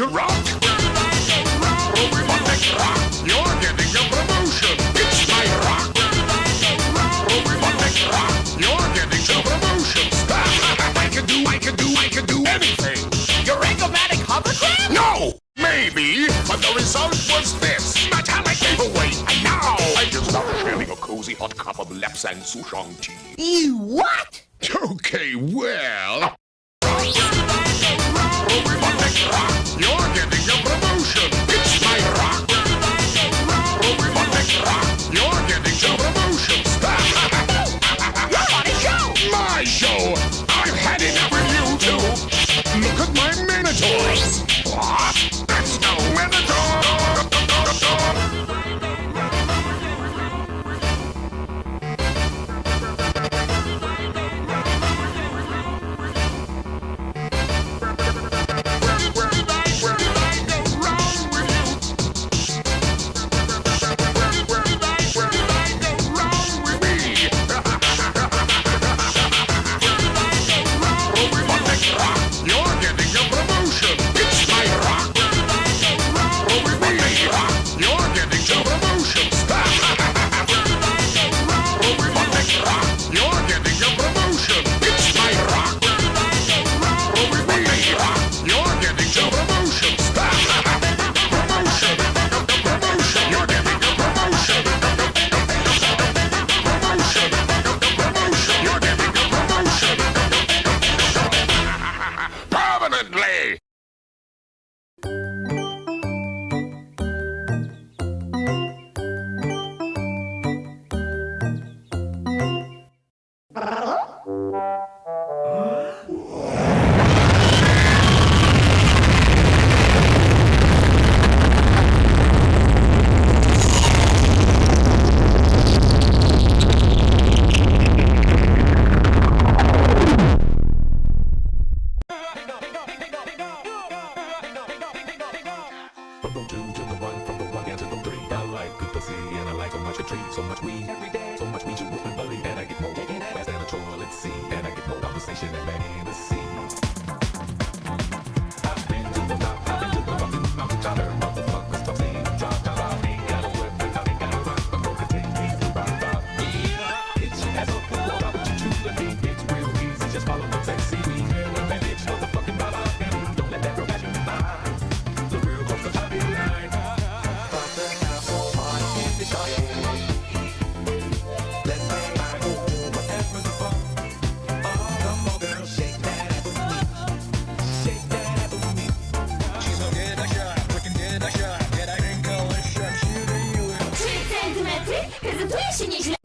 to rock. You're getting a promotion. It's my rock. You're getting a promotion. I can do anything. Your Rangomatic hovercraft? No! Maybe, but the result was this. Metallic giveaway. And now I just started sharing a cozy hot cup of Lapsang Souchong tea. You what? Okay, well... You're getting a promotion. It's my rock. You're getting a promotion. You're on a show! My show. I've had enough with you too. Look at my Minotaur. What? That's no Minotaur. You're getting a promotion. It's my rock. You're getting a promotion. You're getting a promotion. It's my rock. You're getting a promotion. Promotion. You're getting a promotion. Promotion. You're getting a promotion. Permanently! From the 2 to the 1, from the 1 down to the 3. I like good pussy and I like so much a treat, so much weed every day, so much weed you wouldn't believe. And I get more ass than a toilet seat, and I get more conversation than fantasy. I've been to the top, I've been to the bottom, I'm tired, motherfuckers talk, see, drop, I ain't got a weapon, I ain't got a rock, but no continue to rock. Yeah, hit your ass up, pull out what you choose to be. It's real easy, just follow the sexy weed. Advantage, motherfucking dollar, and don't let that girl pass you by. The real close to top line. Pop the apple pie in the shop. Let's play my home, whatever the fuck. Oh, come on, girl, shake that ass with me. Shake that ass with me. She's gonna get a shot, we can get a shot. Get a wrinkle, a shot, shooting you in. 3 centymetry prezentuje się nieźle.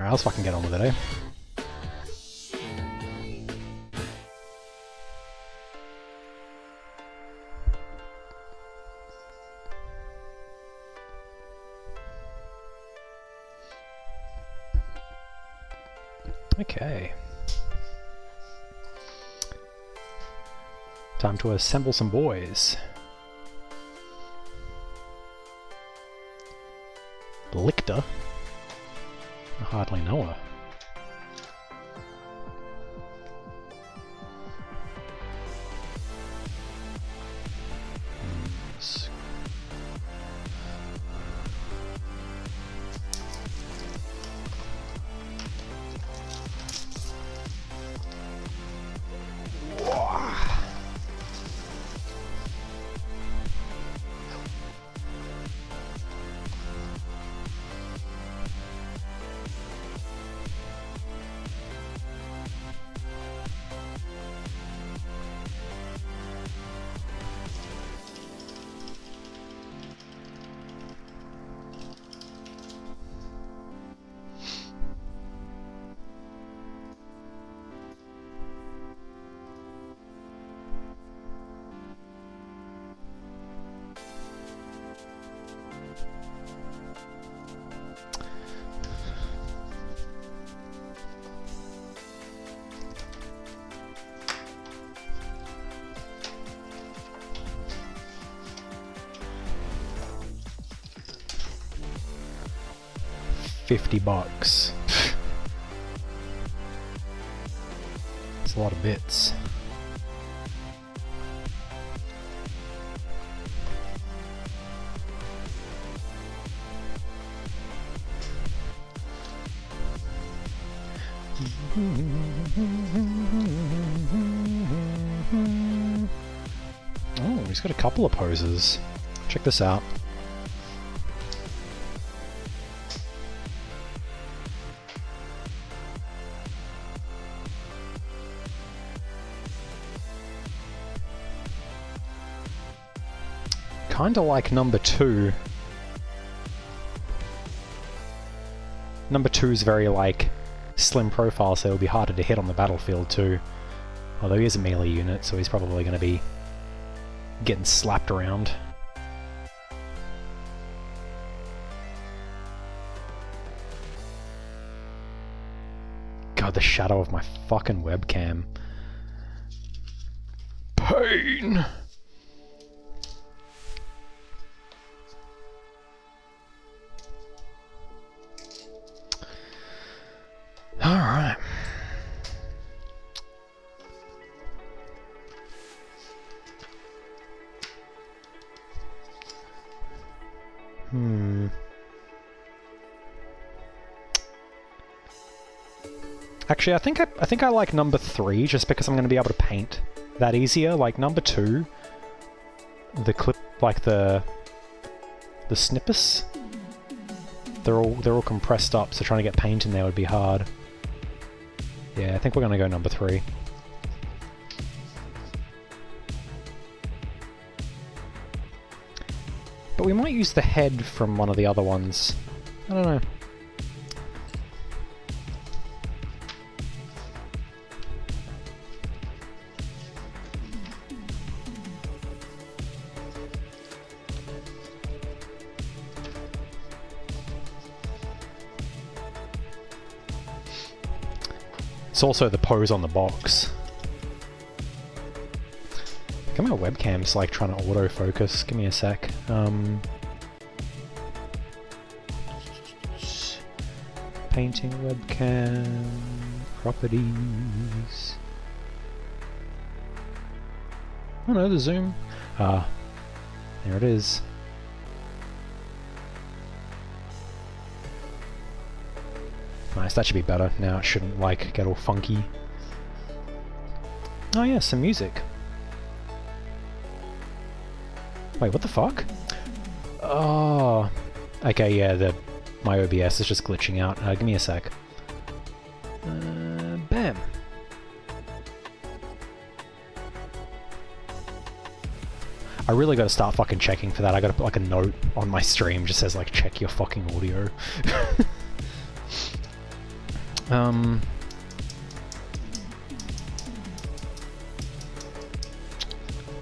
Alright, let's fucking get on with it, eh? Okay. Time to assemble some boys. Lictor? I hardly know her. $50. It's a lot of bits. Oh, he's got a couple of poses. Check this out. Kinda like number 2. Number 2's very like slim profile, so it'll be harder to hit on the battlefield too. Although he is a melee unit, so he's probably going to be getting slapped around. God, the shadow of my fucking webcam. Pain! Alright. Actually, I think I like number 3 just because I'm going to be able to paint that easier. Like number 2, the clip, like the snippets, they're all compressed up, so trying to get paint in there would be hard. Yeah, I think we're going to go number 3. But we might use the head from one of the other ones. I don't know. It's also the pose on the box. I think my webcam's like trying to autofocus. Give me a sec. Painting webcam properties. Oh no, the zoom. Ah, there it is. Nice, that should be better. Now it shouldn't like get all funky. Oh yeah, some music. Wait, what the fuck? Oh, okay, yeah, my OBS is just glitching out. Give me a sec. Bam. I really gotta start fucking checking for that. I gotta put like a note on my stream just says like check your fucking audio.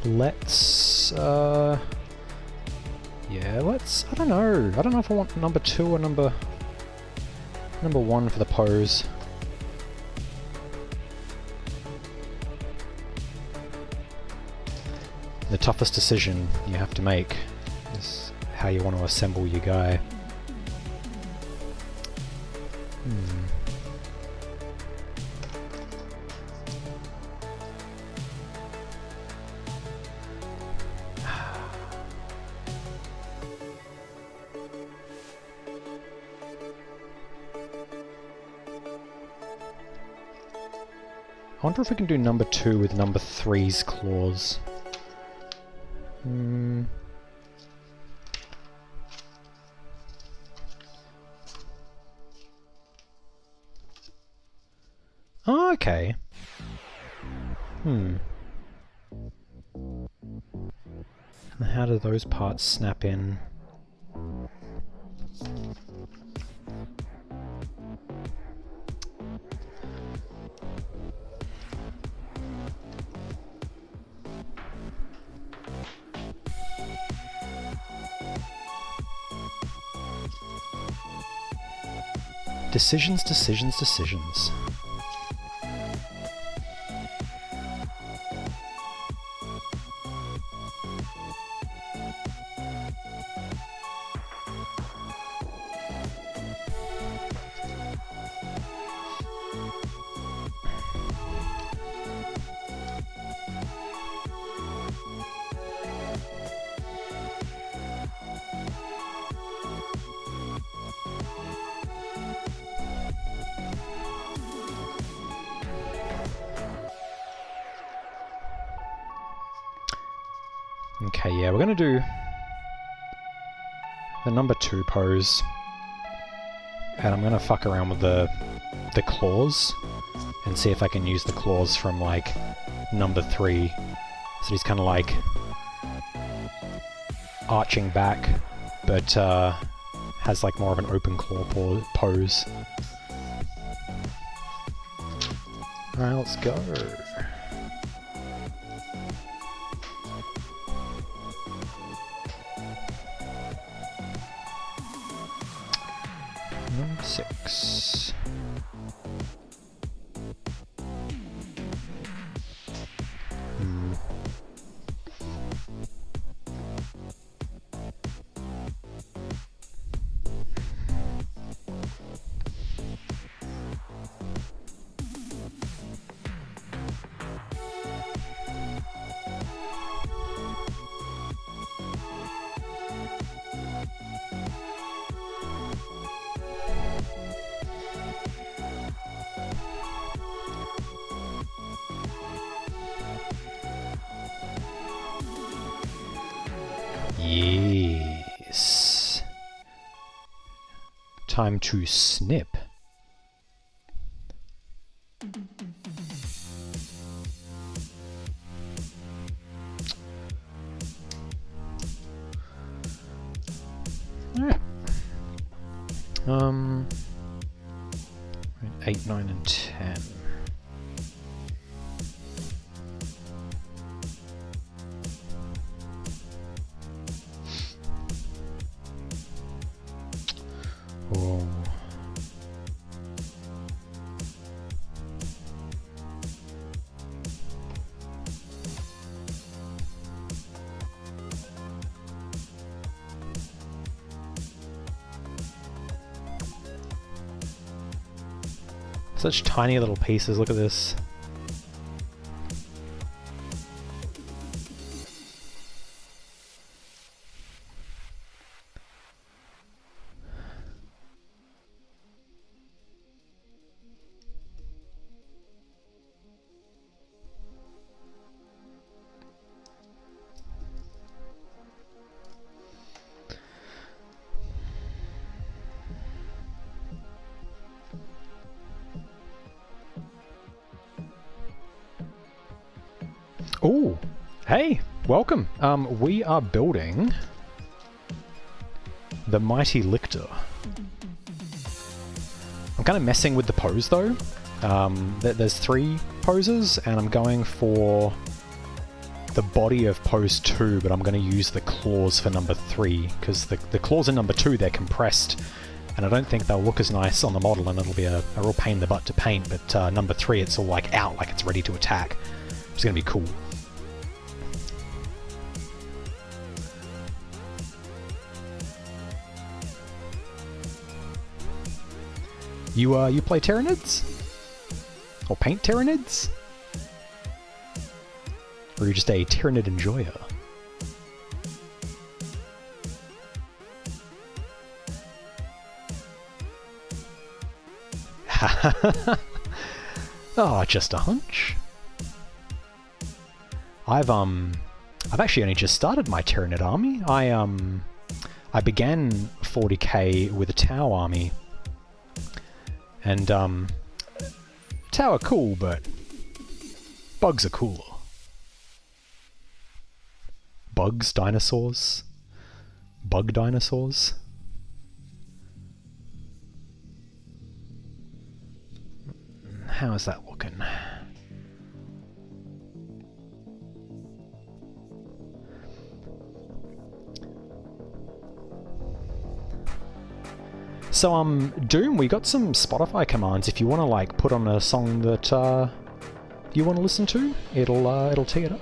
Let's, yeah, let's, I don't know if I want number 2 or number 1 for the pose. The toughest decision you have to make is how you want to assemble your guy. I wonder if we can do number 2 with number 3's claws. Oh, okay. And how do those parts snap in? Decisions, decisions, decisions. Okay, yeah, we're gonna do the number 2 pose, and I'm gonna fuck around with the claws and see if I can use the claws from like number 3, so he's kind of like arching back, but has like more of an open claw pose. Alright, let's go. Number 6. Yes. Time to snip. Yeah. 8, 9, and 10. Oh. Such tiny little pieces, look at this. Oh, hey, welcome. We are building the mighty Lictor. I'm kind of messing with the pose though. There's 3 poses, and I'm going for the body of pose 2, but I'm going to use the claws for number 3, because the claws in number 2, they're compressed, and I don't think they'll look as nice on the model, and it'll be a real pain in the butt to paint, but number 3, it's all like out, like it's ready to attack. It's going to be cool. You play Tyranids? Or paint Tyranids? Or are you just a Tyranid enjoyer? Oh, just a hunch. I've actually only just started my Tyranid army. I began 40k with a Tau army. And Tau are cool, but bugs are cooler. Bugs, dinosaurs, bug dinosaurs. How is that looking? So Doom, we got some Spotify commands. If you want to like put on a song that you want to listen to, it'll tee it up.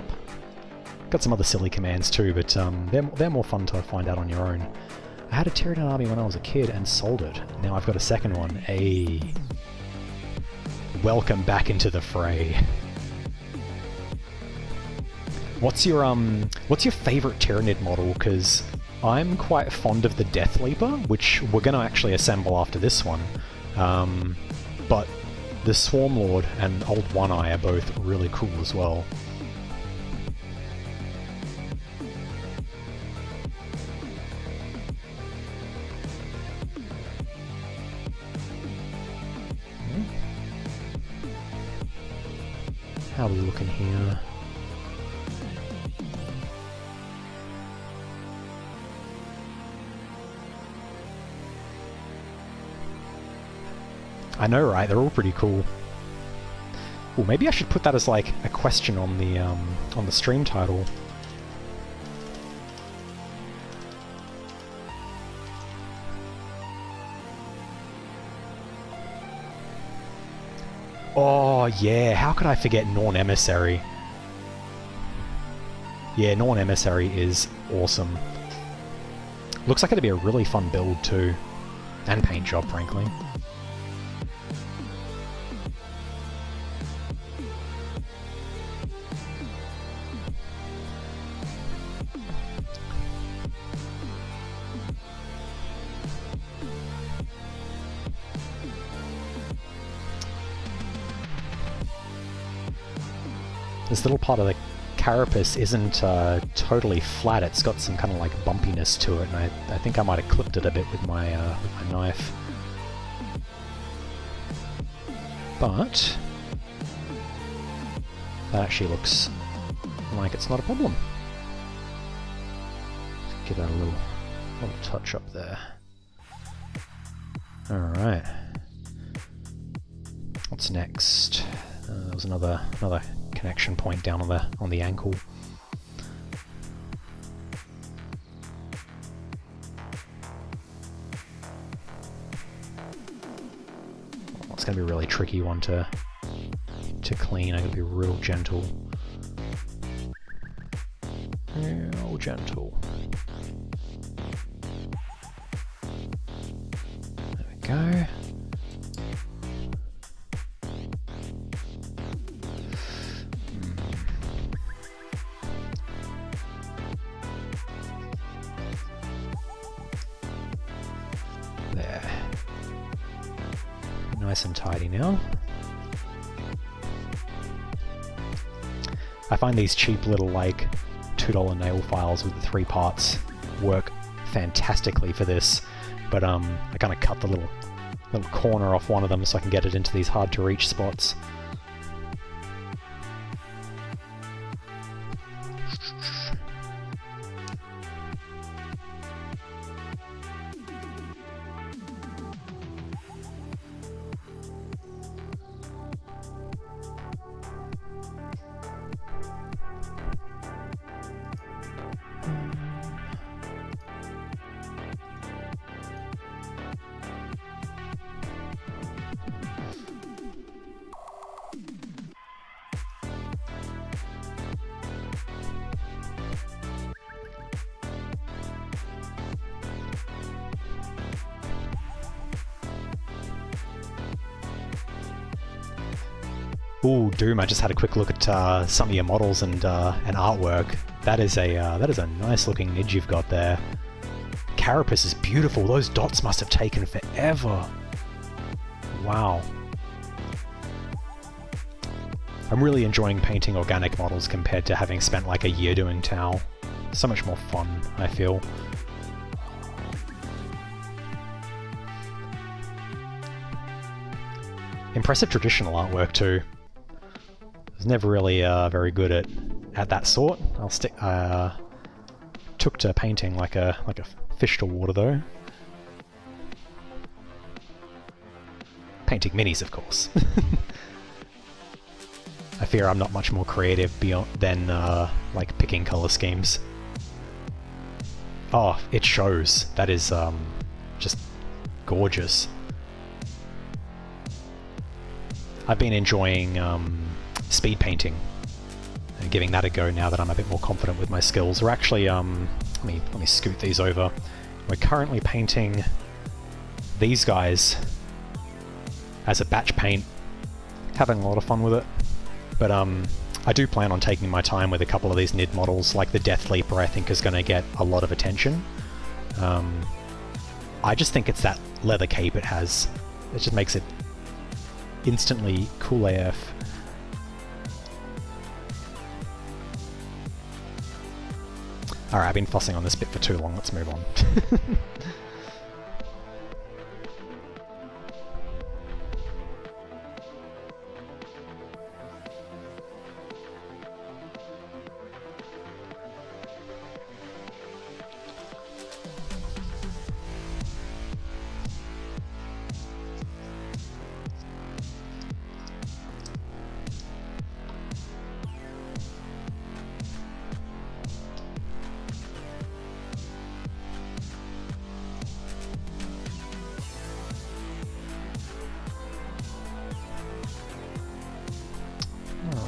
Got some other silly commands too, but they're more fun to find out on your own. I had a Tyranid army when I was a kid and sold it. Now I've got a second one. Welcome back into the fray. What's your favorite Tyranid model? Because I'm quite fond of the Death Leaper, which we're going to actually assemble after this one. But the Swarm Lord and Old One Eye are both really cool as well. How are we looking here? I know, right? They're all pretty cool. Well, maybe I should put that as like a question on the stream title. Oh yeah, how could I forget Norn Emissary? Yeah, Norn Emissary is awesome. Looks like it'd be a really fun build too. And paint job, frankly. This little part of the carapace isn't totally flat, it's got some kind of like bumpiness to it, and I think I might have clipped it a bit with my knife. But that actually looks like it's not a problem. Give that a little touch up there. Alright. What's next? There was another connection point down on the ankle. Oh, it's gonna be a really tricky one to clean. I'm gonna be real gentle. Real gentle. There we go. Nice and tidy now. I find these cheap little like $2 nail files with the 3 parts work fantastically for this, but I kind of cut the little corner off one of them so I can get it into these hard to reach spots. Ooh, Doom! I just had a quick look at some of your models and artwork. That is a nice looking nid you've got there. Carapace is beautiful. Those dots must have taken forever. Wow. I'm really enjoying painting organic models compared to having spent like a year doing Tau. So much more fun, I feel. Impressive traditional artwork too. I was never really very good at that sort. Took to painting like a fish to water though. Painting minis, of course. I fear I'm not much more creative than like picking color schemes. Oh, it shows. That is just gorgeous. I've been enjoying speed painting and giving that a go now that I'm a bit more confident with my skills. We're actually let me scoot these over. We're currently painting these guys as a batch paint, having a lot of fun with it. But I do plan on taking my time with a couple of these Nid models, like the Death Leaper I think is going to get a lot of attention. I just think it's that leather cape it has. It just makes it instantly cool AF. Alright, I've been fussing on this bit for too long, let's move on.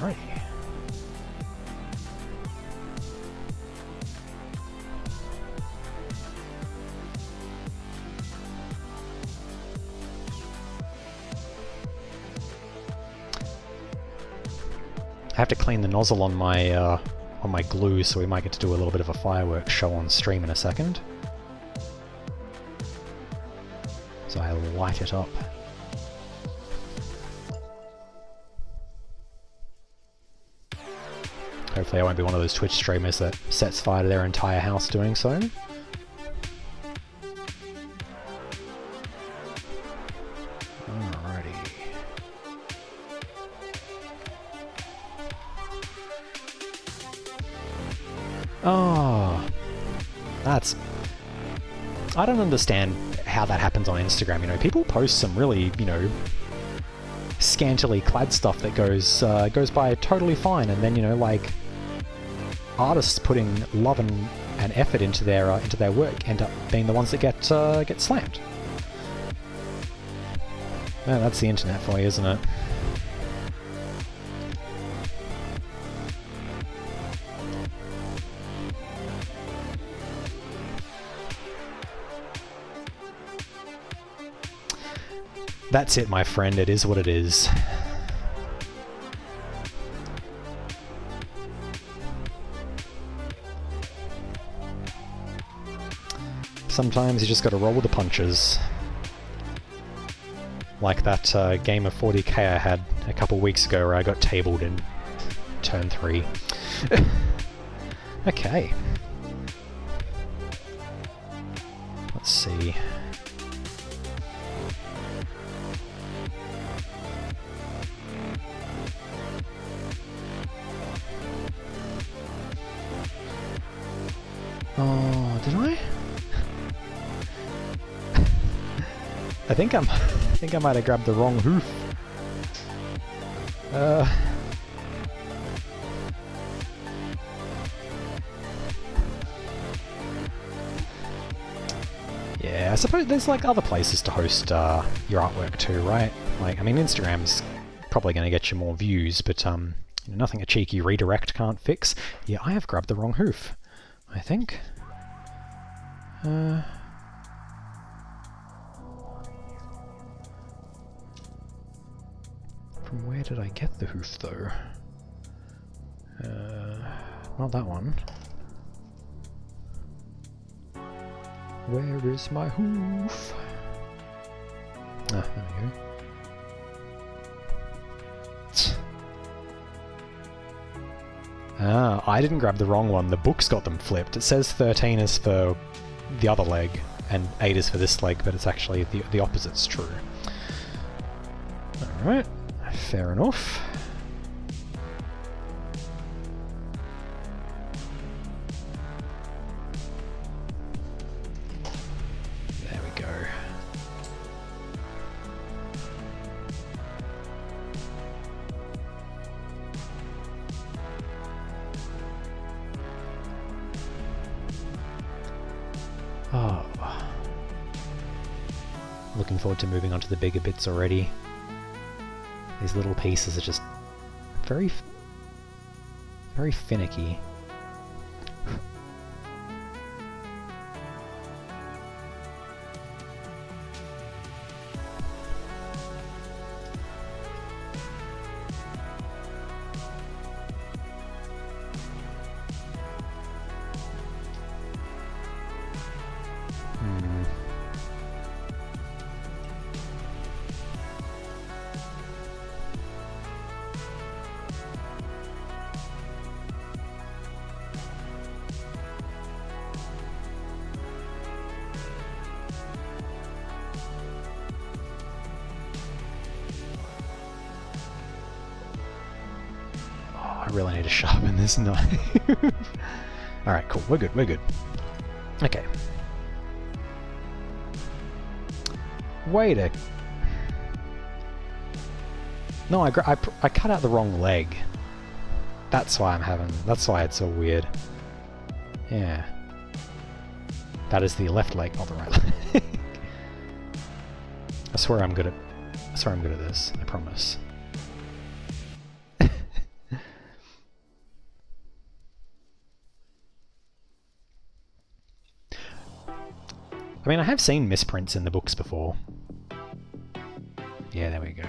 Alright. I have to clean the nozzle on my glue, so we might get to do a little bit of a fireworks show on stream in a second. So I light it up. Hopefully I won't be one of those Twitch streamers that sets fire to their entire house doing so. Alrighty. Oh, that's... I don't understand how that happens on Instagram, you know, people post some really, you know, scantily clad stuff that goes by totally fine, and then, you know, like, artists putting love and effort into their work end up being the ones that get slammed. Yeah, that's the internet for you, isn't it? That's it, my friend. It is what it is. Sometimes you just gotta roll with the punches. Like that game of 40k I had a couple weeks ago where I got tabled in turn 3. Okay. Let's see. Oh, did I? I think I might have grabbed the wrong hoof. Yeah, I suppose there's like other places to host your artwork too, right? Like, I mean, Instagram's probably going to get you more views, but nothing a cheeky redirect can't fix. Yeah, I have grabbed the wrong hoof, I think. From where did I get the hoof, though? Not that one. Where is my hoof? Ah, there we go. Ah, I didn't grab the wrong one. The book's got them flipped. It says 13 is for the other leg, and 8 is for this leg, but it's actually the opposite's true. Alright, fair enough. There we go. Oh. Looking forward to moving on to the bigger bits already. These little pieces are just very finicky. I really need to sharpen this knife. Alright, cool. We're good. We're good. Okay. Wait a... No, I cut out the wrong leg. That's why I'm having... That's why it's so weird. Yeah. That is the left leg, not the right leg. I swear I'm good at... I swear I'm good at this. I promise. I mean, I have seen misprints in the books before. Yeah, there we go.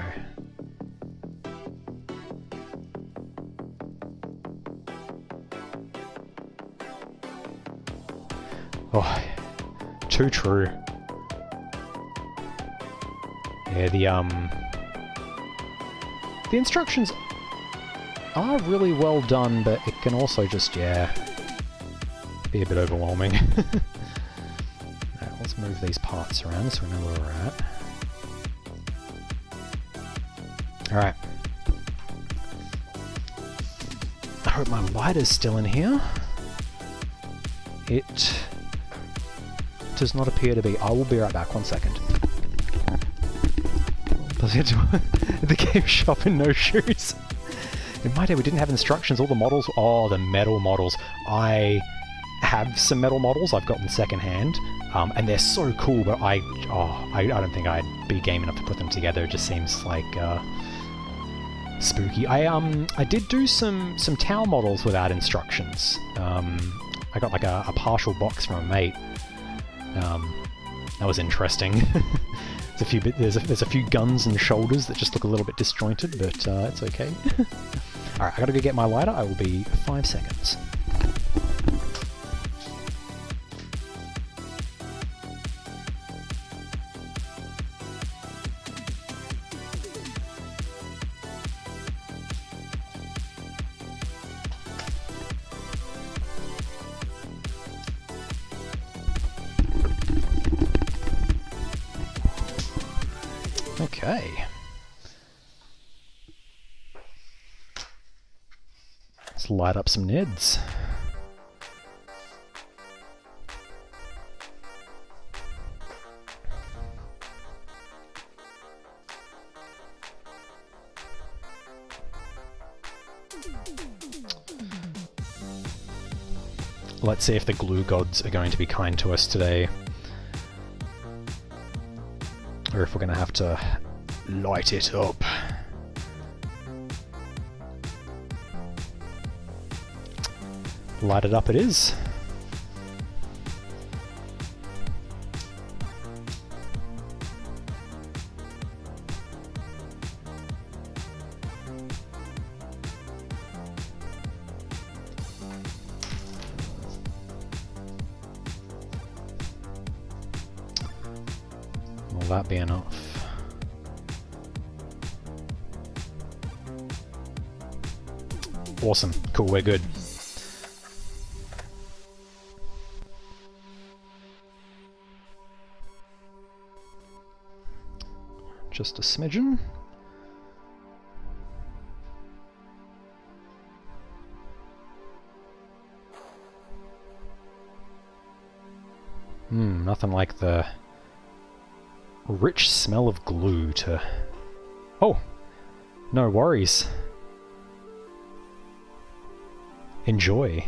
Oh, too true. Yeah, the instructions are really well done, but it can also just, yeah, be a bit overwhelming. Let's move these parts around so we know where we're at. Alright. I hope my lighter's still in here. It does not appear to be. I will be right back, 1 second. Does he get to the game shop in no shoes? In my day we didn't have instructions, all the models... Oh, the metal models. I have some metal models I've gotten secondhand. And they're so cool, but I don't think I'd be game enough to put them together. It just seems like spooky. I did do some Tau models without instructions. I got like a partial box from a mate. That was interesting. There's a few guns and shoulders that just look a little bit disjointed, but it's okay. All right, I gotta go get my lighter. I will be 5 seconds. Okay. Let's light up some nids. Let's see if the glue gods are going to be kind to us today. Or if we're going to have to light it up. Light it up it is. that be enough? Awesome. Cool, we're good. Just a smidgen. Nothing like the rich smell of glue to... Oh! No worries. Enjoy.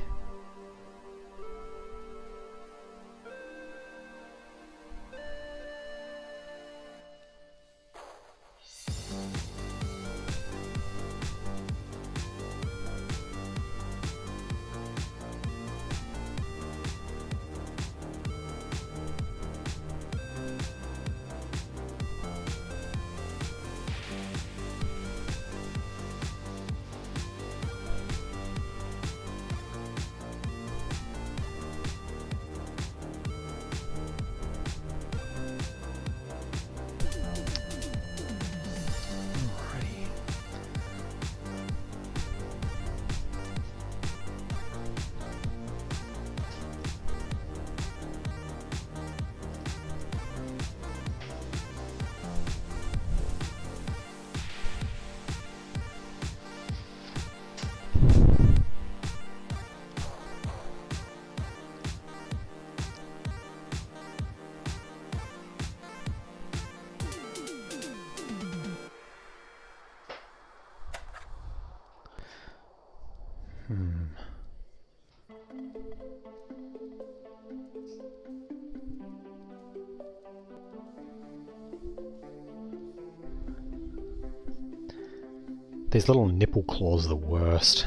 These little nipple claws are the worst.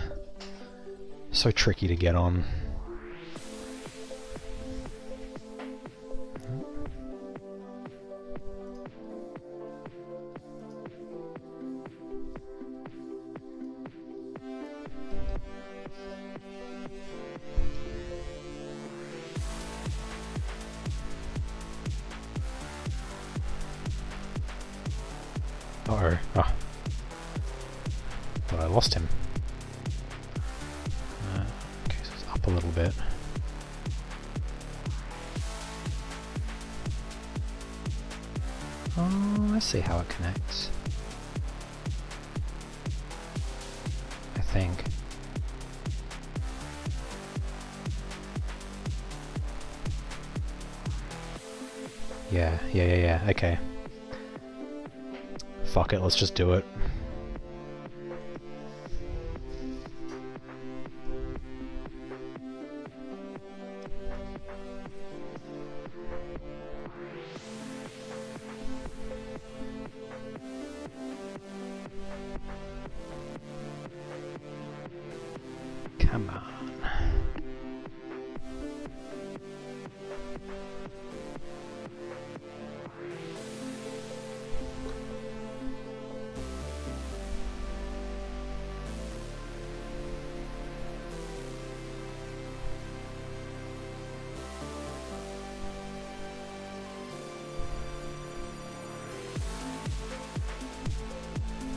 So tricky to get on. Uh-oh. Oh. But I lost him. Okay, so it's up a little bit. Oh, I see how it connects. I think. Yeah, okay. Fuck it, let's just do it. Come on.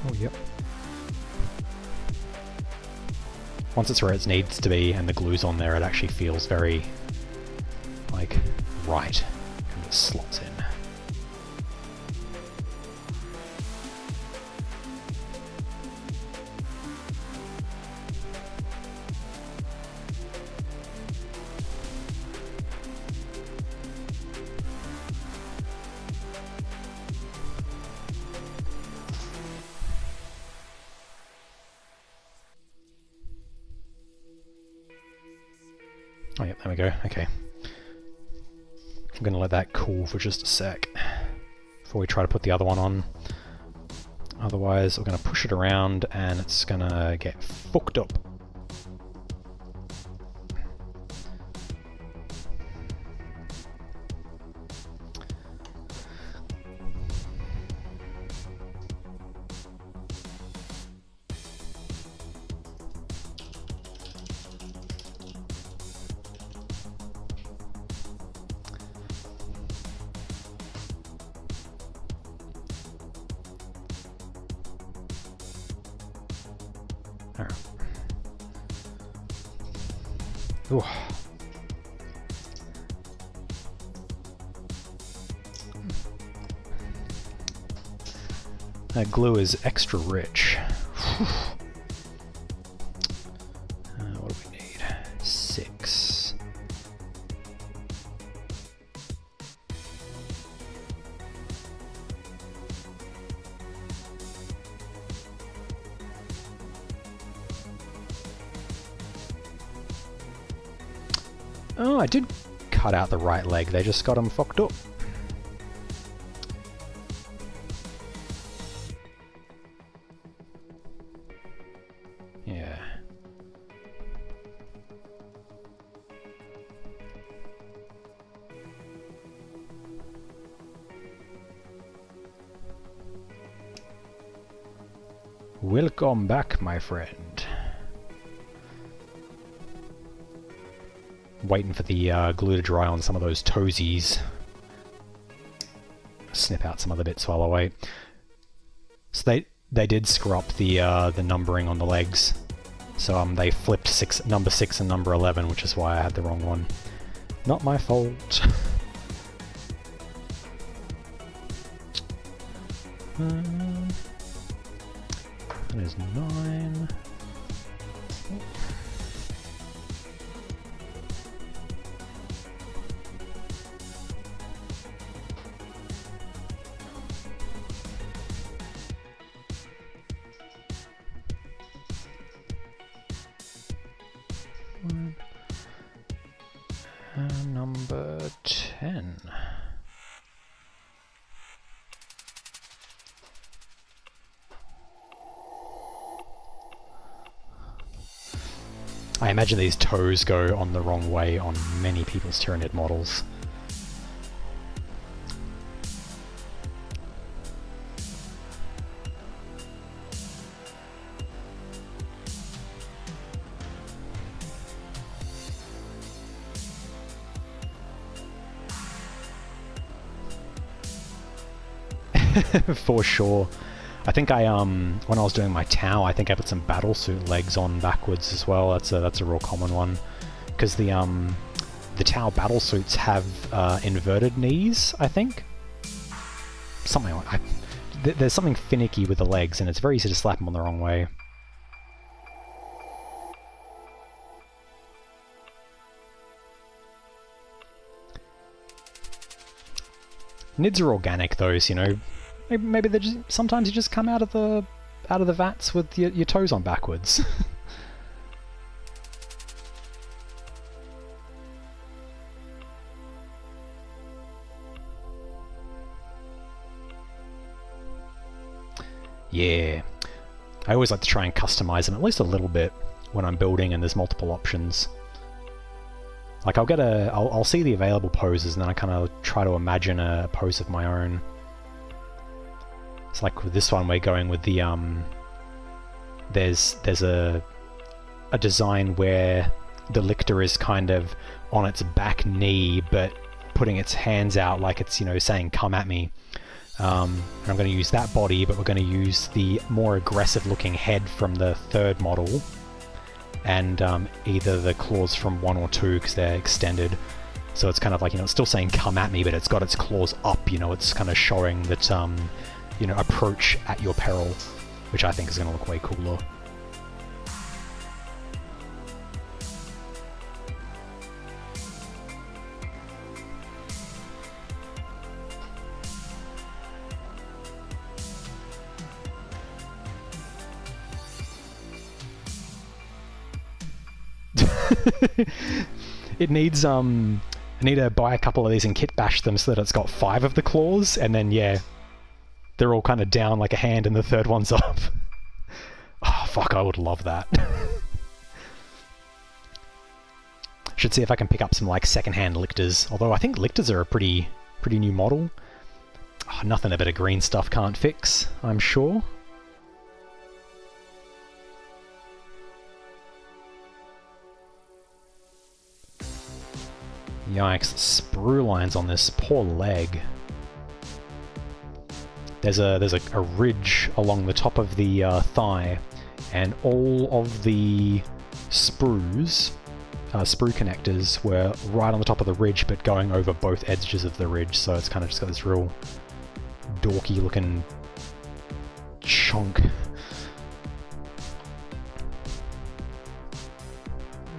Oh, yep. Once it's where it needs to be and the glue's on there, it actually feels very, like, right. And it slots in. Oh, yep, there we go. Okay. I'm going to let that cool for just a sec before we try to put the other one on. Otherwise, we're going to push it around and it's going to get fucked up. Alright. Ooh. That glue is extra rich. What do we need? 6. Oh, I did cut out the right leg. They just got them fucked up. Yeah. Welcome back, my friend. Waiting for the glue to dry on some of those toesies. Snip out some other bits while I wait. So they did screw up the numbering on the legs. So they flipped number 6 and number 11, which is why I had the wrong one. Not my fault. That is 9. Number 10. I imagine these toes go on the wrong way on many people's Tyranid models. For sure. I think I when I was doing my Tau, I think I put some battlesuit legs on backwards as well. That's a real common one, because the Tau battlesuits have inverted knees. I think something like there's something finicky with the legs, and it's very easy to slap them on the wrong way. Nids are organic, those, you know. Maybe they just sometimes you just come out of the vats with your toes on backwards. Yeah, I always like to try and customize them at least a little bit when I'm building and there's multiple options. Like I'll see the available poses and then I kind of try to imagine a pose of my own. It's like with this one, we're going with the there's a design where the Lictor is kind of on its back knee, but putting its hands out like it's, you know, saying "come at me." And I'm going to use that body, but we're going to use the more aggressive-looking head from the 3rd model, and either the claws from 1 or 2 because they're extended. So it's kind of like, you know, it's still saying "come at me," but it's got its claws up. You know, it's kind of showing that. You know, approach at your peril, which I think is going to look way cooler. It needs I need to buy a couple of these and kit bash them so that it's got 5 of the claws, and then yeah, they're all kind of down like a hand and the 3rd one's up. Oh, fuck, I would love that. Should see if I can pick up some like second-hand Lictors, although I think Lictors are a pretty new model. Oh, nothing a bit of green stuff can't fix, I'm sure. Yikes, sprue lines on this poor leg. There's a ridge along the top of the thigh, and all of the sprues, sprue connectors, were right on the top of the ridge, but going over both edges of the ridge, so it's kind of just got this real dorky looking chunk.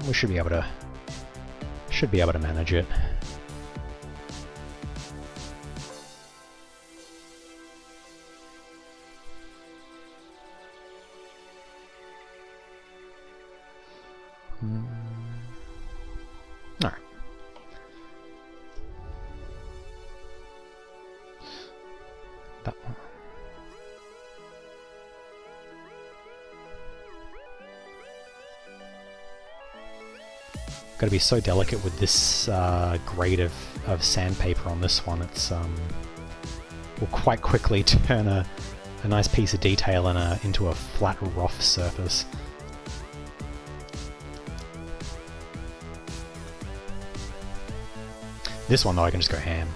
We should be able to manage it. All right. That one. Got to be so delicate with this grade of sandpaper on this one. It's will quite quickly turn a nice piece of detail into a flat, rough surface. This one though, I can just go ham.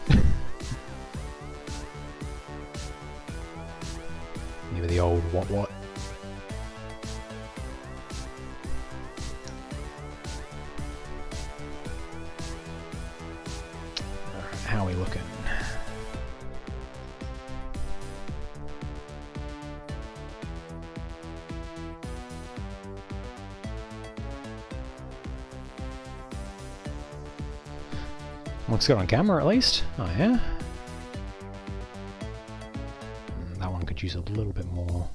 Give it the old what. How are we looking? Looks good on camera at least. Oh yeah. That one could use a little bit more.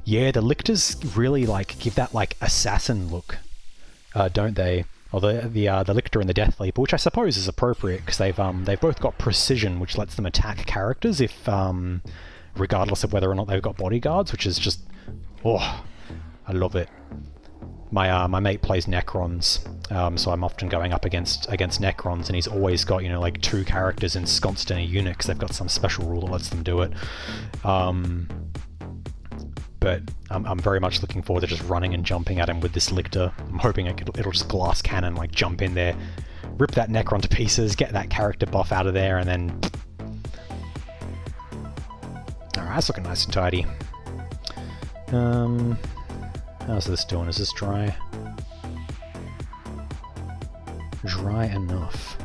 Yeah, the Lictors really like give that like assassin look, don't they? Or the Lictor and the Death Leaper, which I suppose is appropriate because they've both got precision, which lets them attack characters if regardless of whether or not they've got bodyguards, which is just I love it. My mate plays Necrons, so I'm often going up against Necrons, and he's always got like 2 characters ensconced in a unit because they've got some special rule that lets them do it. But I'm very much looking forward to just running and jumping at him with this Lictor. I'm hoping it'll just glass cannon, like jump in there, rip that Necron to pieces, get that character buff out of there, and then... Alright, that's looking nice and tidy. How's this doing? Is this dry? Dry enough.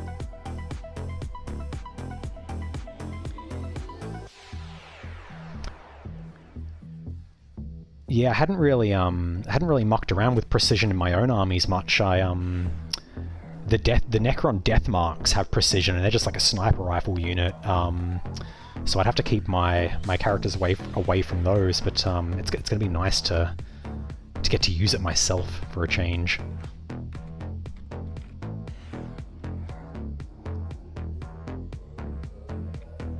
Yeah, I hadn't really mucked around with precision in my own armies much. The Necron death marks have precision, and they're just like a sniper rifle unit. So I'd have to keep my characters away from those. But it's gonna be nice to get to use it myself for a change.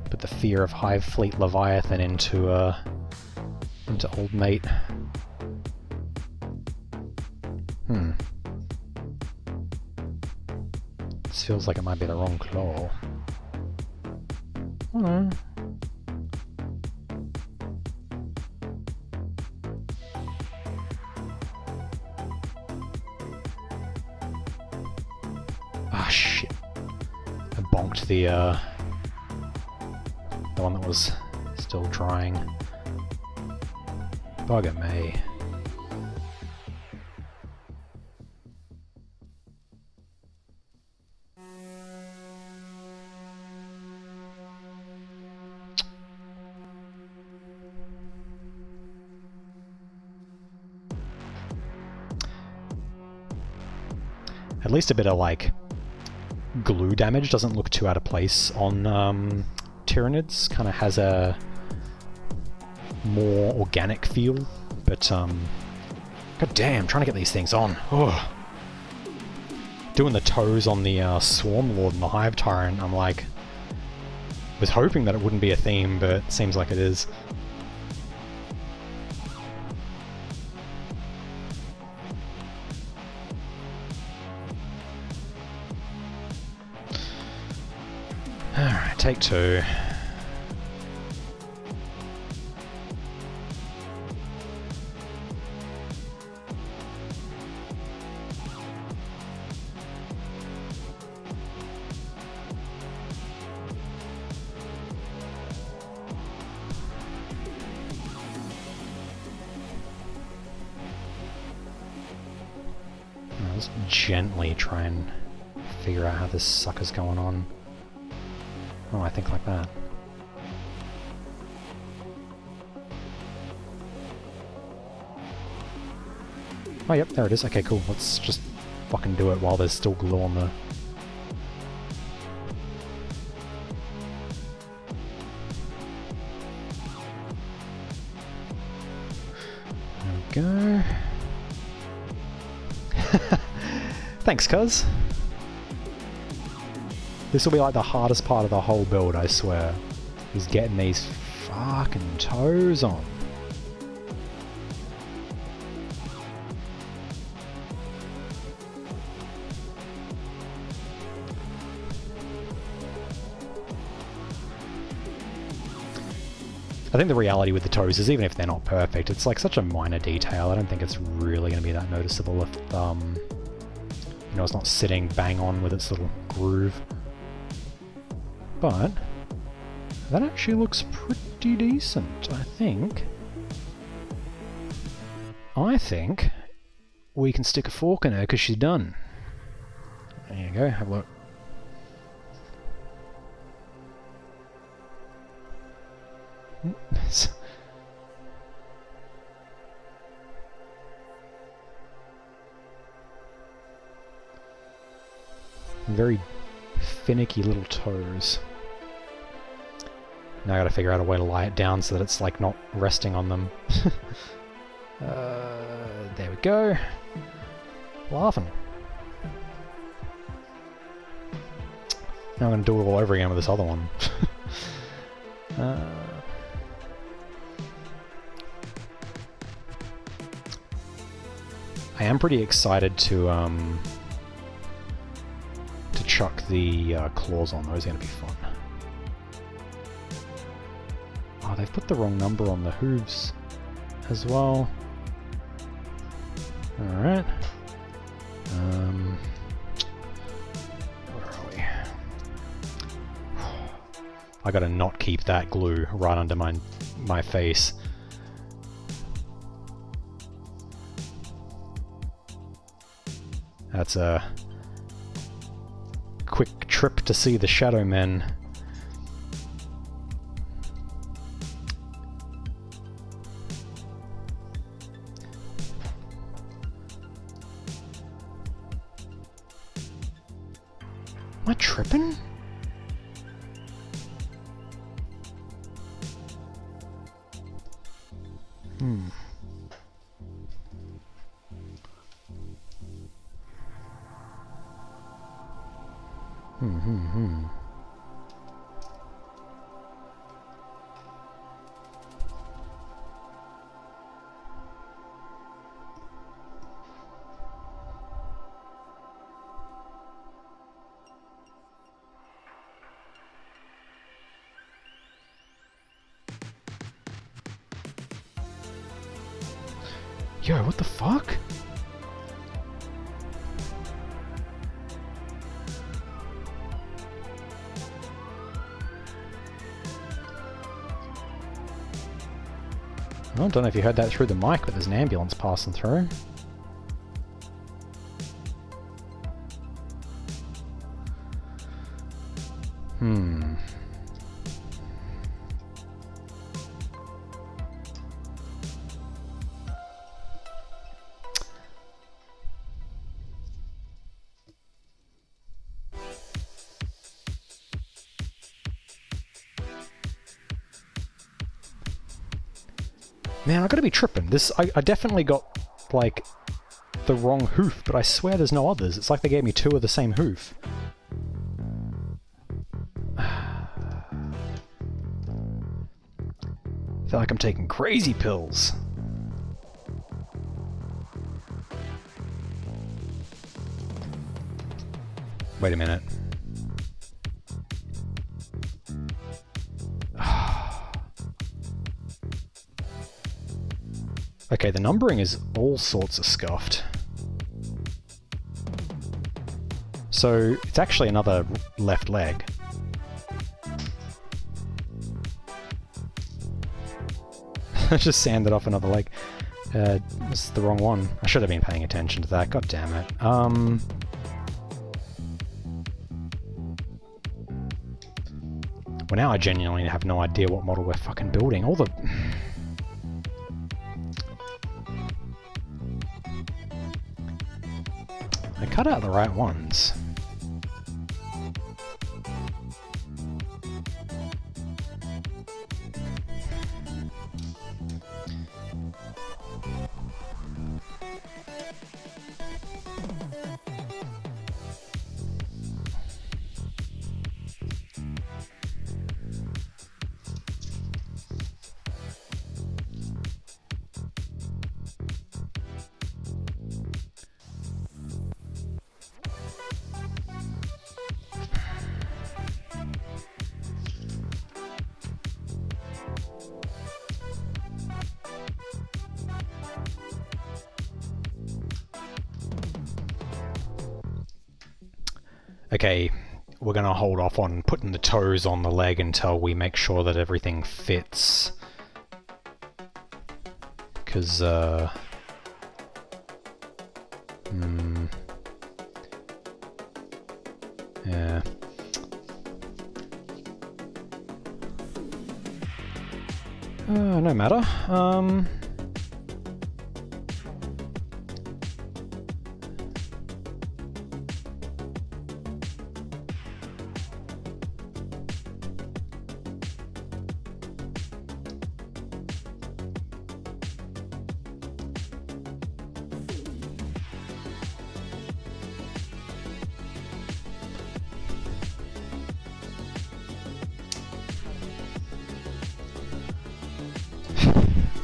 Put the fear of Hive Fleet Leviathan into old mate. This feels like it might be the wrong claw. Ah, shit. I bonked the one that was still drying. Bugger me. At least a bit of like glue damage doesn't look too out of place on Tyranids. Kind of has a more organic feel, but god damn, trying to get these things on. Doing the toes on the Swarm Lord and the Hive Tyrant, I'm like, was hoping that it wouldn't be a theme, but it seems like it is. Alright, take 2. just gently try and figure out how this sucker's going on. Oh, I think like that. Oh, yep, there it is. Okay, cool. Let's just fucking do it while there's still glue on the... There we go. Thanks, cuz. This will be like the hardest part of the whole build, I swear. Is getting these fucking toes on. I think the reality with the toes is even if they're not perfect, it's like such a minor detail. I don't think it's really going to be that noticeable if, you know, it's not sitting bang on with its little groove. But that actually looks pretty decent, I think. I think we can stick a fork in her because she's done. There you go, have a look. Very finicky little toes. Now I gotta figure out a way to lie it down so that it's like not resting on them. There we go. Laughing. Now I'm gonna do it all over again with this other one. I am pretty excited to chuck the claws on. Those are going to be fun. Oh, they've put the wrong number on the hooves as well. Alright. Where are we? I gotta not keep that glue right under my face. That's a quick trip to see the Shadow Men. Am I tripping? Yo, what the fuck? I don't know if you heard that through the mic, but there's an ambulance passing through. Man, I gotta be tripping. I definitely got, like, the wrong hoof, but I swear there's no others. It's like they gave me two of the same hoof. I feel like I'm taking crazy pills. Wait a minute. Okay, the numbering is all sorts of scuffed. So, it's actually another left leg. I just sanded off another leg. This is the wrong one. I should have been paying attention to that. God damn it. Well, now I genuinely have no idea what model we're fucking building. All the... I cut out the right ones. Okay, we're gonna hold off on putting the toes on the leg until we make sure that everything fits. Because, yeah. No matter.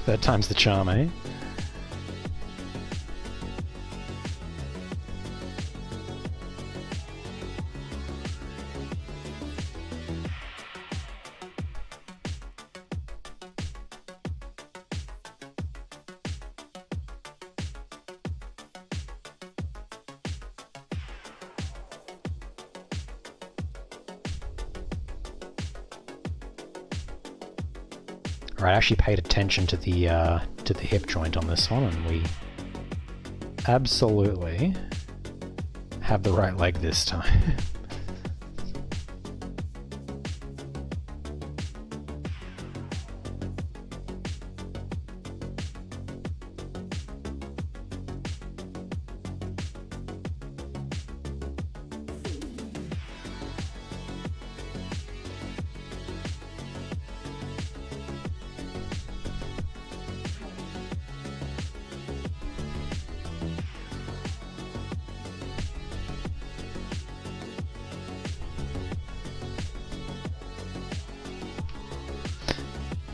Third time's the charm, eh? Right, I actually paid attention to the hip joint on this one, and we absolutely have the right leg this time.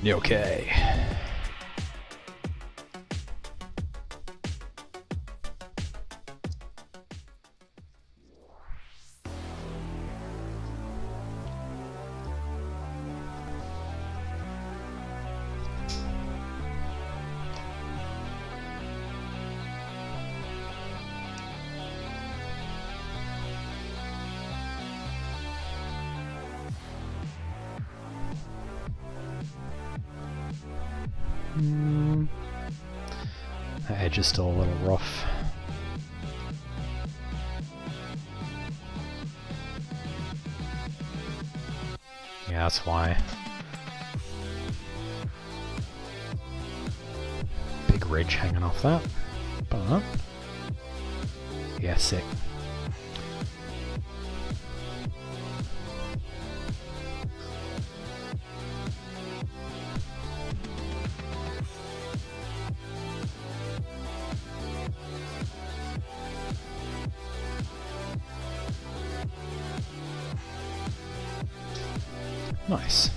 Okay. That edge is still a little rough. Yeah, that's why. Big ridge hanging off that. But yeah, sick. Nice.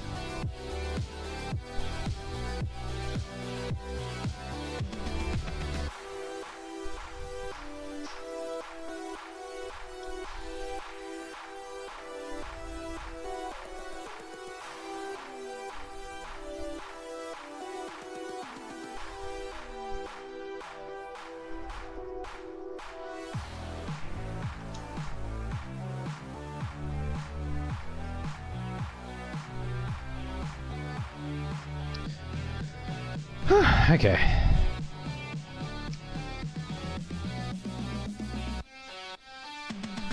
Okay.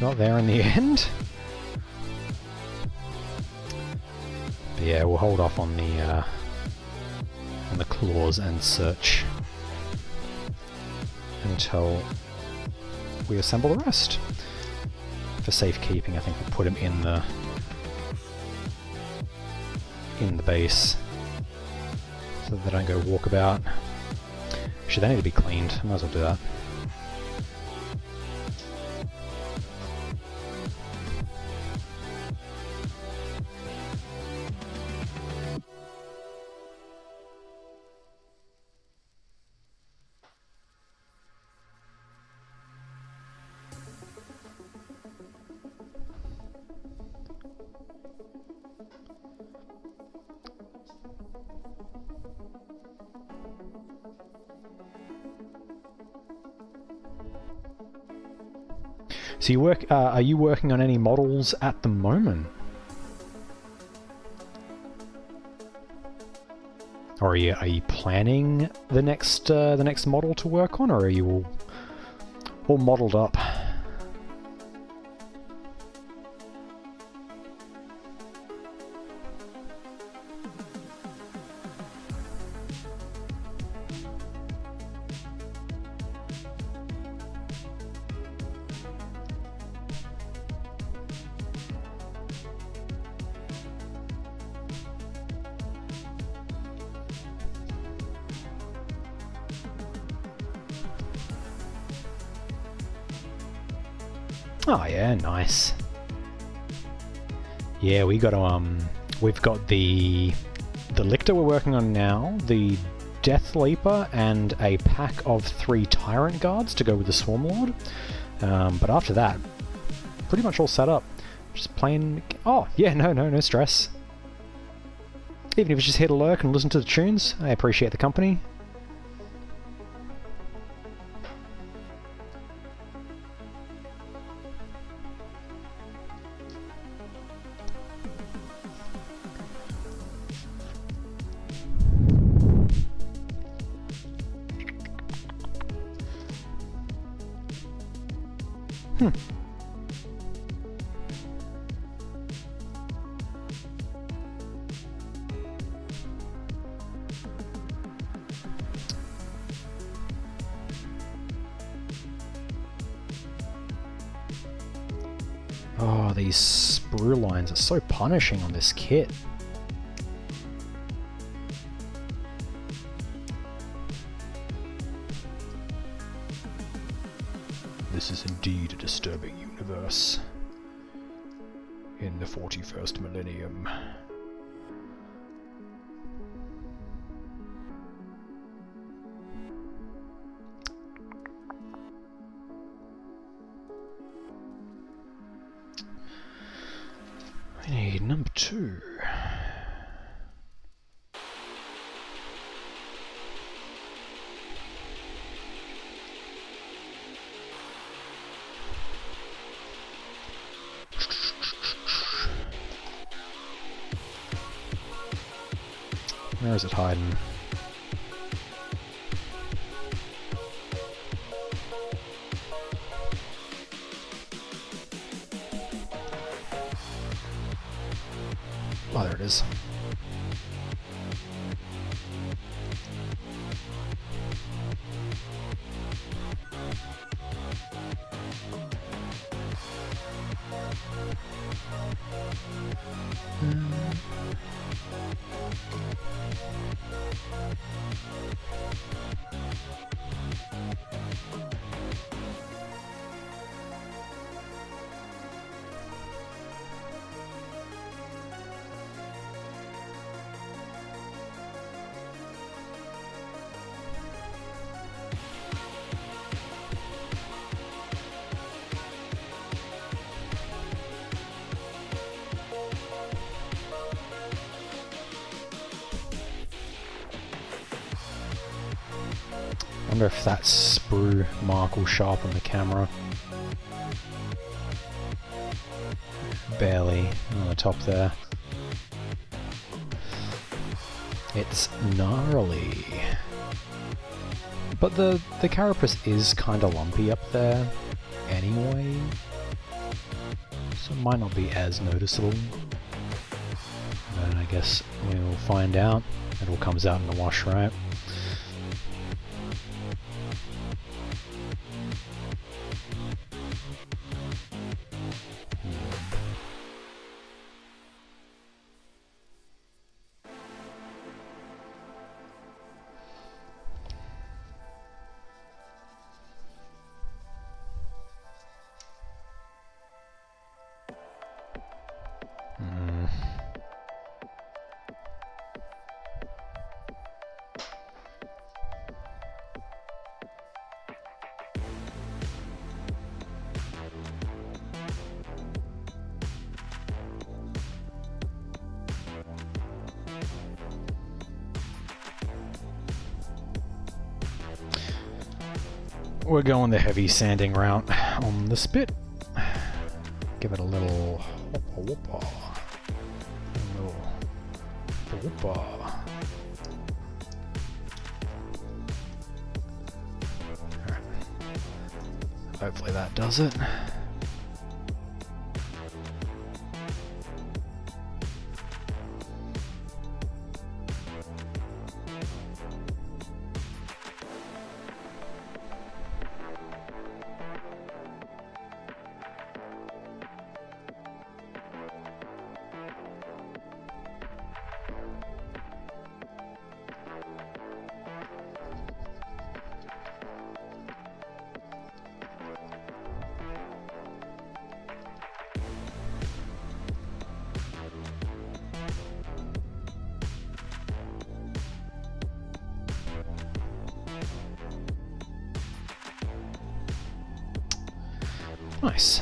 got there in the end. But yeah, we'll hold off on the claws and search until we assemble the rest. For safekeeping, I think we'll put them in the base so that they don't go walkabout. Actually, they need to be cleaned. I might as well do that. So you work? Are you working on any models at the moment, or are you planning the next model to work on, or are you all modelled up? Oh yeah, nice. Yeah, we got to we've got the Lictor we're working on now, the Death Leaper, and a pack of 3 Tyrant Guards to go with the Swarm Lord. But after that, pretty much all set up. Just playing. Oh yeah, no stress. Even if it's just here to lurk and listen to the tunes, I appreciate the company. Oh, these sprue lines are so punishing on this kit. This is indeed a disturbing universe. In the 41st millennium. We need number 2. Where is it hiding? Oh, there it is. I wonder if that sprue mark will show up on the camera. Barely on the top there. It's gnarly. But the carapace is kind of lumpy up there anyway. So it might not be as noticeable. But I guess we'll find out. It all comes out in the wash, right? We're going the heavy sanding route on this bit. Give it a little whoppa. A little whoppa. Alright. Hopefully that does it. Nice.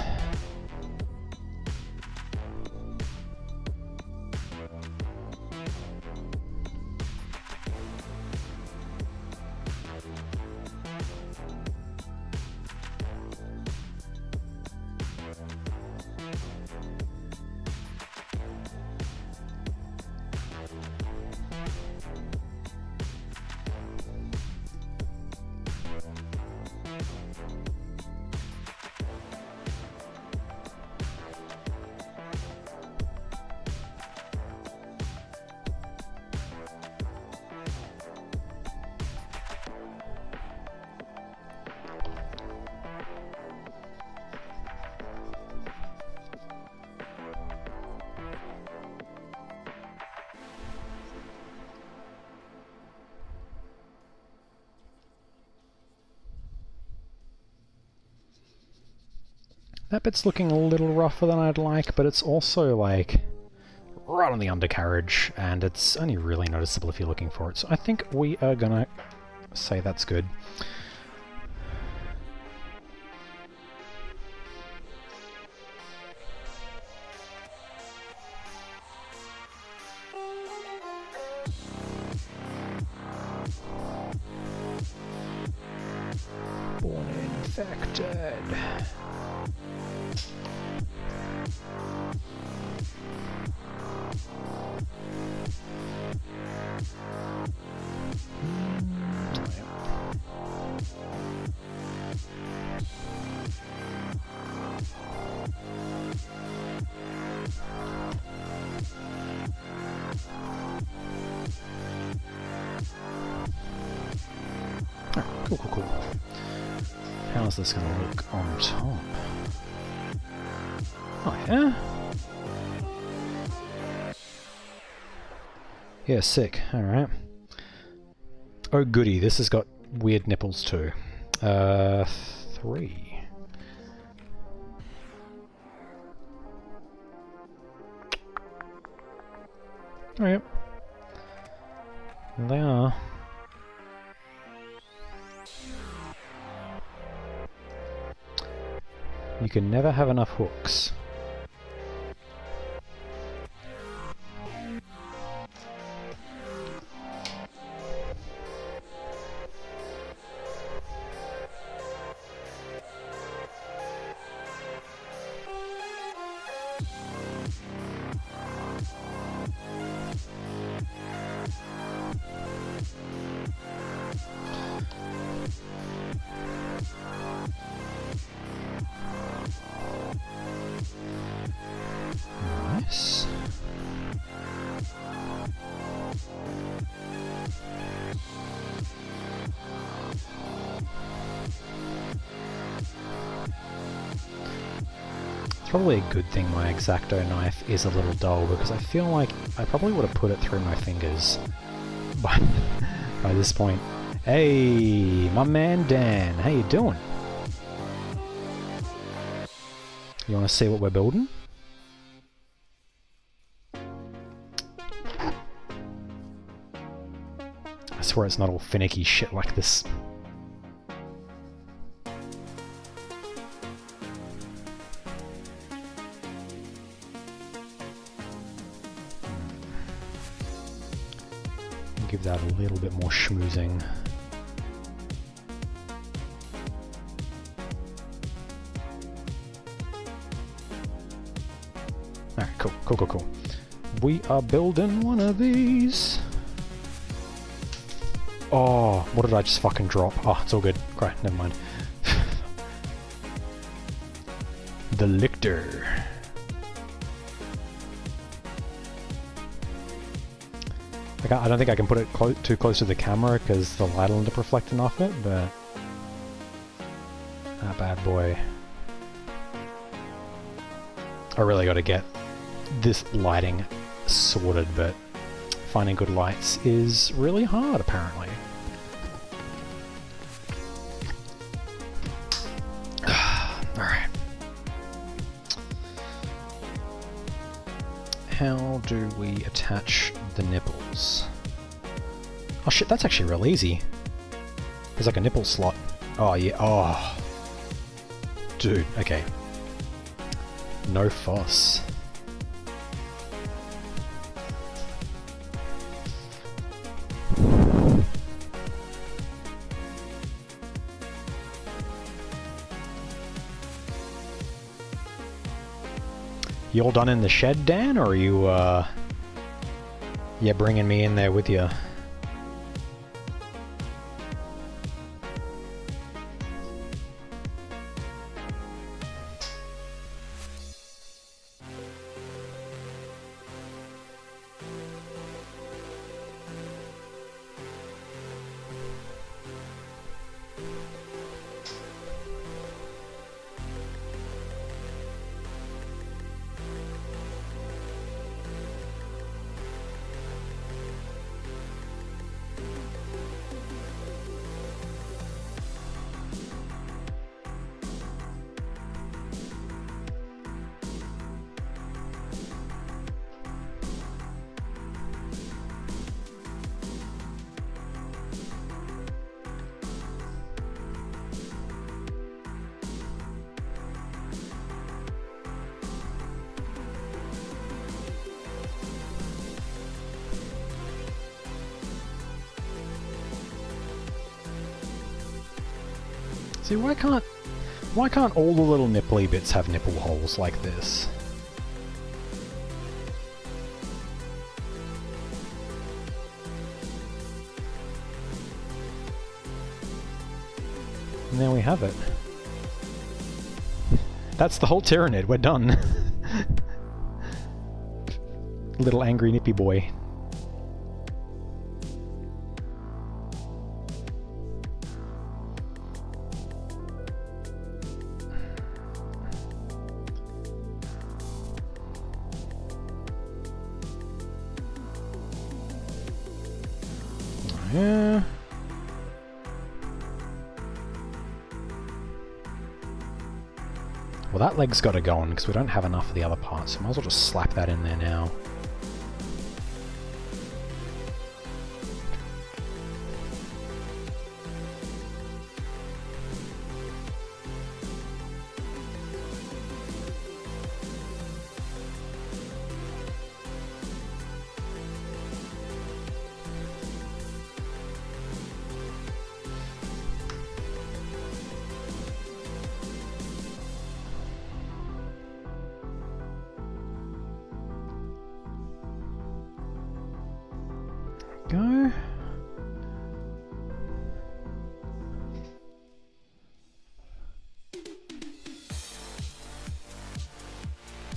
That bit's looking a little rougher than I'd like, but it's also like right on the undercarriage, and it's only really noticeable if you're looking for it. So I think we are gonna say that's good. Born infected. Cool. How's this going to look on top? Oh, yeah? Yeah, sick. Alright. Oh, goody. This has got weird nipples, too. 3. Oh, yep. There they are. You can never have enough hooks. Probably a good thing my X-Acto knife is a little dull, because I feel like I probably would have put it through my fingers by this point. Hey, my man Dan, how you doing? You want to see what we're building? I swear it's not all finicky shit like this. Give that a little bit more schmoozing. Alright, cool. We are building one of these. Oh, what did I just fucking drop? Oh, it's all good. Great, never mind. The Lictor. I don't think I can put it too close to the camera because the light will end up reflecting off it, but that bad boy. I really got to get this lighting sorted, but finding good lights is really hard apparently. Alright. How do we attach the nipples? Oh shit, that's actually real easy. There's like a nipple slot. Oh yeah, oh. Dude, okay. No fuss. You all done in the shed, Dan, or are you, yeah, bringing me in there with you? See, why can't all the little nipply bits have nipple holes like this? And there we have it. That's the whole Tyranid, we're done. Little angry nippy boy. Yeah. Well, that leg's got to go on because we don't have enough of the other parts, so might as well just slap that in there now. Go.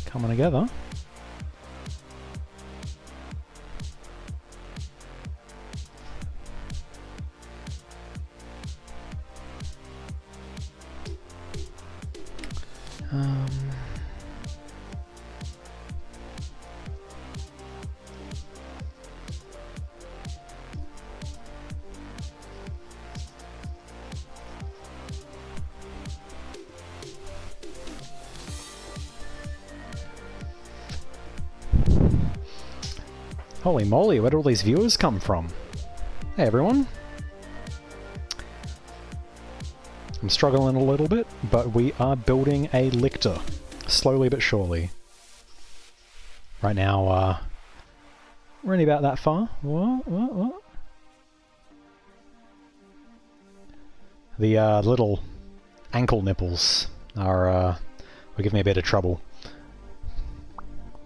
Coming together. Holy moly, where did all these viewers come from? Hey everyone. I'm struggling a little bit, but we are building a Lictor. Slowly but surely. Right now, we're only about that far. What? The little ankle nipples are giving me a bit of trouble.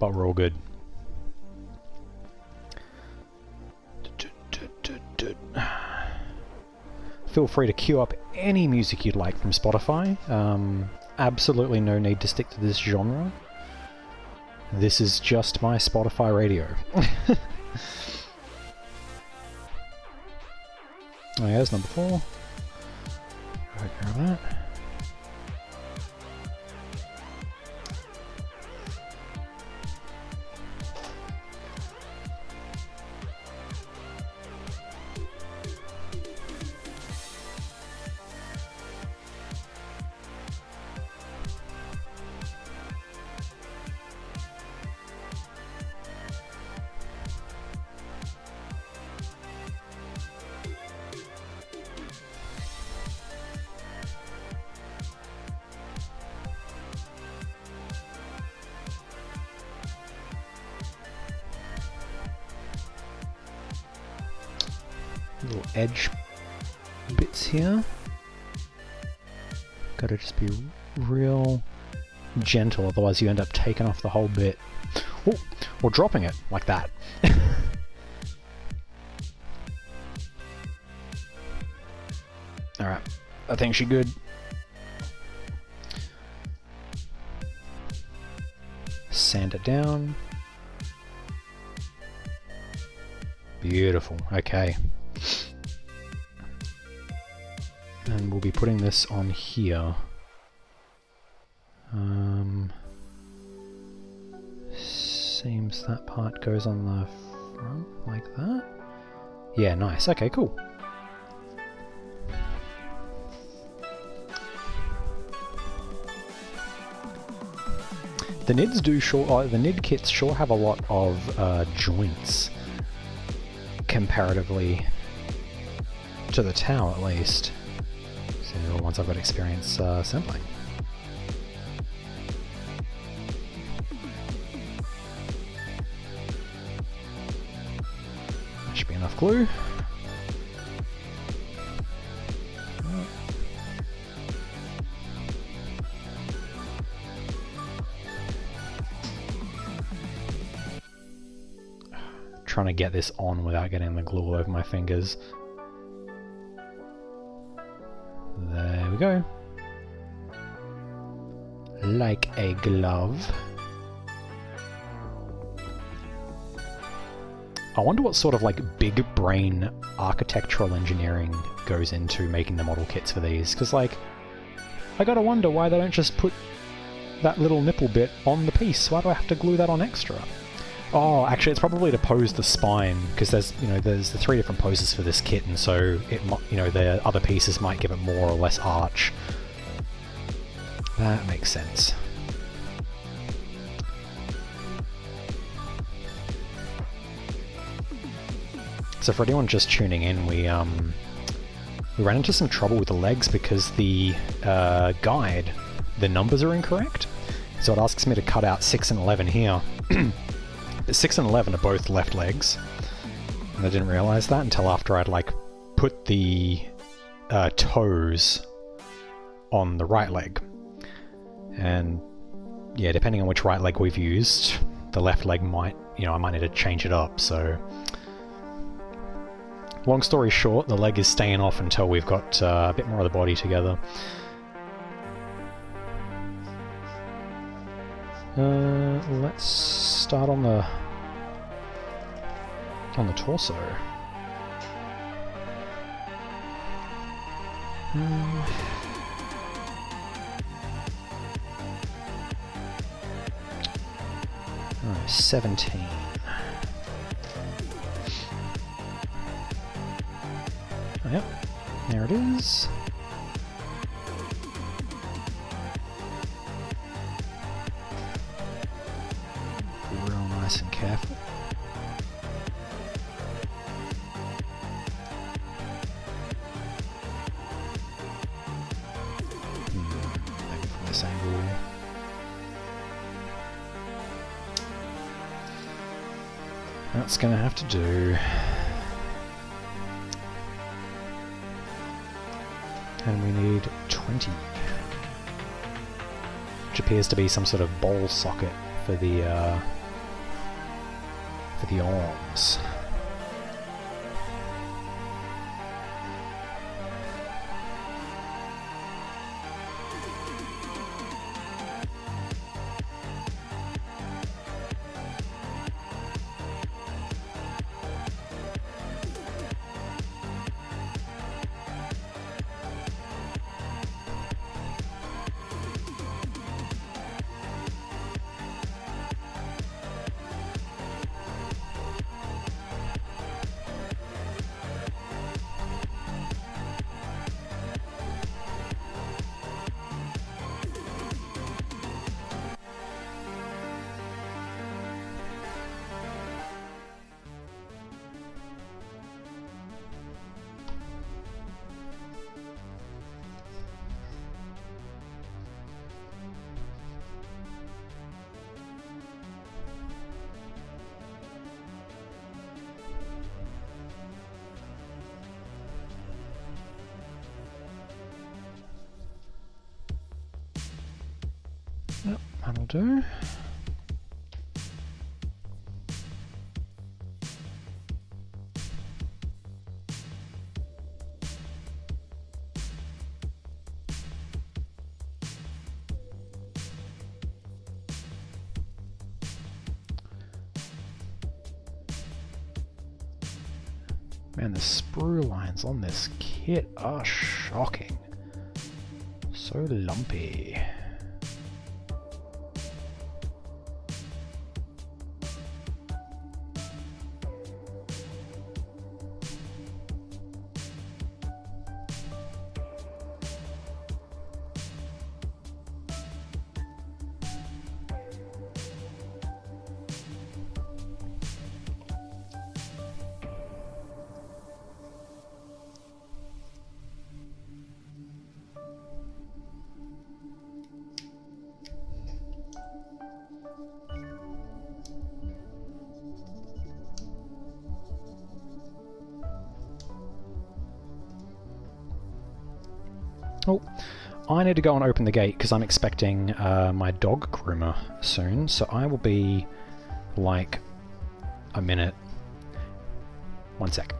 But we're all good. Feel free to queue up any music you'd like from Spotify. Absolutely no need to stick to this genre. This is just my Spotify radio. Oh yeah, there's number 4. Go ahead and grab that. Little edge bits here. Gotta just be real gentle, otherwise you end up taking off the whole bit. Ooh, or dropping it, like that. Alright, I think she's good. Sand it down. Beautiful, okay. And we'll be putting this on here. Seems that part goes on the front like that. Yeah, nice. Okay, cool. The NIDs do the NID kits sure have a lot of joints comparatively to the Tau, at least. So they're the ones I've got experience assembling. That should be enough glue. Trying to get this on without getting the glue all over my fingers. There we go. Like a glove. I wonder what sort of like big brain architectural engineering goes into making the model kits for these, because like I gotta wonder why they don't just put that little nipple bit on the piece. Why do I have to glue that on extra? Oh, actually, it's probably to pose the spine, because there's the 3 different poses for this kit, and so it the other pieces might give it more or less arch. That makes sense. So for anyone just tuning in, we ran into some trouble with the legs because the guide, the numbers are incorrect. So it asks me to cut out 6 and 11 here. 6 and 11 are both left legs, and I didn't realize that until after I'd like put the toes on the right leg. And yeah, depending on which right leg we've used, the left leg might, I might need to change it up. So long story short, the leg is staying off until we've got a bit more of the body together. Let's start on the torso. Alright, 17. Oh, yep, there it is. Real nice and careful. That's gonna have to do. And we need 20. Which appears to be some sort of ball socket for the arms. Yep, that'll do. Man, the sprue lines on this kit are shocking. So lumpy. Oh, I need to go and open the gate because I'm expecting my dog groomer soon, so I will be like a minute. 1 sec.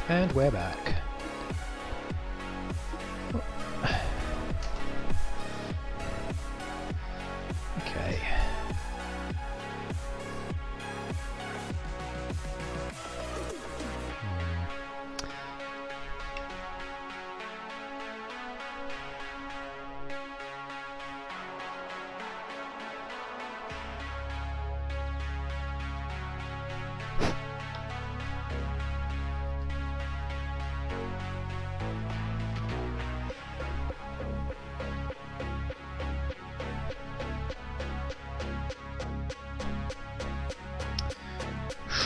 And we're back. Okay.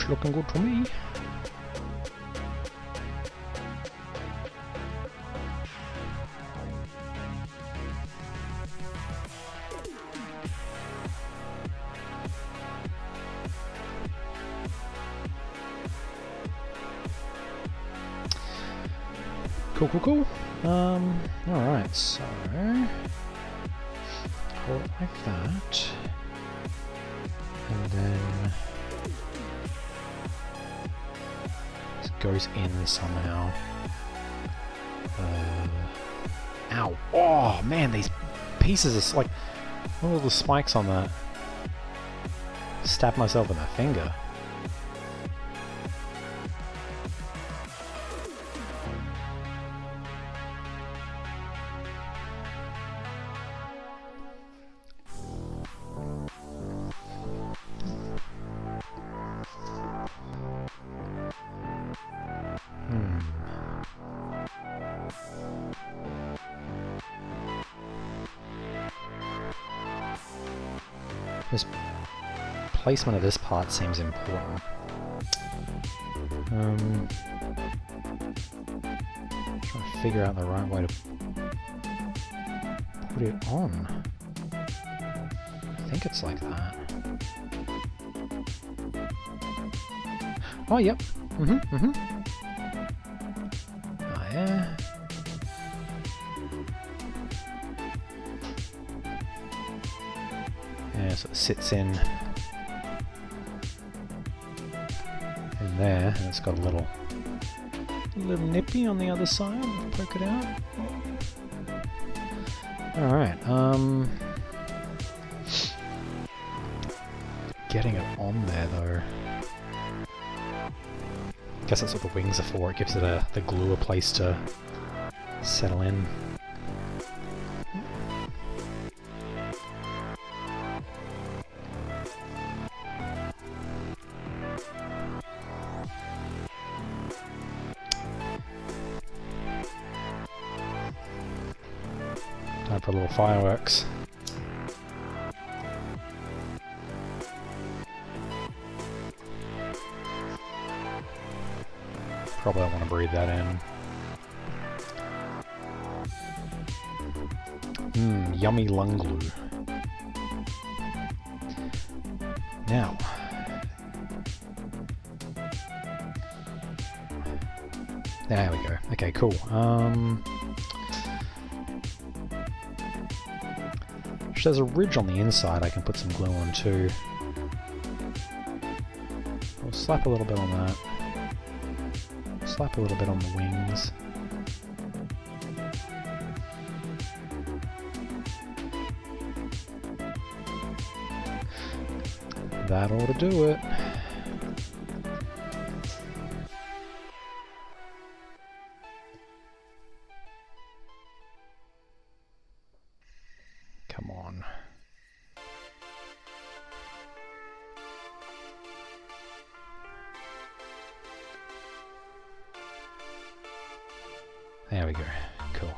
looking good to me. Cool. Alright, so hold it like that. And then this goes in somehow. Ow. Oh man, these pieces are like all the spikes on that. Stabbed myself in the finger. This placement of this part seems important. Trying to figure out the right way to put it on. I think it's like that. Oh, yep. Oh, yeah. Yeah, so it sits in there, and it's got a little nippy on the other side. Poke it out. Alright, getting it on there though. Guess that's what the wings are for. It gives it the glue a place to settle in. Time for a little fireworks. Probably don't want to breathe that in. Yummy lung glue. Now, there we go. Okay, cool. There's a ridge on the inside I can put some glue on too. I'll slap a little bit on that. Slap a little bit on the wings. That ought to do it. Come on. There we go. Cool.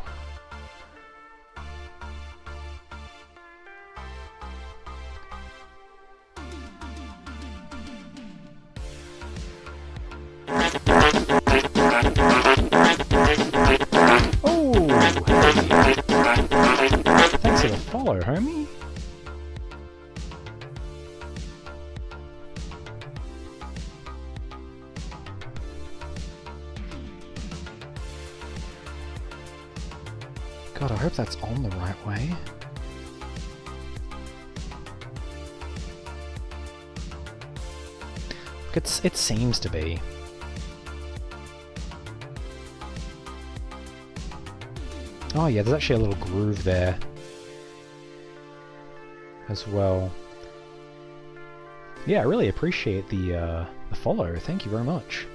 Oh! Hey. Thanks for the follow, homie. God, I hope that's on the right way. It seems to be. Oh yeah, there's actually a little groove there as well. Yeah, I really appreciate the follow. Thank you very much.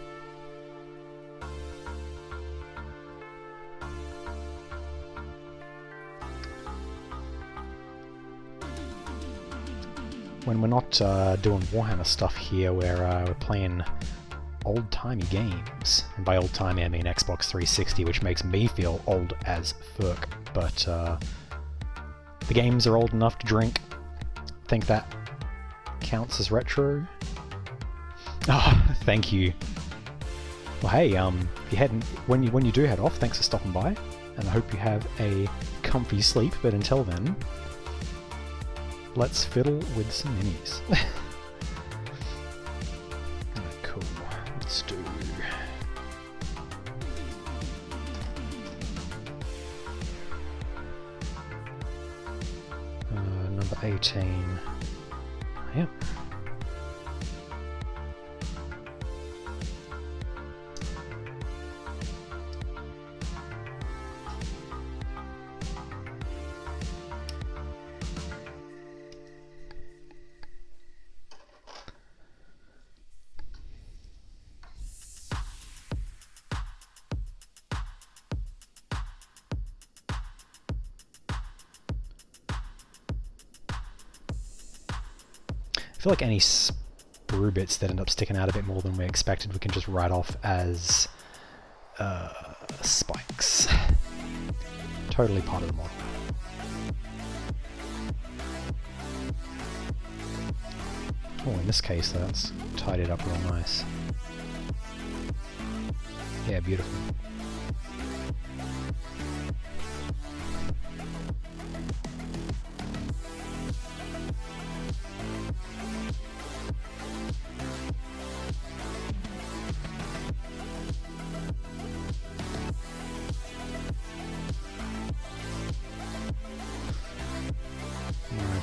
When we're not doing Warhammer stuff here, we're playing old-timey games. And by old-timey, I mean Xbox 360, which makes me feel old as fuck. But the games are old enough to drink. Think that counts as retro. Oh, thank you. Well, hey, if you when you do head off, thanks for stopping by, and I hope you have a comfy sleep. But until then, let's fiddle with some minis. Alright, cool. Let's do. Number 18. Yep. I feel like any sprue bits that end up sticking out a bit more than we expected, we can just write off as spikes. Totally part of the model. Oh, in this case, that's tidied up real nice. Yeah, beautiful.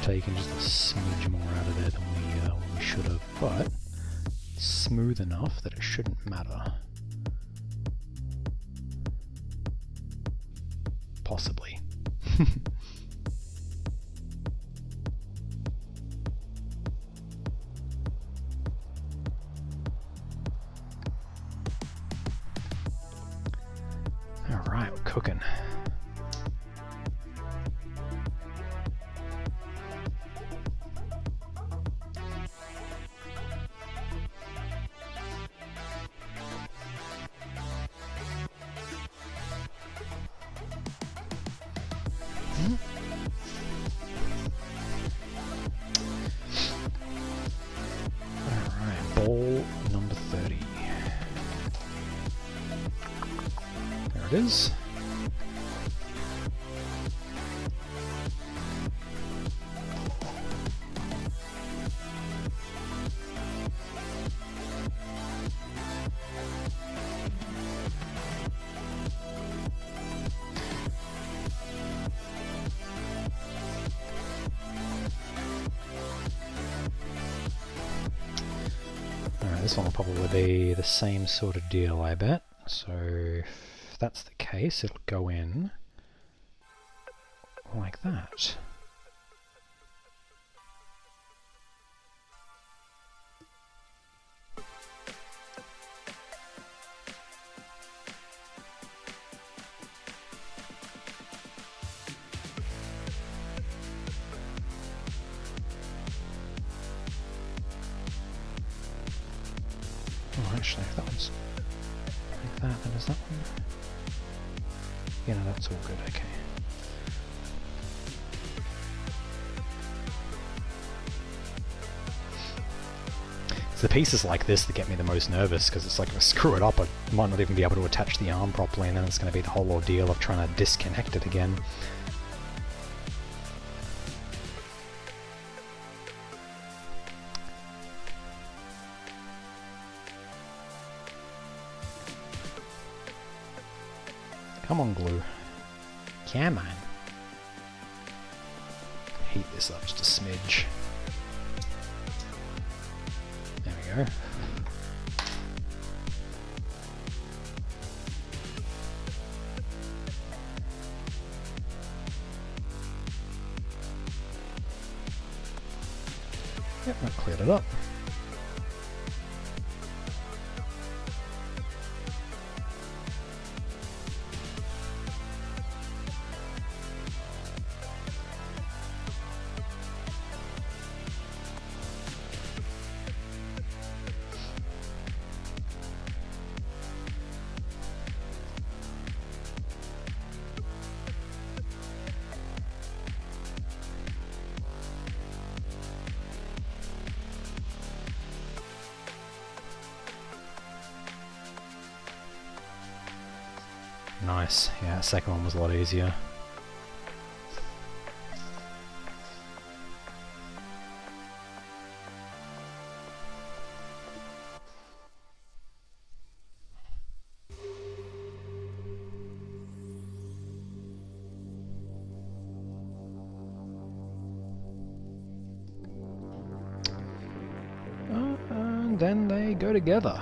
Taking just a smidge more out of there than we should have, but smooth enough that it shouldn't matter. Possibly. Alright, we're cooking. Alright, ball number 30. There it is. This one will probably be the same sort of deal, I bet. So if that's the case, it'll go in like that. Oh, actually, if that one's like that, then is that one? Yeah, no, that's all good, okay. It's the pieces like this that get me the most nervous, because it's like, if I screw it up, I might not even be able to attach the arm properly, and then it's going to be the whole ordeal of trying to disconnect it again. Come on, glue. Come on. Heat this up just a smidge. There we go. Yep, that cleared it up. Nice. Yeah, the second one was a lot easier. And then they go together.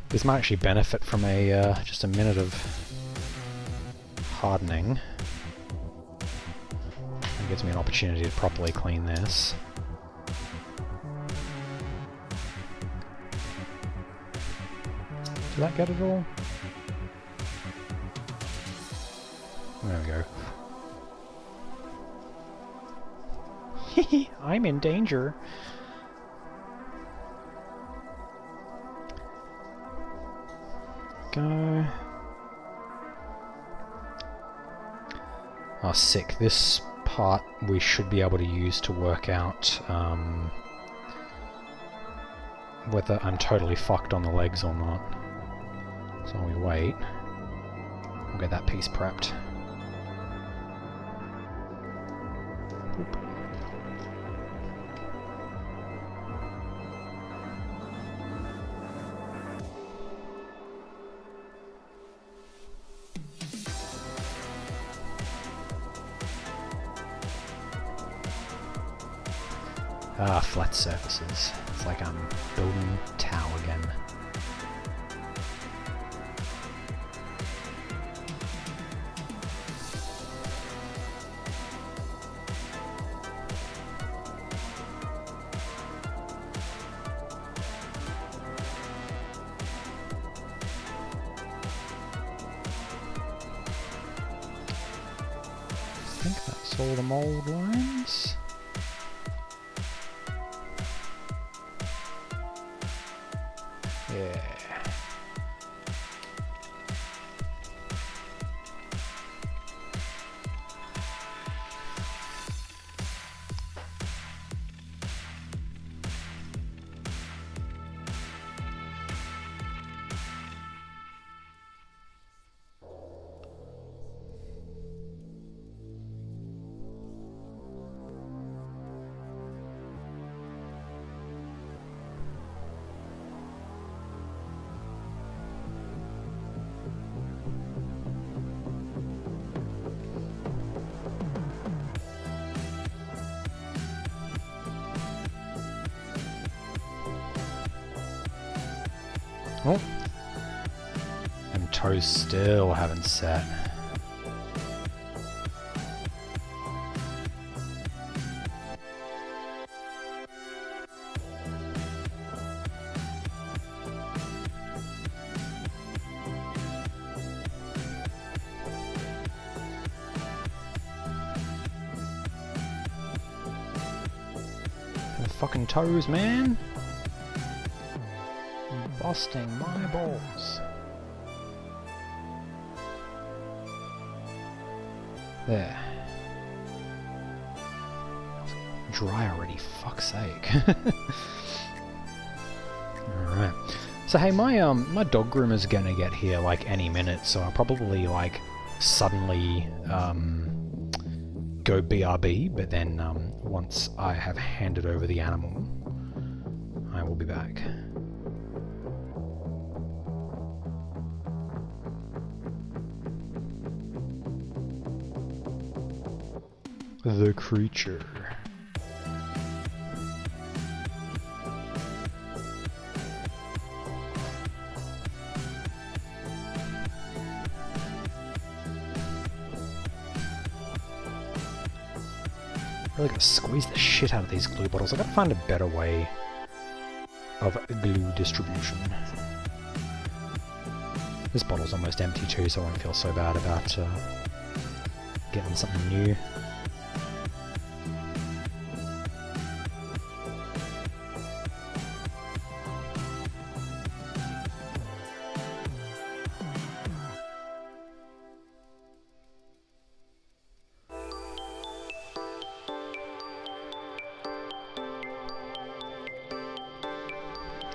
This might actually benefit from a just a minute of hardening. It gives me an opportunity to properly clean this. Did that get it all? There we go. I'm in danger. Go. Oh, sick. This part we should be able to use to work out whether I'm totally fucked on the legs or not. So while we wait, we'll get that piece prepped. Boop. Ah, flat surfaces. It's like I'm building Tau again. I think that's all the mold lines. Yeah. Oh. And toes still haven't set. The fucking toes, man. Busting my balls. There. Dry already, fuck's sake. Alright. So hey, my dog groomer's gonna get here like any minute, so I'll probably like suddenly go BRB, but then once I have handed over the animal, I will be back. The creature. Really gotta squeeze the shit out of these glue bottles. I gotta find a better way of glue distribution. This bottle's almost empty too, so I won't feel so bad about getting something new.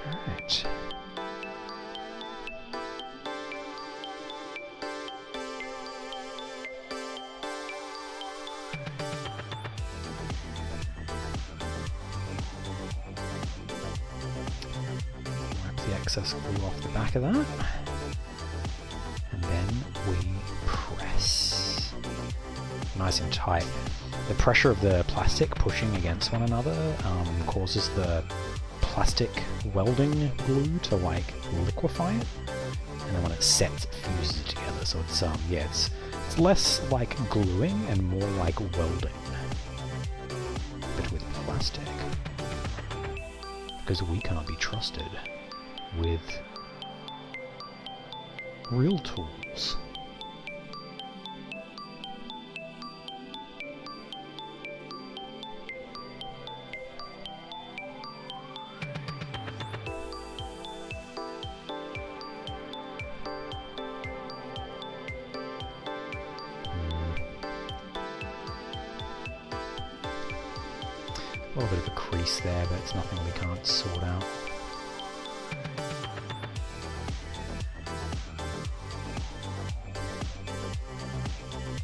Alright. Wipe the excess glue off the back of that. And then we press. Nice and tight. The pressure of the plastic pushing against one another causes the plastic welding glue to like liquefy it, and then when it sets, it fuses it together. So it's yeah, it's less like gluing and more like welding, but with plastic, because we can't be trusted with real tools. A little bit of a crease there, but it's nothing we can't sort out.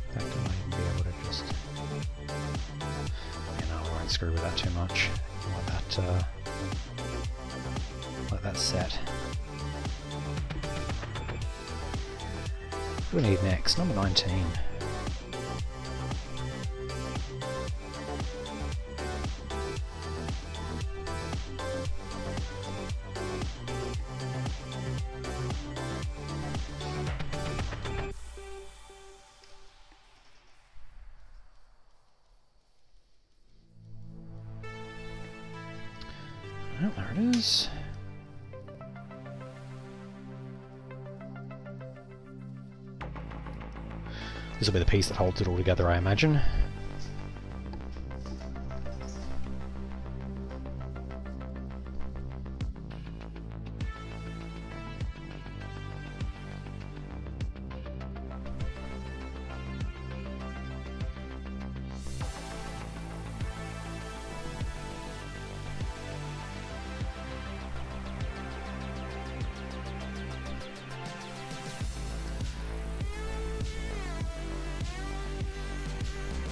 In fact, I might even be able to just... You know, I won't screw with that too much. Let that set. What do we need next? Number 19. Oh, there it is. This will be the piece that holds it all together, I imagine.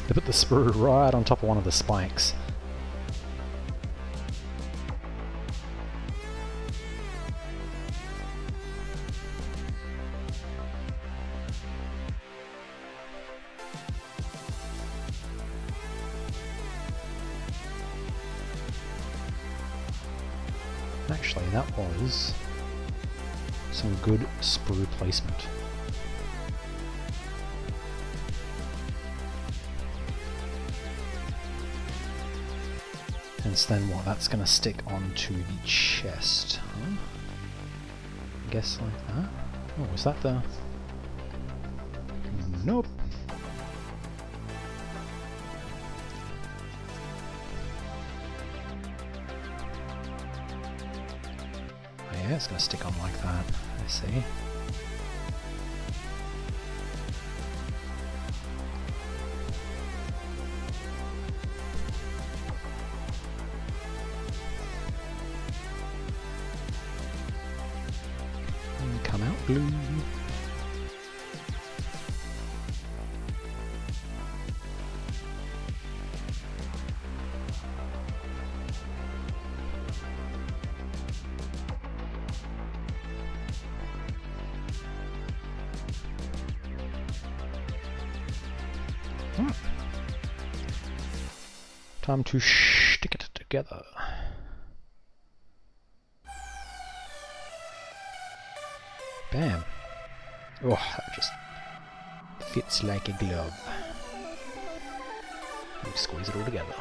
They put the sprue right on top of one of the spikes. Actually, that was some good sprue placement. Then what? That's going to stick onto the chest, huh? I guess like that. Oh, is that the... Nope. Oh, yeah, it's going to stick on like that. I see. Come out blue. Time to stick it together. Bam. Oh, that just fits like a glove. We squeeze it all together.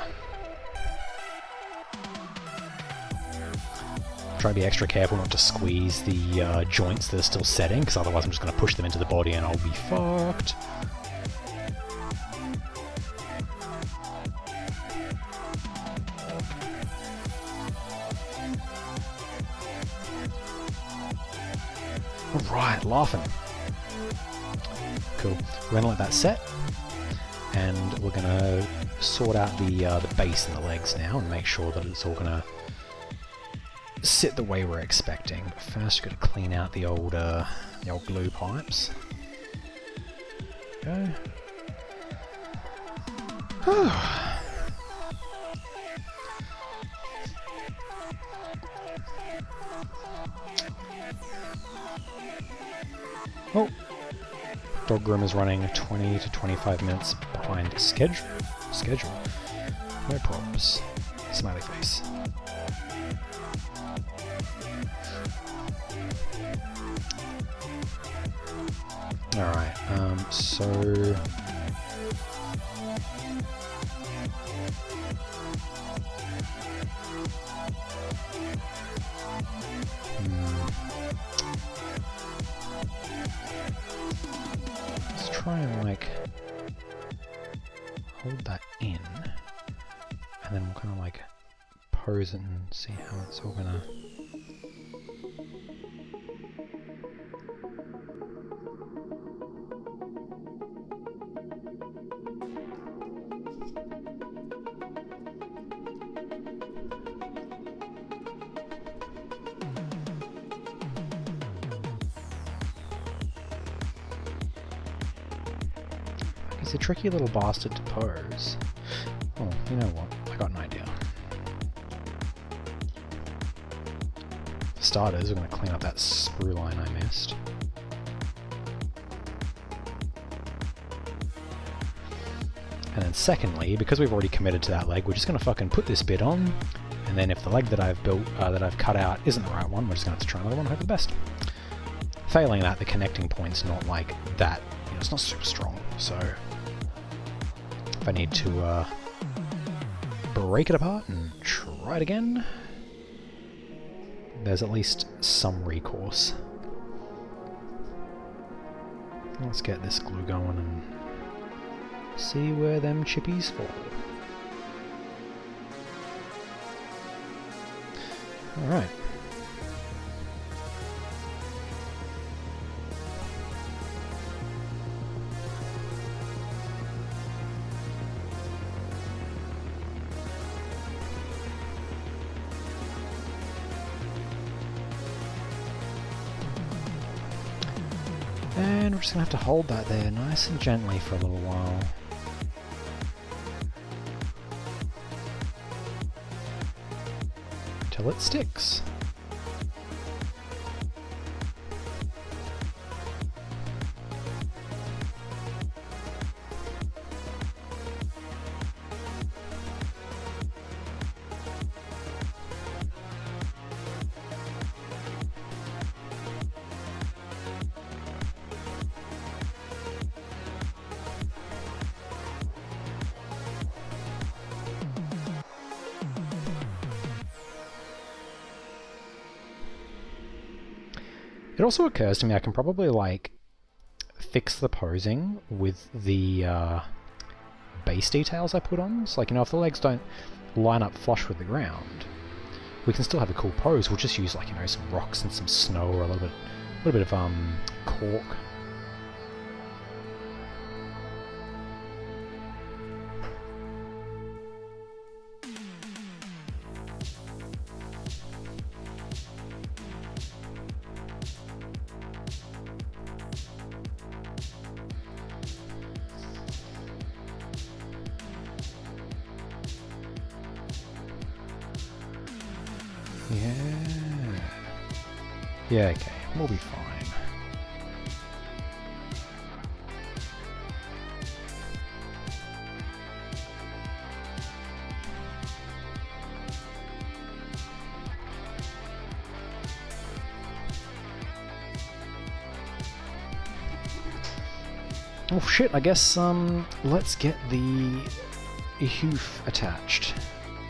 Try to be extra careful not to squeeze the joints that are still setting, because otherwise I'm just going to push them into the body and I'll be fucked. right, laughing. Cool. We're gonna let that set, and we're gonna sort out the base and the legs now, and make sure that it's all gonna sit the way we're expecting. But first, we're gonna clean out the old glue pipes. Go. Oh, dog room is running 20 to 25 minutes behind schedule. No problems. Smiley face. Alright, so... Let's try and, like, hold that in, and then we'll kind of, like, pose it and see how it's all gonna... He's a tricky little bastard to pose. Oh, you know what? I got an idea. For starters, we're going to clean up that sprue line I missed. And then secondly, because we've already committed to that leg, we're just going to fucking put this bit on, and then if the leg that I've built, that I've cut out isn't the right one, we're just going to have to try another one and hope for the best. Failing that, the connecting point's not like that, you know, it's not super strong, so... If I need to break it apart and try it again, there's at least some recourse. Let's get this glue going and see where them chippies fall. Alright. And we're just going to have to hold that there nice and gently for a little while. Until it sticks. It also occurs to me I can probably, like, fix the posing with the base details I put on. So, like, you know, if the legs don't line up flush with the ground, we can still have a cool pose. We'll just use, like, you know, some rocks and some snow or a little bit of cork. Yeah, okay, we'll be fine. Oh shit, I guess, let's get the hoof attached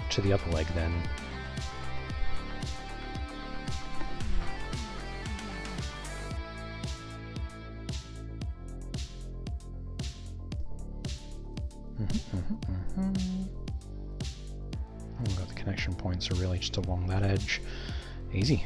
to the other leg then. We've got the connection points are really just along that edge. Easy.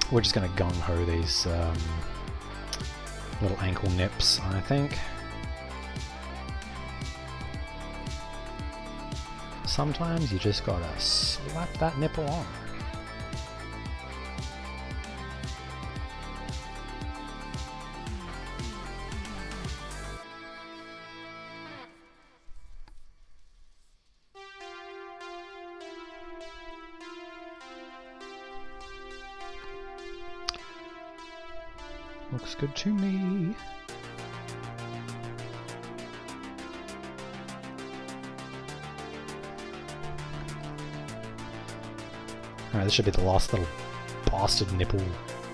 We're just gonna gung-ho these little ankle nips, I think. Sometimes you just gotta slap that nipple on. Looks good to me. Alright, this should be the last little bastard nipple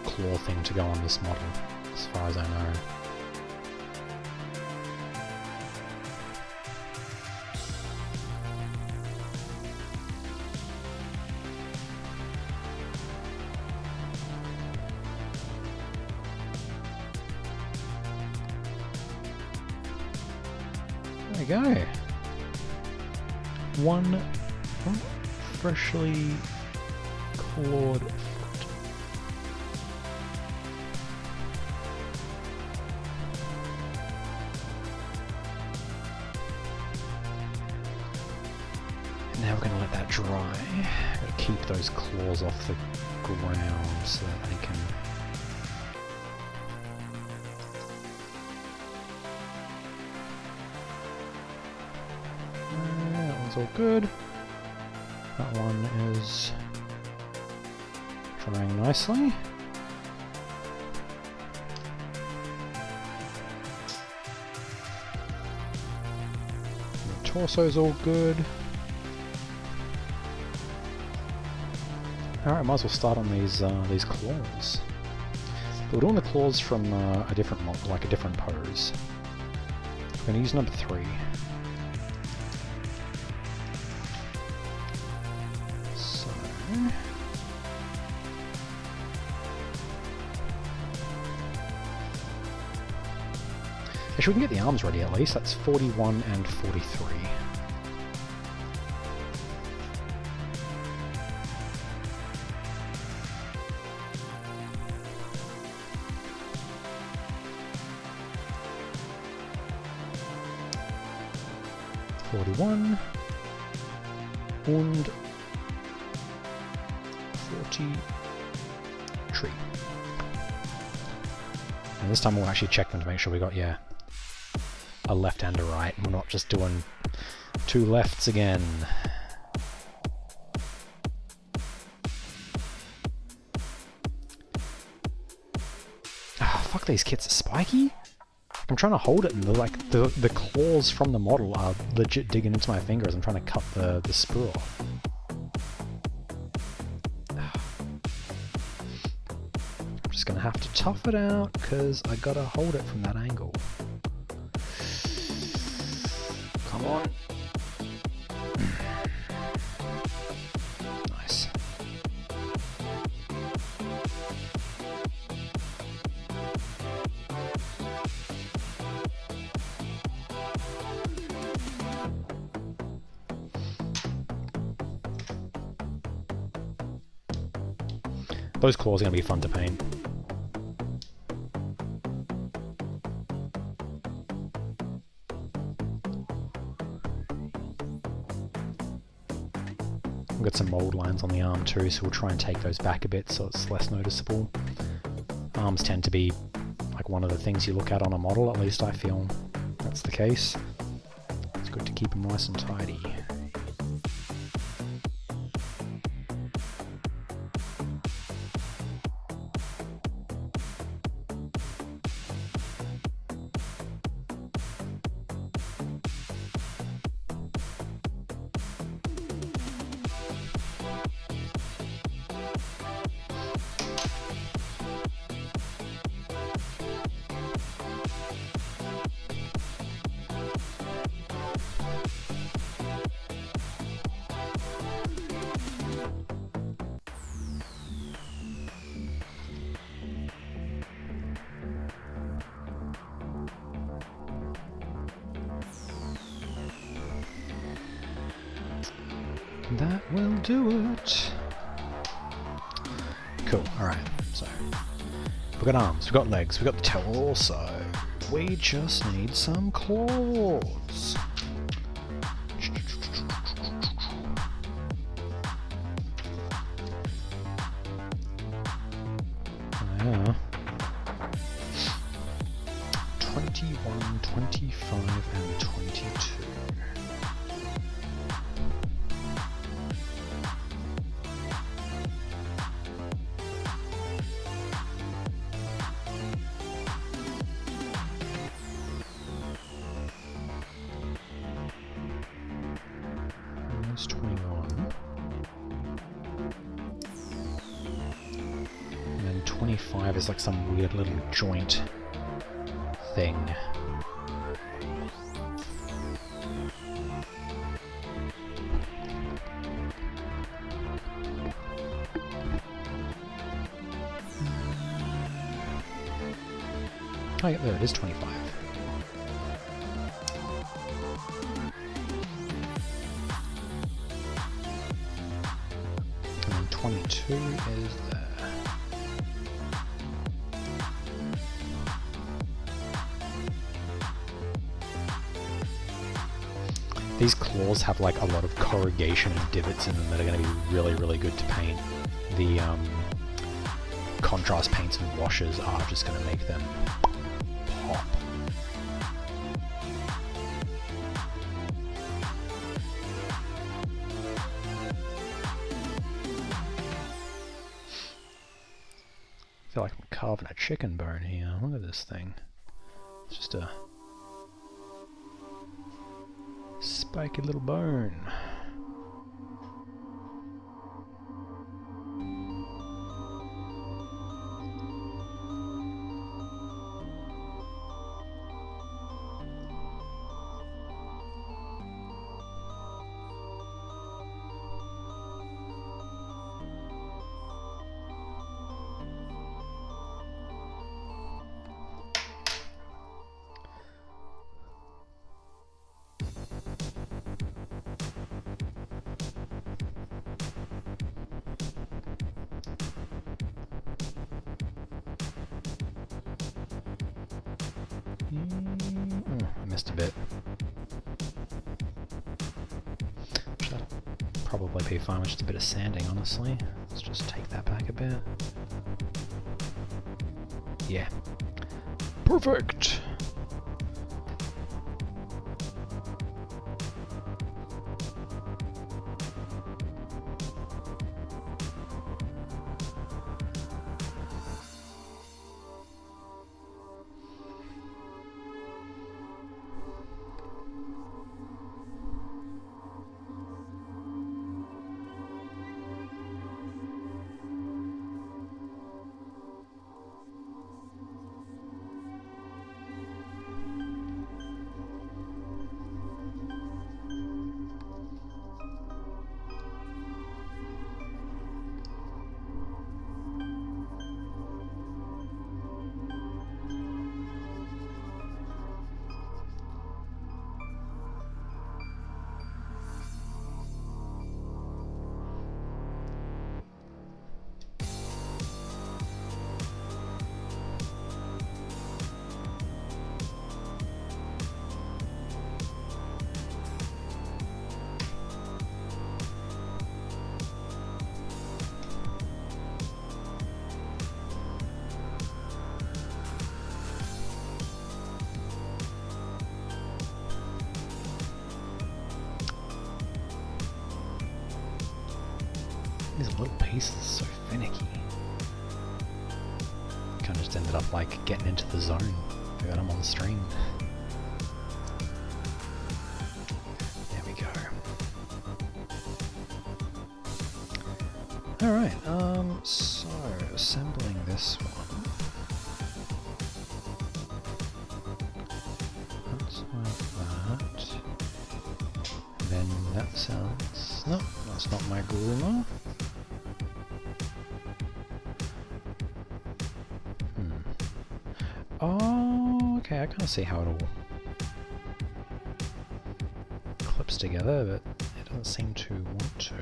claw thing to go on this model, as far as I know. There we go. One freshly clawed foot. And now we're going to let that dry. Gotta keep those claws off the ground so that they can... that one's all good. That one is drying nicely. The torso's all good. Alright, might as well start on these claws. But we're doing the claws from a different mod, like a different pose. We're going to use number 3. So... actually, we can get the arms ready at least. That's 41 and 43. Und 43. And this time we'll actually check them to make sure we got, yeah, a left and a right. We're not just doing 2 lefts again. Ah, fuck, these kits are spiky? I'm trying to hold it and the claws from the model are legit digging into my fingers. I'm trying to cut the sprue off. I'm just gonna have to tough it out because I gotta hold it from that angle. Come on. Nice. Those claws are going to be fun to paint. We've got some mold lines on the arm too, so we'll try and take those back a bit so it's less noticeable. Arms tend to be like one of the things you look at on a model, at least I feel that's the case. It's good to keep them nice and tidy. That will do it. Cool, alright. So we've got arms, we've got legs, we've got the torso. We just need some claws. Yeah. 21, 25, and 22. That's 21. And then 25 is like some weird little joint thing. Oh yeah, there it is, 25. And then 22 is there. These claws have like a lot of corrugation and divots in them that are going to be really, really good to paint. The contrast paints and washes are just going to make them pop. I feel like I'm carving a chicken bone here. Look at this thing. It's just a spiky little bone. I missed a bit. That'd probably be fine with just a bit of sanding, honestly. Let's just take that back a bit. Yeah. Perfect! These little pieces are so finicky. Kind of just ended up like getting into the zone. Forgot I'm on the stream. There we go. Alright, so assembling this one. That's like that. Then that sounds... No, that's not my gorilla. Oh, okay, I can't see how it all clips together, but it doesn't seem to want to.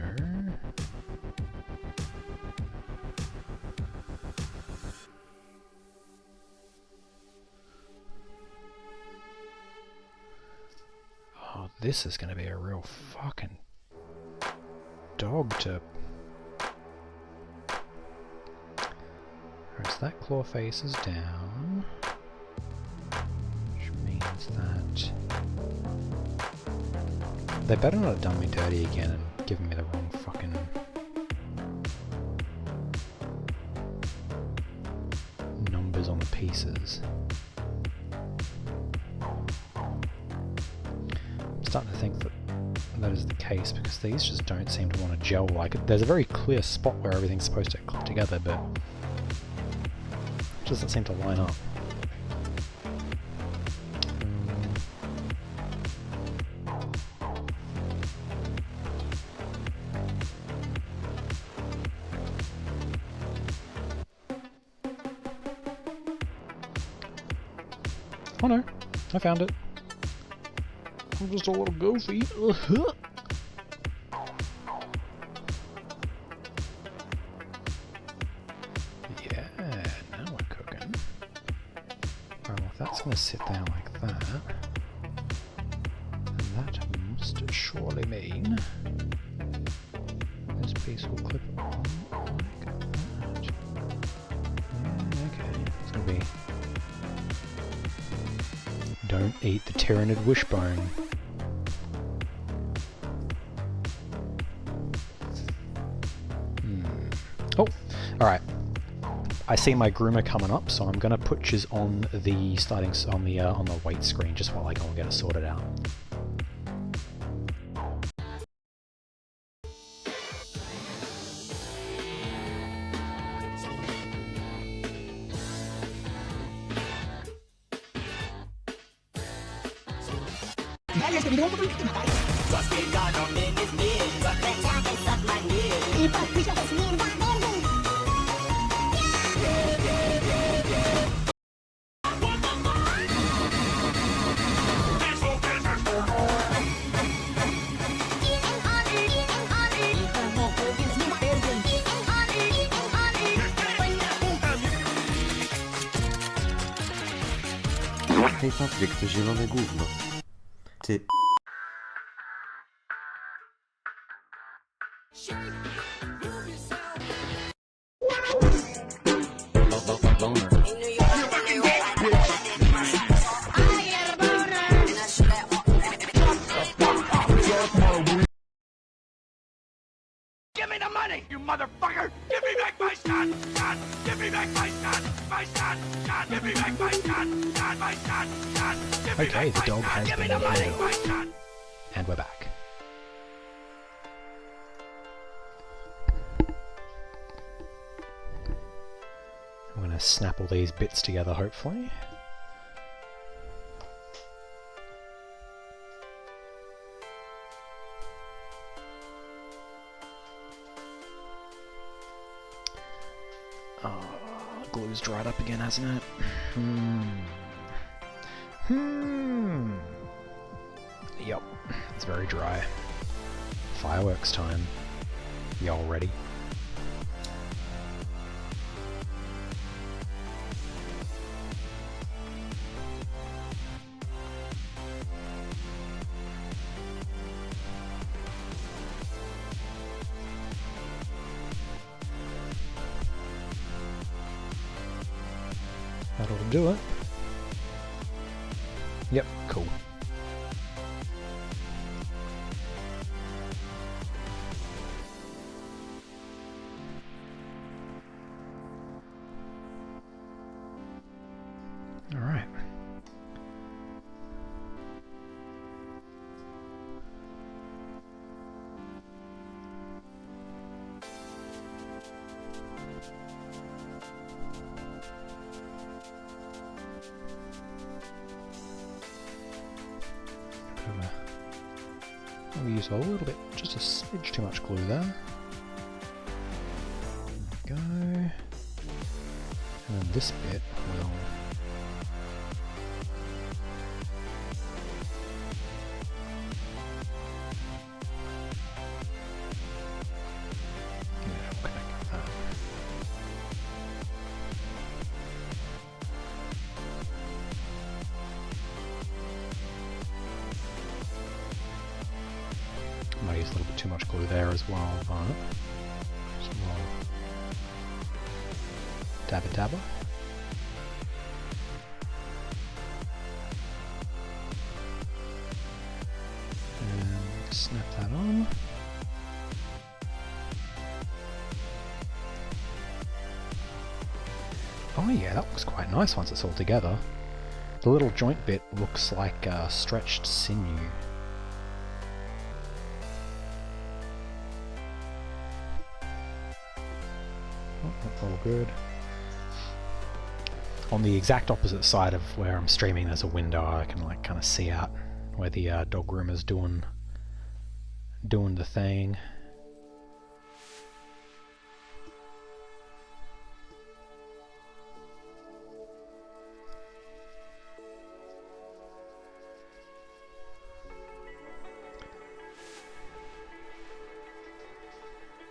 This is going to be a real fucking dog to... Alright, so that claw face is down. Which means that... They better not have done me dirty again and given me the wrong fucking... numbers on the pieces. I'm starting to think that that is the case because these just don't seem to want to gel. Like, there's a very clear spot where everything's supposed to click together, but it doesn't seem to line up. Oh no, I found it. I'm just a little goofy. Yeah, now we're cooking. Well, if that's going to sit there like that, then that must surely mean this piece will clip on like that. Yeah, okay, it's going to be... Don't eat the Tyranid wishbone. Oh, alright. I see my groomer coming up, so I'm gonna put Chiz on the on the weight screen just while I go and get it sorted out. Hej Patryk, to zielone gówno. Ty... Give me the money, you motherfucker! Give me back my son! Son! Give me back my son! My son! Son! Give me back my son! Son! My son! Son! Give me Okay, back the dog my son! has Give me been the money, killed. my son! And we're back. I'm gonna snap all these bits together, hopefully. Oh, glue's dried up again, hasn't it? Yep, it's very dry. Fireworks time. Y'all ready? That'll do it. Yep, cool. All right. We'll use a little bit, just a smidge too much glue there. There we go. And then this bit will... Yeah, we'll connect with that. a little bit too much glue there as well, but some more dabba dabba. And snap that on. Oh yeah, that looks quite nice once it's all together. The little joint bit looks like stretched sinew. Oh, that's all good. On the exact opposite side of where I'm streaming, there's a window. I can like kind of see out where the dog groomer's doing the thing.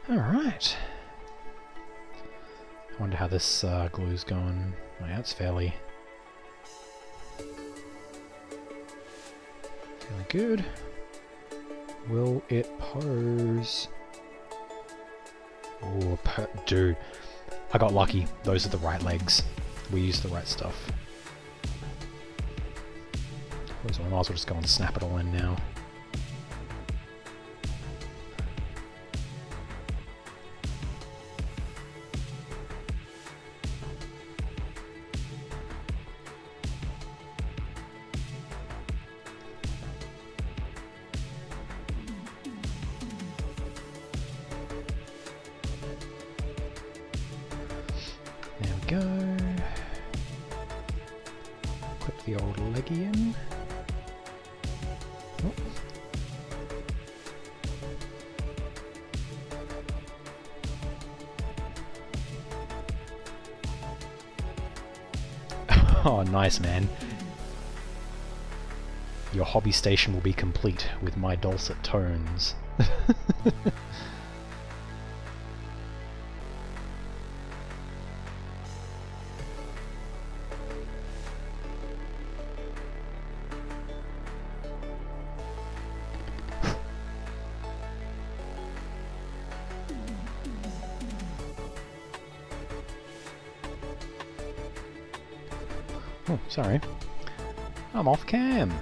Alright. I wonder how this glue's going. Oh, yeah, it's fairly good. Will it pose? Oh, dude. I got lucky. Those are the right legs. We used the right stuff. I might as well just go and snap it all in now. Go. Clip the old leggy in. Oh. Oh, nice, man. Your hobby station will be complete with my dulcet tones. Oh, sorry. I'm off cam.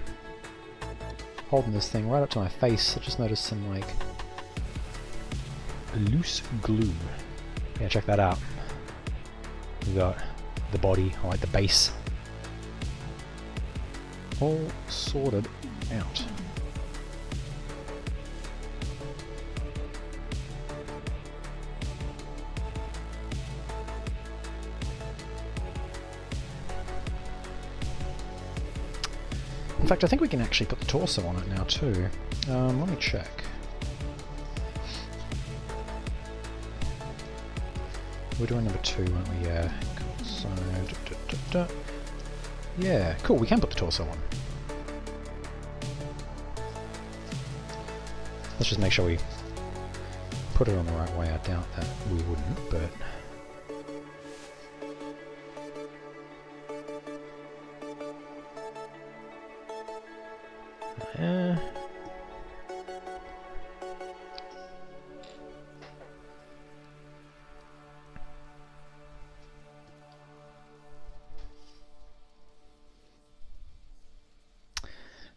Holding this thing right up to my face. I just noticed some, like, loose glue. Yeah, check that out. We got the body, or like the base, all sorted out. In fact, I think we can actually put the torso on it now too. Let me check. We're doing number 2, aren't we? Yeah. Cool. So, yeah, cool. We can put the torso on. Let's just make sure we put it on the right way. I doubt that we wouldn't, but.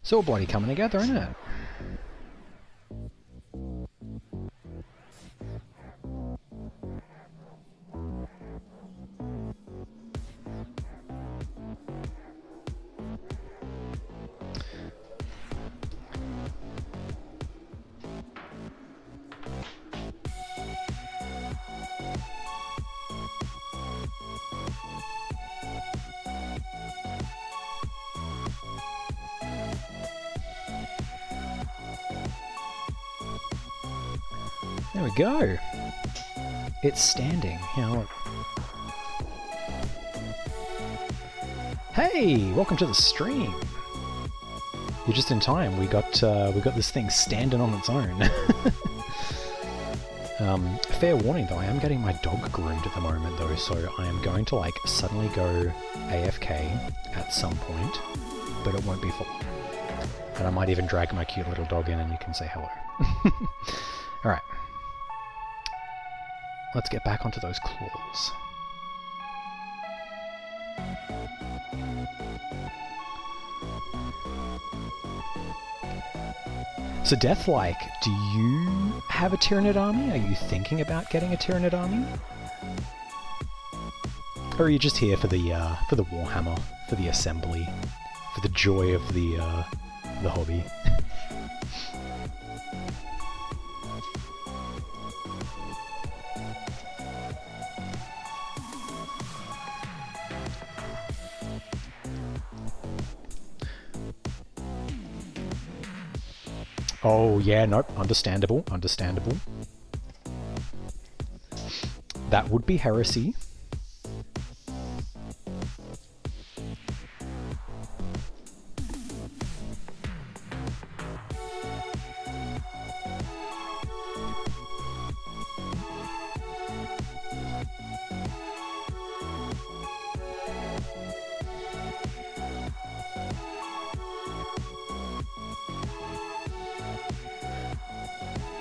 It's all bloody coming together, isn't it? There we go. It's standing. Here, look. Hey, welcome to the stream. You're just in time. We got this thing standing on its own. Fair warning though, I am getting my dog groomed at the moment though, so I am going to like suddenly go AFK at some point, but it won't be for long. And I might even drag my cute little dog in and you can say hello. Alright. Let's get back onto those claws. So Deathlike, do you have a Tyranid army? Are you thinking about getting a Tyranid army? Or are you just here for the Warhammer, for the assembly, for the joy of the hobby? Oh yeah, nope, understandable, understandable. That would be heresy.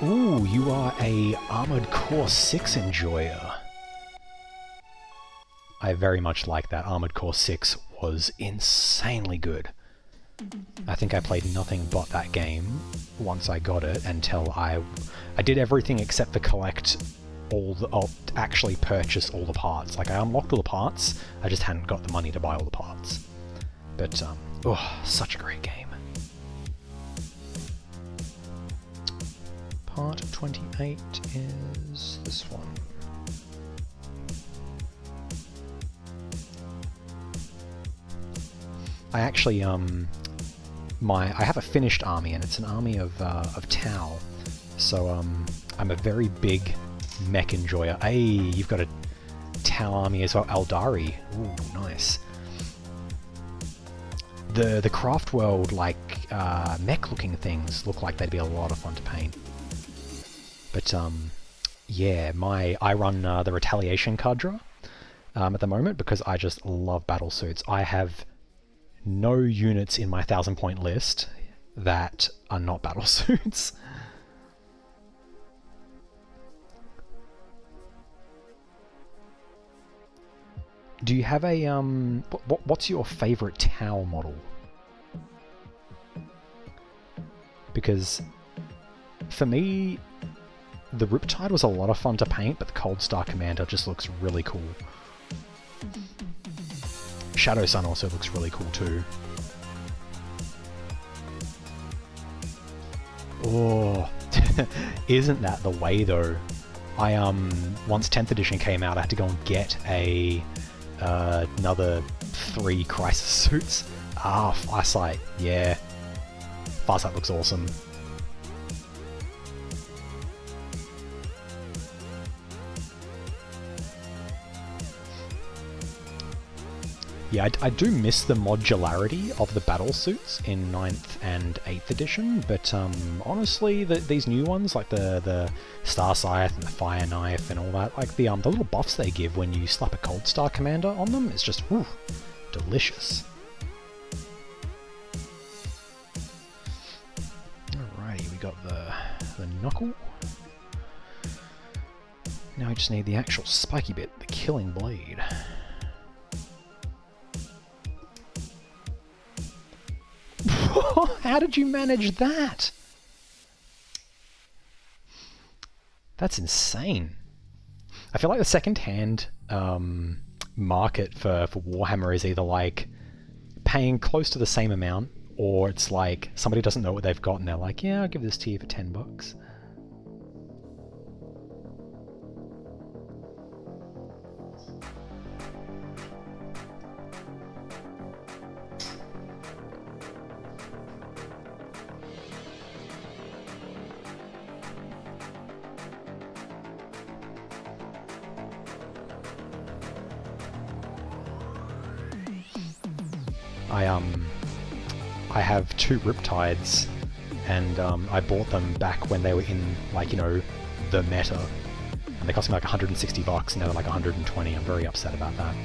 Ooh, you are a Armored Core 6 enjoyer. I very much like that. Armored Core 6 was insanely good. I think I played nothing but that game once I got it until I did everything except for collect all the, actually purchase all the parts. Like I unlocked all the parts, I just hadn't got the money to buy all the parts. But, oh, such a great game. Part 28 is this one. I actually, I have a finished army, and it's an army of Tau. So, I'm a very big mech enjoyer. Hey, you've got a Tau army as well. Eldari. Ooh, nice. The craft world, like, mech-looking things look like they'd be a lot of fun to paint. But, yeah, I run the Retaliation Cadre at the moment because I just love battle suits. I have no units in my 1000-point list that are not battle suits. Do you have a, what's your favourite Tau model? Because, for me, the Riptide was a lot of fun to paint, but the Cold Star Commander just looks really cool. Shadow Sun also looks really cool too. Oh, isn't that the way though? I once 10th edition came out, I had to go and get another 3 Crisis suits. Ah, Farsight, yeah. Farsight looks awesome. Yeah, I do miss the modularity of the battle suits in 9th and 8th edition, but honestly, these new ones, like the Star Scythe and the Fire Knife and all that, like the little buffs they give when you slap a Cold Star Commander on them, it's just, whew, delicious. Alrighty, we got the knuckle. Now we just need the actual spiky bit, the killing blade. How did you manage that? That's insane. I feel like the second-hand market for Warhammer is either like paying close to the same amount, or it's like somebody doesn't know what they've got and they're like, yeah, I'll give this to you for $10. I have 2 Riptides, and I bought them back when they were in, like, you know, the meta, and they cost me like $160, and now they're like $120. I'm very upset about that.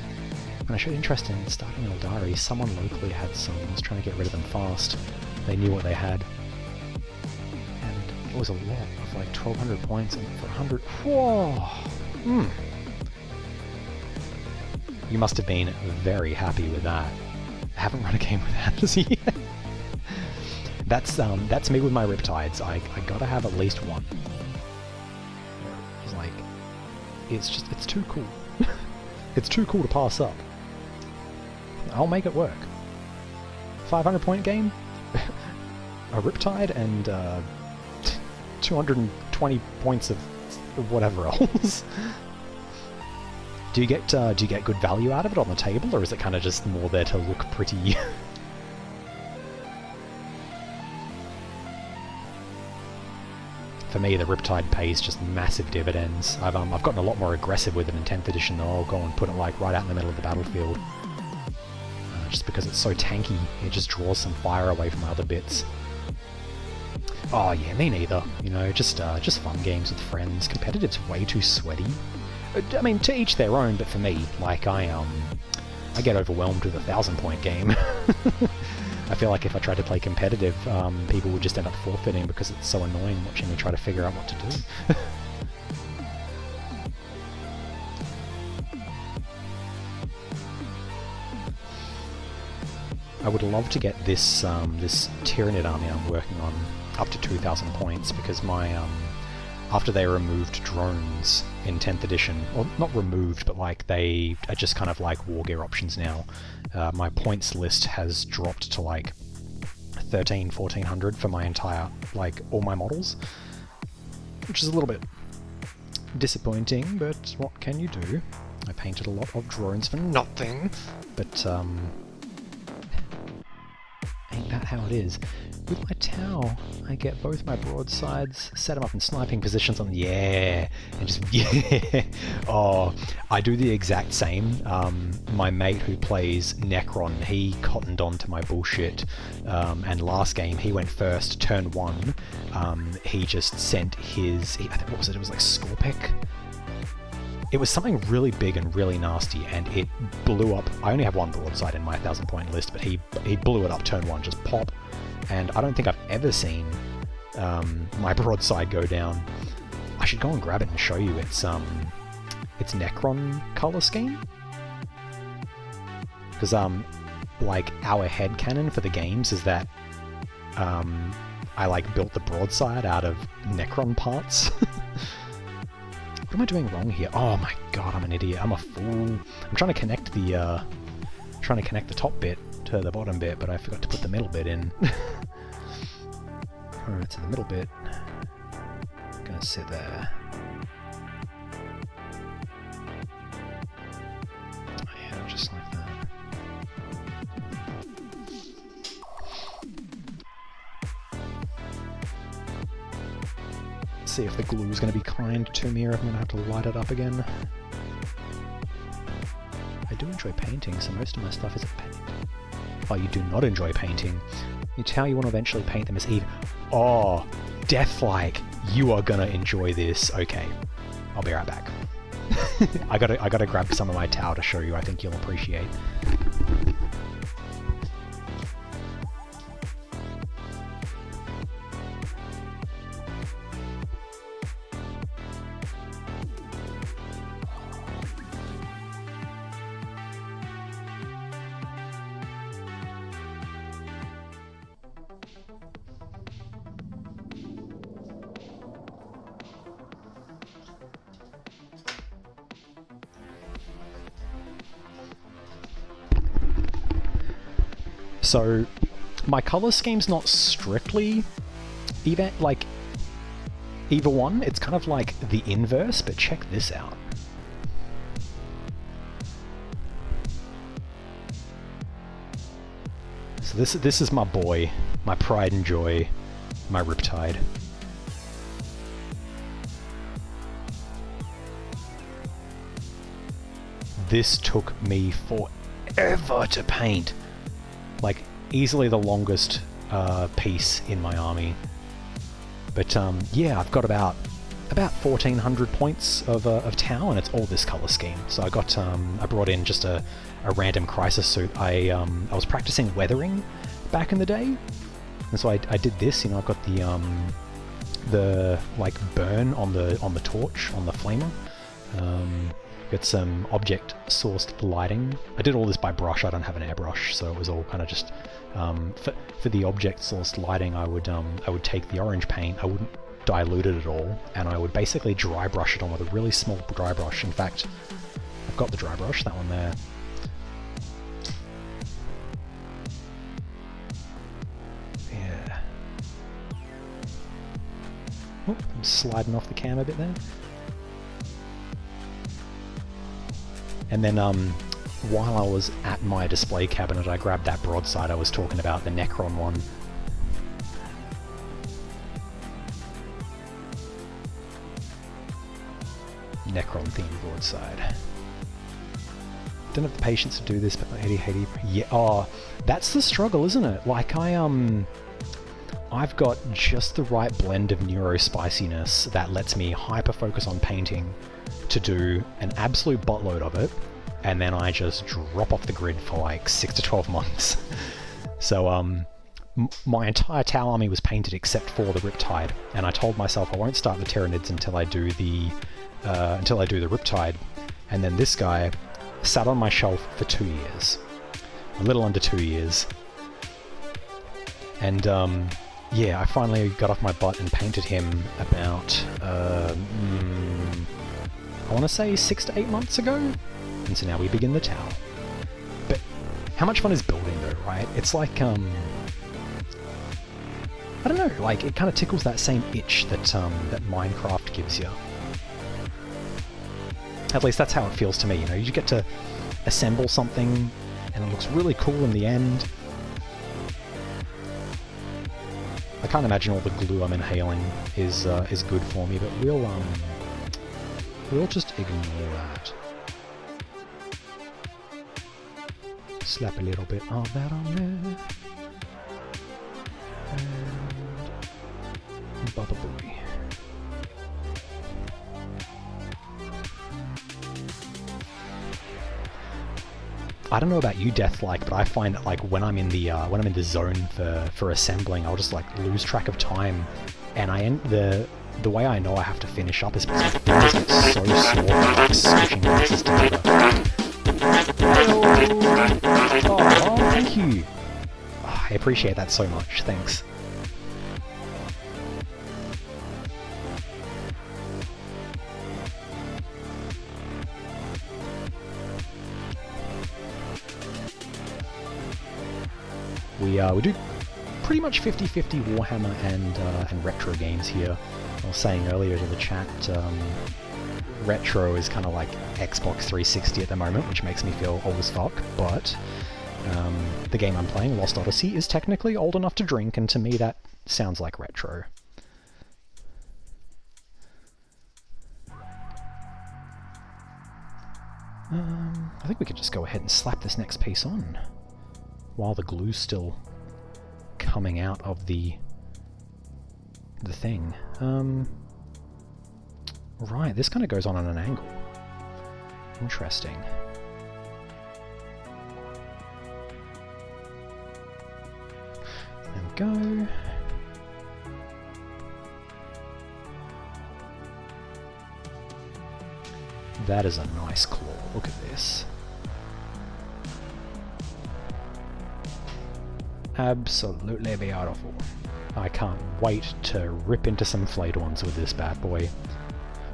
And I showed interest in starting an Eldari. Someone locally had some. I was trying to get rid of them fast. They knew what they had. And it was a lot of like 1200 points and for 100. Whoa! You must have been very happy with that. I haven't run a game with that yet. That's me with my Riptides. I gotta have at least one. It's like, it's too cool. It's too cool to pass up. I'll make it work. 500 point game, a Riptide, and 220 points of whatever else. Do you get good value out of it on the table, or is it kind of just more there to look pretty? For me, the Riptide pays just massive dividends. I've gotten a lot more aggressive with it in 10th edition, though. I'll go and put it like right out in the middle of the battlefield. Just because it's so tanky, it just draws some fire away from other bits. Oh yeah, me neither. You know, just fun games with friends. Competitive's way too sweaty. I mean, to each their own, but for me, like I get overwhelmed with a 1000-point game. I feel like if I tried to play competitive, people would just end up forfeiting because it's so annoying watching me try to figure out what to do. I would love to get this this Tyranid army I'm working on up to 2,000 points, because my after they removed drones in 10th edition, or not removed, but like they are just kind of like war gear options now, my points list has dropped to like 1400 for my entire, like all my models, which is a little bit disappointing, but what can you do? I painted a lot of drones for nothing, but ain't that how it is? With my Tau, I get both my broadsides, set them up in sniping positions on, yeah, and just, yeah. Oh, I do the exact same. My mate who plays Necron, he cottoned on to my bullshit, and last game, he went first, turn 1, he just sent his, I think, what was it, it was like Scorpic? It was something really big and really nasty, and it blew up. I only have one broadside in my 1000-point list, but he blew it up turn 1, just pop. And I don't think I've ever seen my broadside go down. I should go and grab it and show you its Necron color scheme. Because like our headcanon for the games is that I like built the broadside out of Necron parts. What am I doing wrong here? Oh my god, I'm an idiot. I'm a fool. I'm trying to connect the top bit to the bottom bit, but I forgot to put the middle bit in. Alright, so the middle bit gonna sit there. Oh yeah, just like that. See if the glue is going to be kind to me, or if I'm going to have to light it up again. I do enjoy painting, so most of my stuff isn't paint. Oh, you do not enjoy painting. It's how you want to eventually paint them as Eve. Oh, Deathlike, you are going to enjoy this. Okay, I'll be right back. I gotta grab some of my Tau to show you. I think you'll appreciate. So, my color scheme's not strictly either 1, it's kind of like the inverse, but check this out. So this is my boy, my pride and joy, my Riptide. This took me forever to paint. Like, easily the longest piece in my army. But yeah, I've got about 1400 points of Tau, and it's all this color scheme. So I got I brought in just a random crisis suit. I was practicing weathering back in the day, And so I did this, you know, I've got the like burn on the torch, on the flamer. Got some object sourced lighting. I did all this by brush, I don't have an airbrush, so it was all kind of just for the object sourced lighting. I would take the orange paint, I wouldn't dilute it at all, and I would basically dry brush it on with a really small dry brush. In fact, I've got the dry brush, that one there. Yeah. Oh, I'm sliding off the cam a bit there. And then while I was at my display cabinet, I grabbed that broadside I was talking about, the Necron one. Necron themed broadside. Don't have the patience to do this, but 80. Yeah, oh, that's the struggle, isn't it? Like I've got just the right blend of neurospiciness that lets me hyper focus on painting to do an absolute buttload of it, and then I just drop off the grid for like 6 to 12 months. So my entire Tau army was painted except for the Riptide, and I told myself I won't start the Tyranids until I do the Riptide, and then this guy sat on my shelf for 2 years, a little under 2 years, and yeah, I finally got off my butt and painted him about I want to say 6 to 8 months ago, and so now we begin the Tau. But how much fun is building though, right? It's like, I don't know, like it kind of tickles that same itch that that Minecraft gives you. At least that's how it feels to me, you know, you get to assemble something and it looks really cool in the end. I can't imagine all the glue I'm inhaling is good for me, but we'll just ignore that. Slap a little bit of that on there. And Baba Booey. I don't know about you, Deathlike, but I find that like when I'm in the zone for assembling, I'll just like lose track of time, and the way I know I have to finish up is because my fingers get so sore from like squishing pieces together. Oh, thank you. Oh, I appreciate that so much. Thanks. We do pretty much 50-50 Warhammer and retro games here. I was saying earlier to the chat, retro is kind of like Xbox 360 at the moment, which makes me feel old as fuck, but the game I'm playing, Lost Odyssey, is technically old enough to drink, and to me that sounds like retro. I think we could just go ahead and slap this next piece on while the glue's still coming out of the thing. Right, this kind of goes on an angle. Interesting. There we go. That is a nice claw. Look at this. Absolutely beautiful. I can't wait to rip into some flayed ones with this bad boy.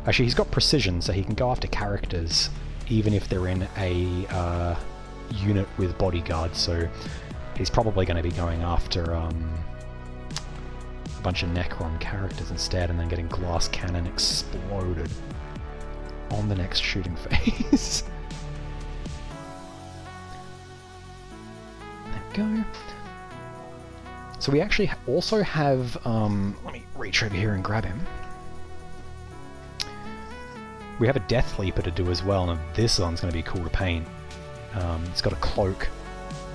Actually, he's got precision, so he can go after characters even if they're in a unit with bodyguards, so he's probably going to be going after a bunch of Necron characters instead, and then getting glass cannon exploded on the next shooting phase. There we go. So we actually also have, let me reach over here and grab him. We have a Death Leaper to do as well, and this one's going to be cool to paint. It's got a cloak.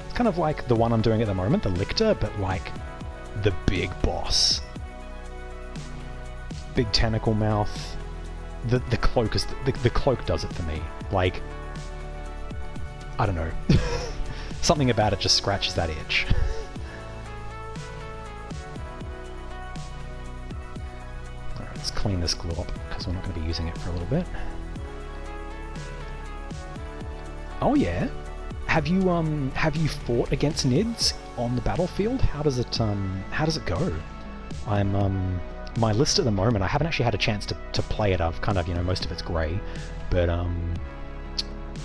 It's kind of like the one I'm doing at the moment, the Lictor, but like the big boss. Big tentacle mouth. The cloak is the cloak does it for me. Like, I don't know. Something about it just scratches that itch. clean this glue up because we're not going to be using it for a little bit. Oh yeah, have you fought against Nids on the battlefield? How does it go? I'm my list at the moment, I haven't actually had a chance to play it. I've kind of, most of it's grey, but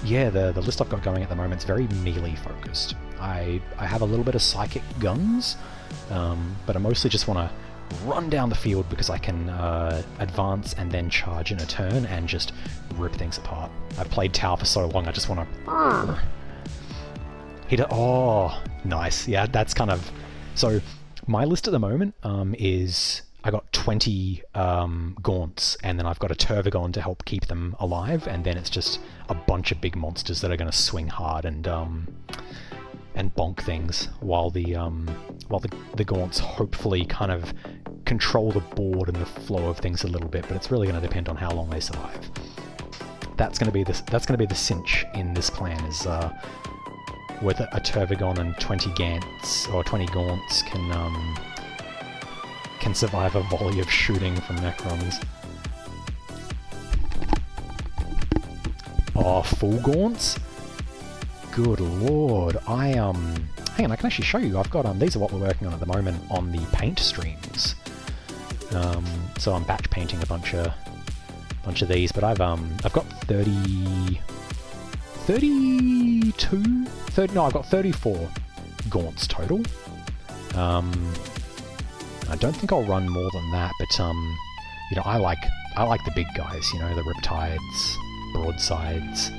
yeah, the list I've got going at the moment is very melee focused. I have a little bit of psychic guns, but I mostly just want to run down the field because I can advance and then charge in a turn and just rip things apart. I've played Tau for so long, I just want to hit it. Oh, nice. Yeah, that's kind of... So, my list at the moment is... I got 20 Gaunts, and then I've got a Turvagon to help keep them alive, and then it's just a bunch of big monsters that are going to swing hard and bonk things, while the Gaunts hopefully kind of control the board and the flow of things a little bit, but it's really going to depend on how long they survive. That's going to be the cinch in this plan, is whether a Turvagon and 20 Gants or 20 Gaunts can survive a volley of shooting from Necrons. Oh, full Gaunts? Good lord. Hang on, I can actually show you. I've got these are what we're working on at the moment on the paint streams. So I'm batch painting a bunch of these, but I've got 34 Gaunts total. I don't think I'll run more than that, but I like the big guys, the Riptides, Broadsides.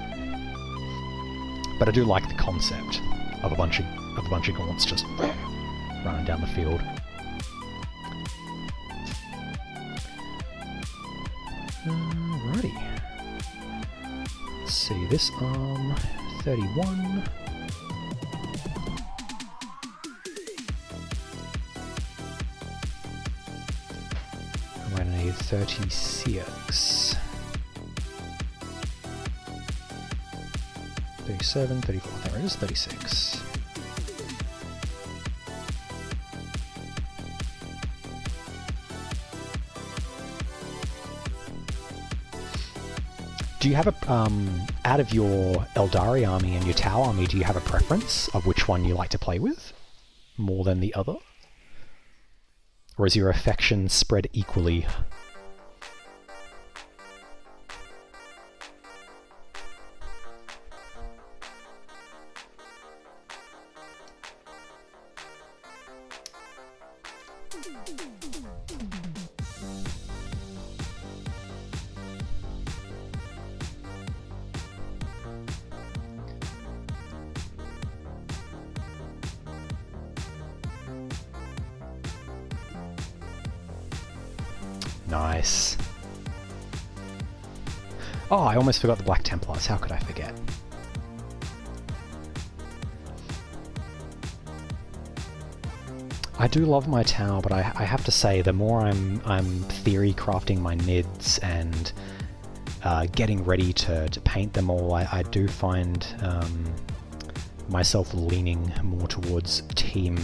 But I do like the concept of a bunch of Gaunts just running down the field. Alrighty. Let's see, this arm, 31. I'm going to need 36. 37, 34, there it is, 36. Do you have a, out of your Eldari army and your Tau army, do you have a preference of which one you like to play with more than the other? Or is your affection spread equally? Nice. Oh, I almost forgot the Black Templars. How could I forget? I do love my Tau, but I have to say, the more I'm theory crafting my Nids and getting ready to paint them all, I do find myself leaning more towards Team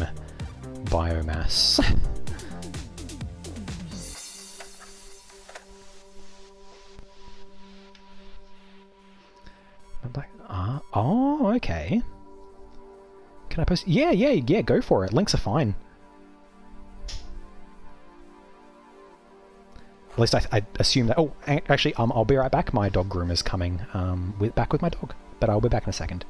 Biomass. Oh, okay. Can I post? Yeah, go for it. Links are fine. At least I assume that... Oh, actually, I'll be right back. My dog groomer's coming back with my dog, but I'll be back in a second.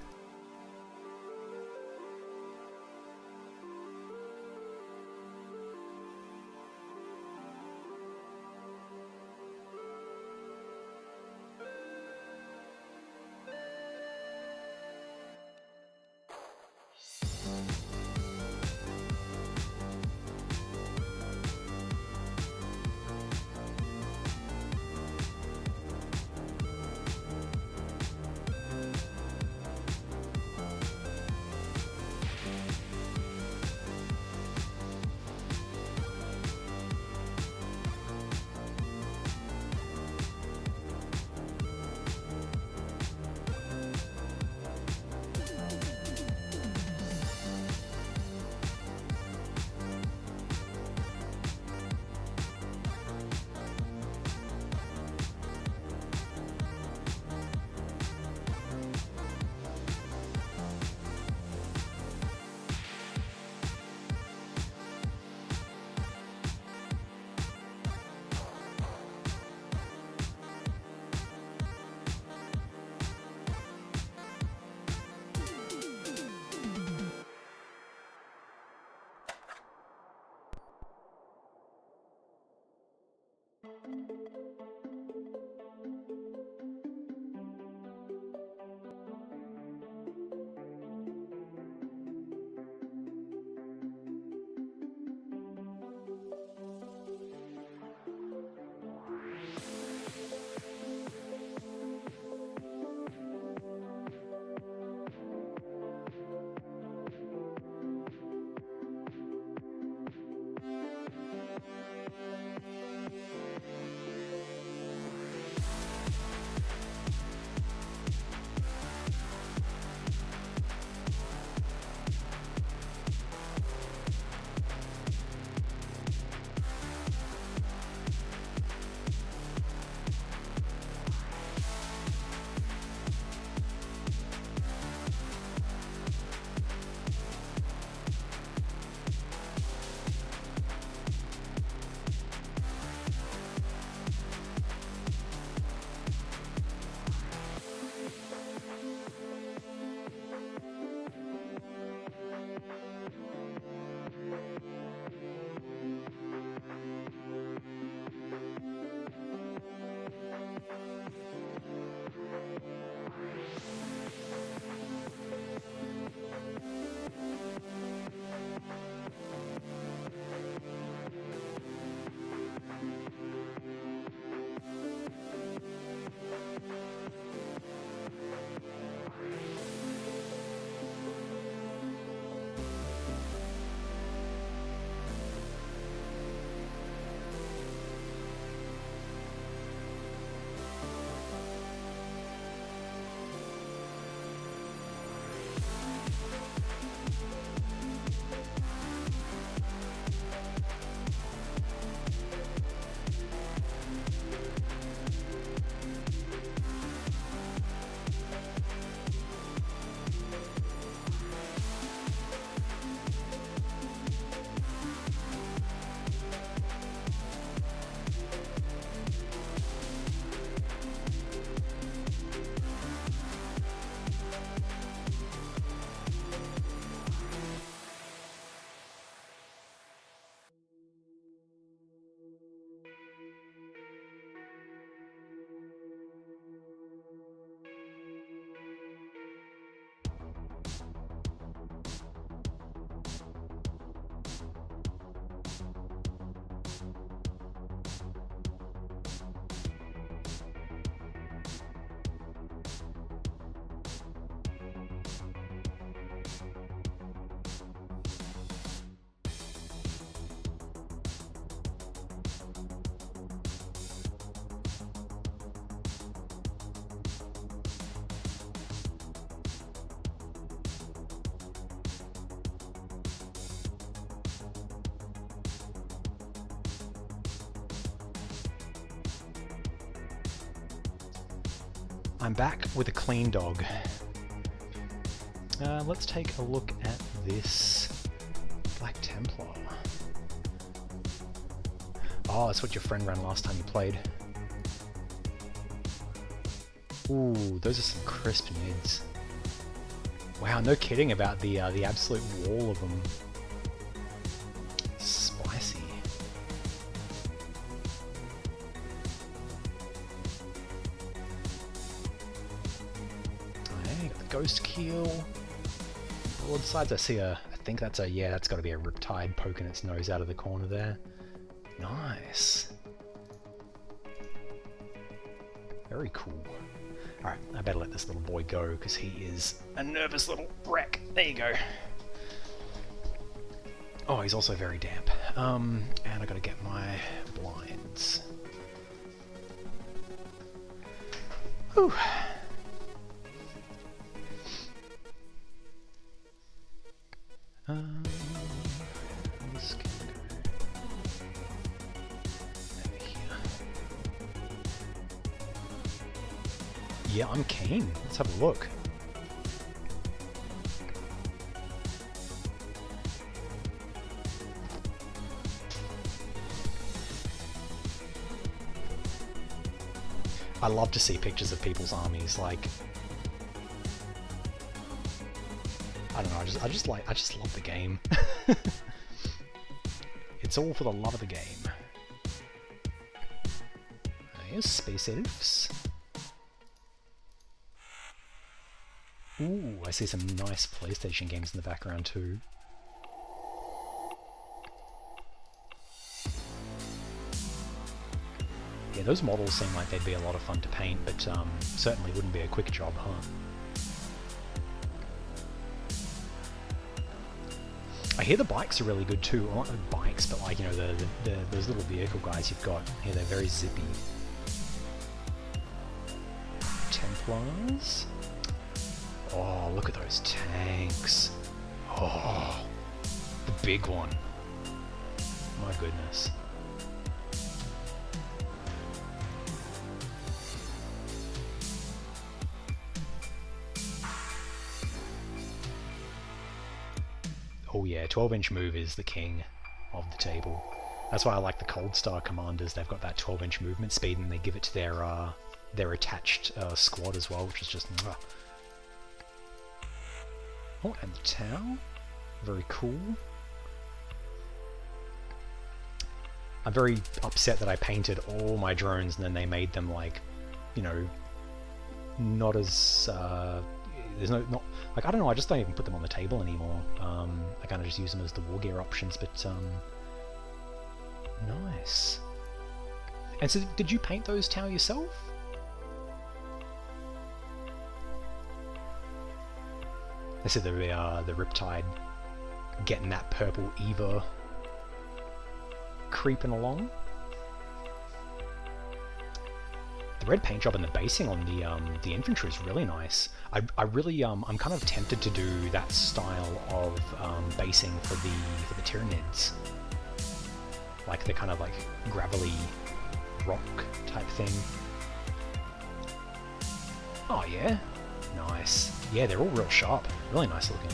I'm back with a clean dog. Let's take a look at this Black Templar. Oh, that's what your friend ran last time you played. Ooh, those are some crisp mids. Wow, no kidding about the absolute wall of them. Spicy. Okay, got the Ghost Keel. Broadsides, I see I think that's yeah, that's got to be a Riptide poking its nose out of the corner there. Nice. Very cool. Alright, I better let this little boy go, because he is a nervous little wreck. There you go. Oh, he's also very damp. And I gotta get my blinds. Whew. This can go over here. Yeah, I'm keen. Let's have a look. I love to see pictures of people's armies, like, I don't know, I just love the game. It's all for the love of the game. There's Space Elves. Ooh, I see some nice PlayStation games in the background too. Yeah, those models seem like they'd be a lot of fun to paint, but certainly wouldn't be a quick job, huh? I hear the bikes are really good too. Well, not the bikes, but like, you know, those little vehicle guys you've got. Yeah, they're very zippy. Templars. Oh, look at those tanks. Oh, the big one. My goodness. Oh yeah, 12-inch move is the king of the table. That's why I like the Cold Star commanders. They've got that 12-inch movement speed, and they give it to their attached squad as well, which is just... Oh, and the Tau. Very cool. I'm very upset that I painted all my drones and then they made them, like, you know, not as... there's not like, I don't know, I just don't even put them on the table anymore. I kind of just use them as the war gear options, but nice. And so, did you paint those Tau yourself? This is the Riptide getting that purple Eva creeping along. The red paint job and the basing on the infantry is really nice. I really I'm kind of tempted to do that style of basing for the Tyranids, like the kind of like gravelly rock type thing. Oh yeah, nice. Yeah, they're all real sharp, really nice looking.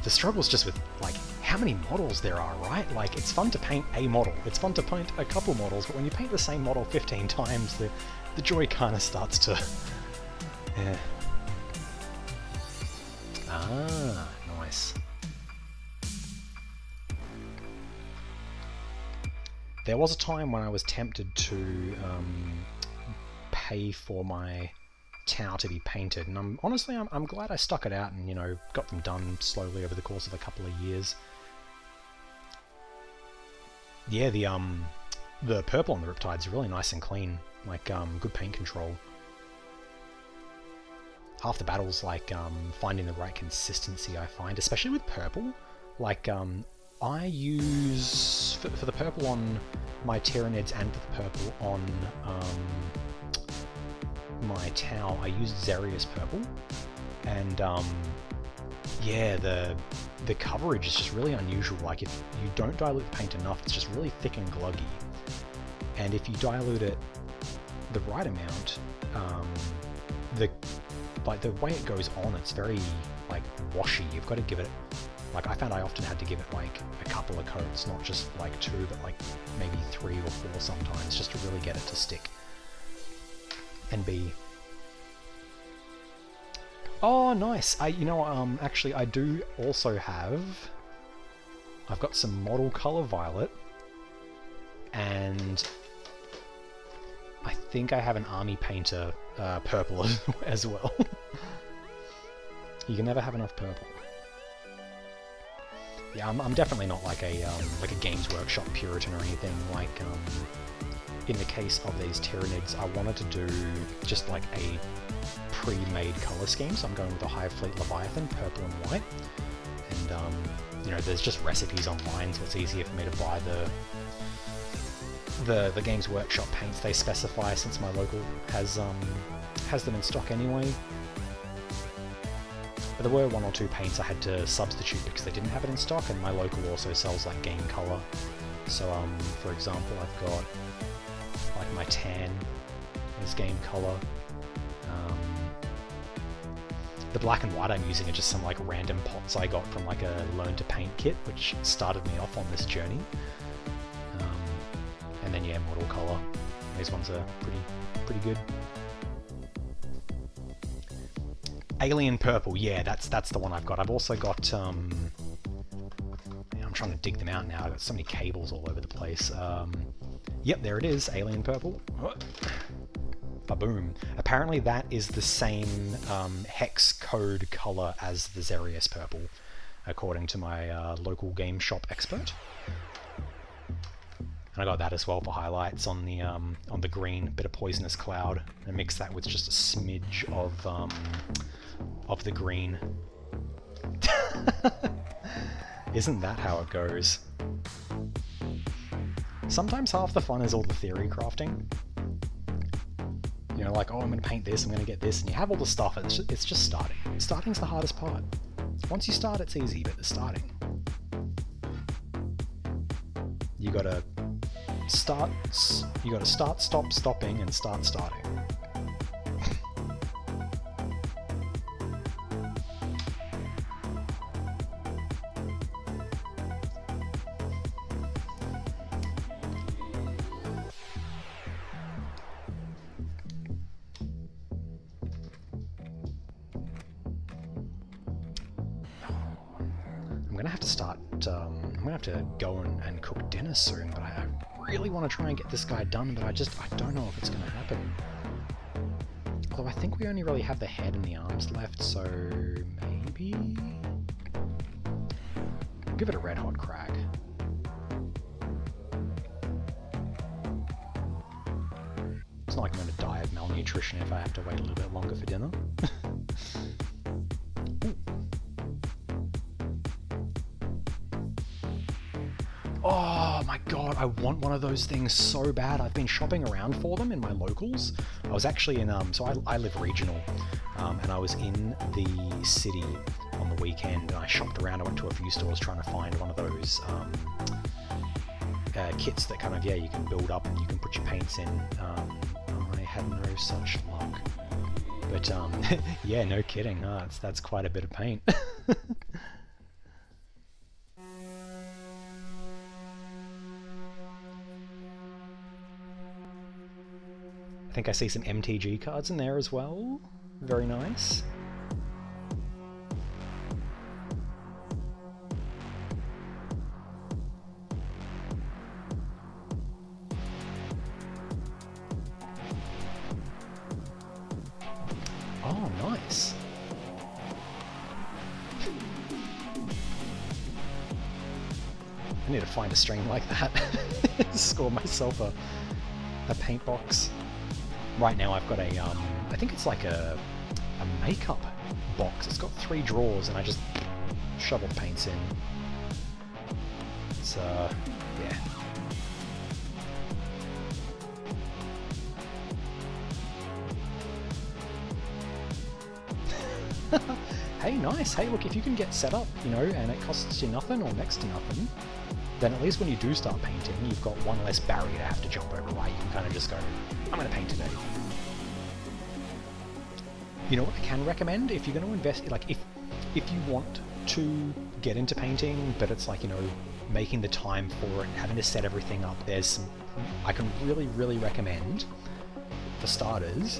The struggle's just with, like, how many models there are, right? Like, it's fun to paint a model, it's fun to paint a couple models, but when you paint the same model 15 times, the joy kind of starts to... yeah. Ah, nice. There was a time when I was tempted to pay for my Tau to be painted, and I'm glad I stuck it out and, you know, got them done slowly over the course of a couple of years. Yeah, the purple on the Riptide's really nice and clean, like good paint control. Half the battle's like finding the right consistency, I find, especially with purple. Like I use for the purple on my Tyranids and for the purple on my Tau, I used Xarius purple, and yeah, the coverage is just really unusual. Like, if you don't dilute the paint enough, it's just really thick and gluggy. and if you dilute it the right amount, the way it goes on, it's very like washy. You've got to give it, like I found I often had to give it like a couple of coats, not just like 2, but like maybe 3 or 4 sometimes, just to really get it to stick and be. Oh, nice. Actually, I do also have. I've got some model color violet, and I think I have an army painter purple as well. You can never have enough purple. Yeah, I'm definitely not like a Games Workshop Puritan or anything. Like in the case of these Tyranids, I wanted to do just like a pre-made color scheme, so I'm going with a Hive Fleet Leviathan, purple and white. And there's just recipes online, so it's easier for me to buy the Games Workshop paints they specify, since my local has them in stock anyway. But there were 1 or 2 paints I had to substitute because they didn't have it in stock, and my local also sells like game color. So for example, I've got like my tan is game color. The black and white I'm using are just some like random pots I got from like a learn to paint kit, which started me off on this journey. And then yeah, model color. These ones are pretty good. Alien purple, yeah, that's the one I've got. I've also got I'm trying to dig them out now. I've got so many cables all over the place. Yep, there it is, alien purple. Ba-boom. Apparently that is the same hex code color as the Xerius purple, according to my local game shop expert. And I got that as well for highlights on the green, bit of poisonous cloud, and mix that with just a smidge of the green. Isn't that how it goes? Sometimes half the fun is all the theory crafting. Like, oh, I'm going to paint this, I'm going to get this, and you have all the stuff, it's just starting. Starting's the hardest part. Once you start, it's easy, but the starting. You gotta start, stop, stopping, and start starting. I'm gonna have to go and cook dinner soon, but I really want to try and get this guy done, but I don't know if it's gonna happen. Although I think we only really have the head and the arms left, so maybe we'll give it a red hot crack. It's not like I'm gonna die of malnutrition if I have to wait a little bit longer for dinner. Oh my god, I want one of those things so bad. I've been shopping around for them in my locals. I was actually in, so I live regional, and I was in the city on the weekend, and I shopped around. I went to a few stores trying to find one of those kits that kind of, yeah, you can build up and you can put your paints in. I had no such luck. But yeah, no kidding. That's quite a bit of paint. I think I see some MTG cards in there as well. Very nice. Oh, nice. I need to find a string like that. Score myself a paint box. Right now I've got a, I think it's like a makeup box. It's got 3 drawers and I just shovel paints in. It's, yeah. Hey, nice. Hey, look, if you can get set up, and it costs you nothing or next to nothing, then at least when you do start painting, you've got one less barrier to have to jump over, right? You can kind of just go, I'm going to paint today. You know what I can recommend? If you're going to invest, like, if you want to get into painting, but it's like, you know, making the time for it, having to set everything up, there's some, I can really recommend, for starters,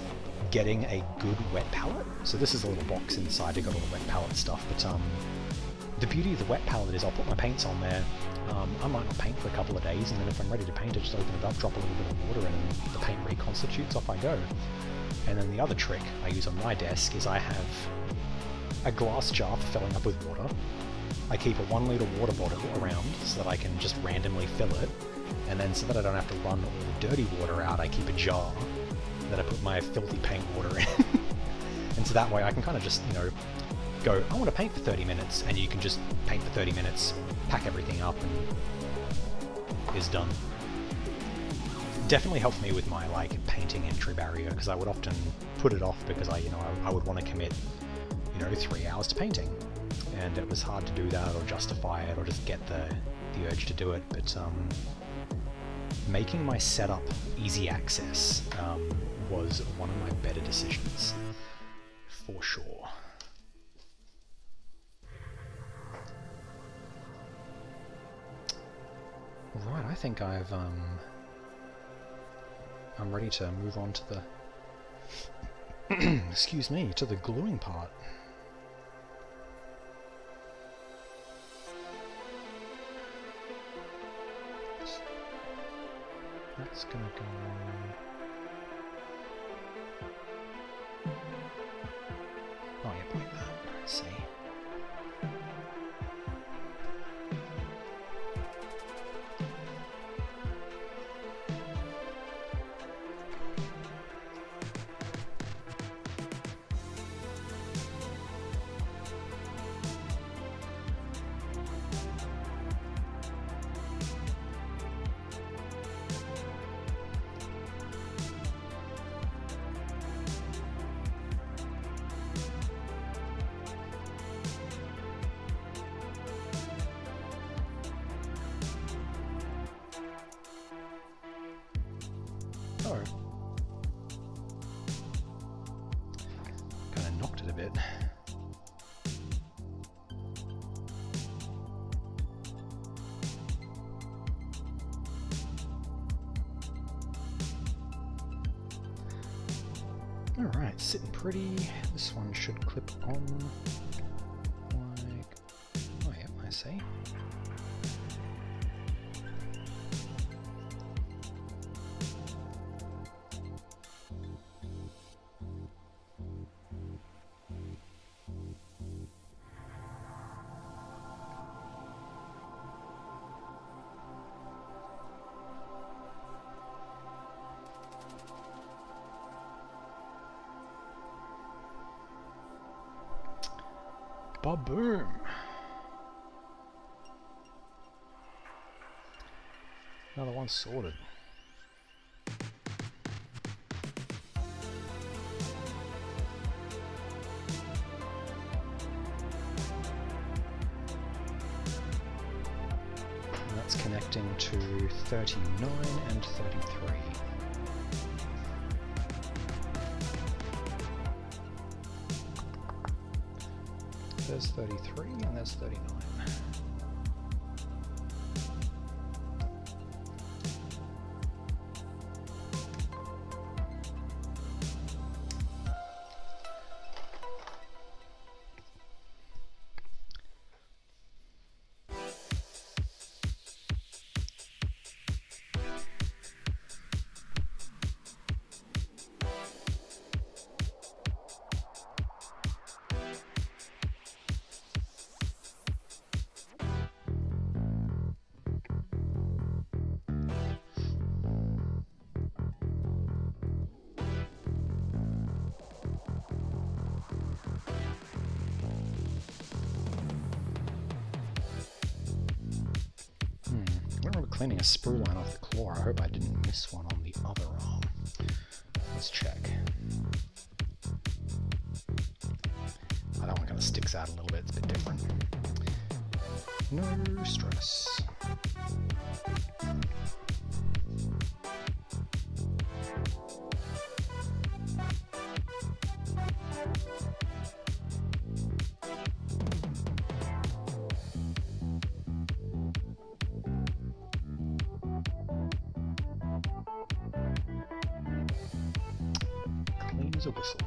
getting a good wet palette. So this is a little box inside to got all the wet palette stuff, but the beauty of the wet palette is I'll put my paints on there. I might not paint for a couple of days, and then if I'm ready to paint, I just open it up, drop a little bit of water in, and the paint reconstitutes, off I go. And then the other trick I use on my desk is I have a glass jar for filling up with water. I keep a 1 litre water bottle around so that I can just randomly fill it, and then so that I don't have to run all the dirty water out, I keep a jar that I put my filthy paint water in. And so that way I can kind of just, you know, go, I want to paint for 30 minutes, and you can just paint for 30 minutes, pack everything up, and is done. Definitely helped me with my, like, painting entry barrier, because I would often put it off because I would want to commit, 3 hours to painting, and it was hard to do that or justify it or just get the urge to do it. But making my setup easy access was one of my better decisions, for sure. Right, I think I'm ready to move on to the excuse me, to the gluing part. That's gonna go on. Oh yeah, like that. Let's see. Kind of knocked it a bit. Alright, sitting pretty. This one should clip on like... Oh yeah, I see. Ba-boom! Another one sorted. And that's connecting to 39 and 33. There's 33 and there's 39. Cleaning a sprue line off the claw. I hope I didn't miss one on the other arm. Let's check. Oh, that one kind of sticks out a little bit. It's a bit different. No stress. use a whistle.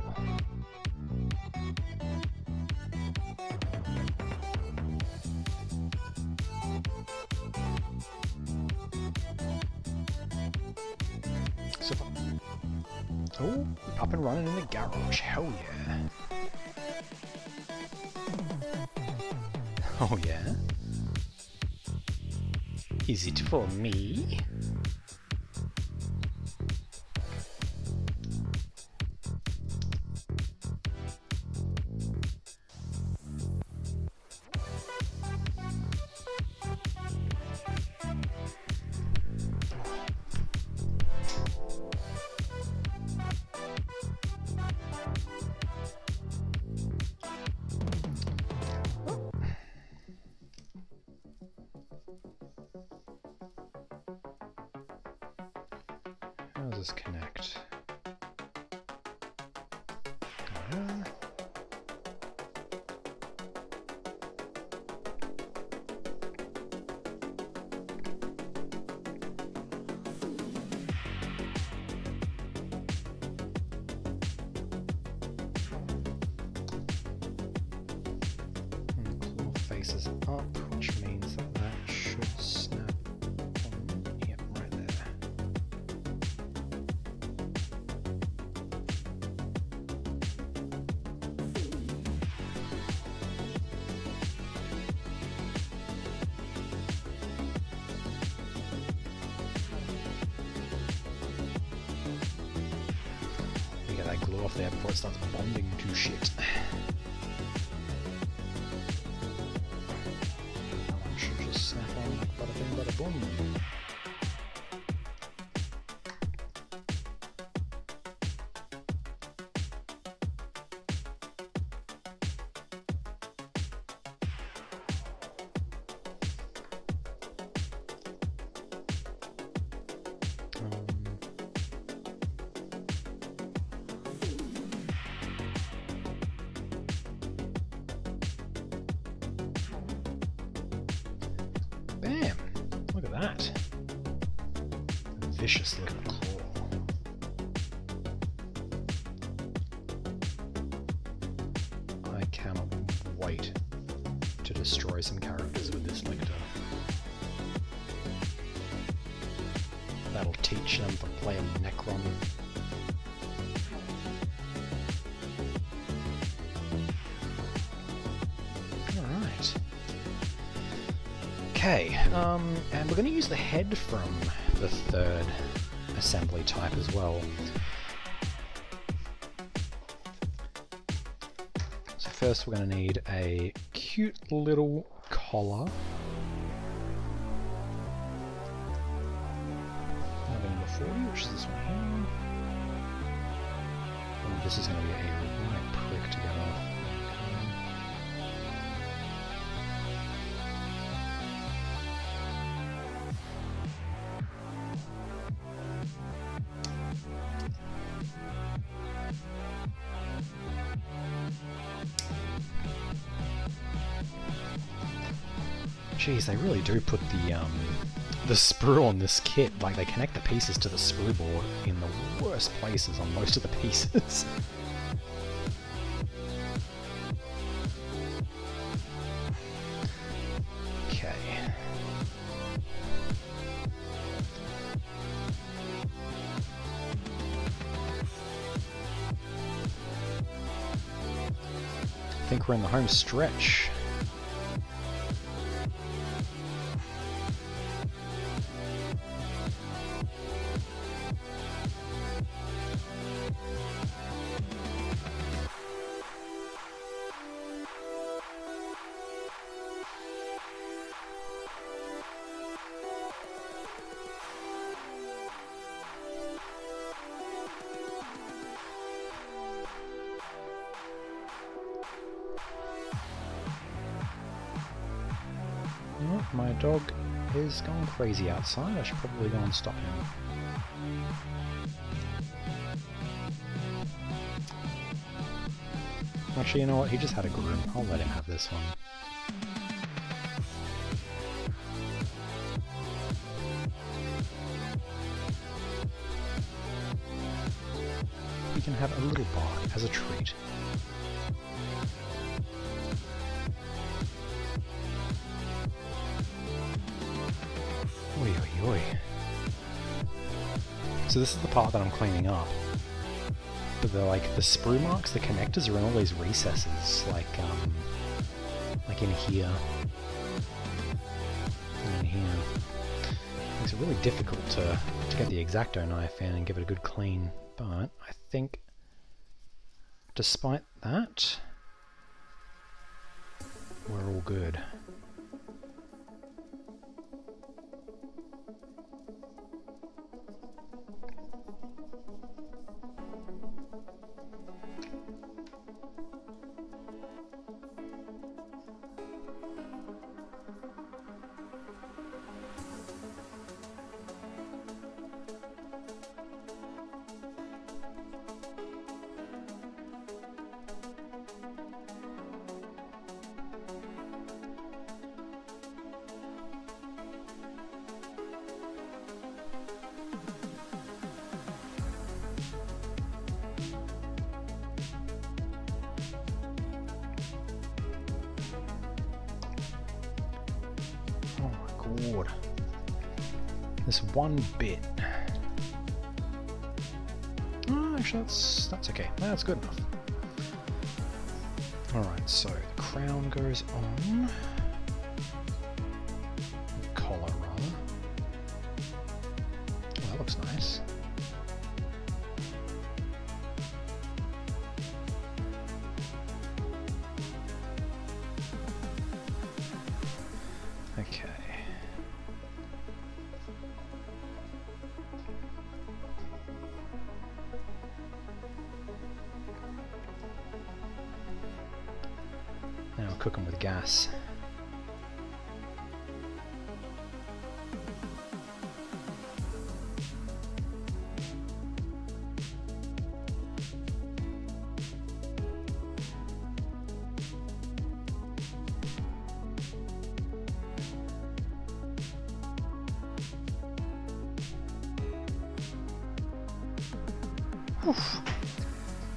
Super. Oh, up and running in the garage. Hell yeah. Oh yeah? Is it for me? How does this connect? Claw faces up, which means that that should snap on. Yep, right there. We get that glue off there before it starts bonding to shit. That one should just snap on like bada bing bada boom. Bam! Look at that. A vicious little claw. I cannot wait to destroy some characters with this Lictor. That'll teach them to play a Necron. Alright. Okay, and we're going to use the head from the third assembly type as well. So first we're going to need a cute little collar. Number 40, which is this one here. Oh, this is going to be a right prick to get off. Jeez, they really do put the sprue on this kit, like they connect the pieces to the sprue board in the worst places on most of the pieces. Okay. I think we're in the home stretch. Oh, my dog is going crazy outside. I should probably go and stop him. Actually, you know what? He just had a groom. I'll let him have this one. you can have a little bark as a treat. Oi, oi, oi. So this is the part that I'm cleaning up. But the sprue marks, the connectors are in all these recesses, like in here. And in here. Makes it really difficult to get the X-Acto knife in and give it a good clean. But I think, despite that, we're all good. This one bit. Oh, actually, that's okay. That's good enough. Alright, so the crown goes on. The collar, rather. Oh, that looks nice. Okay. Now we'll cook them with gas. Oof.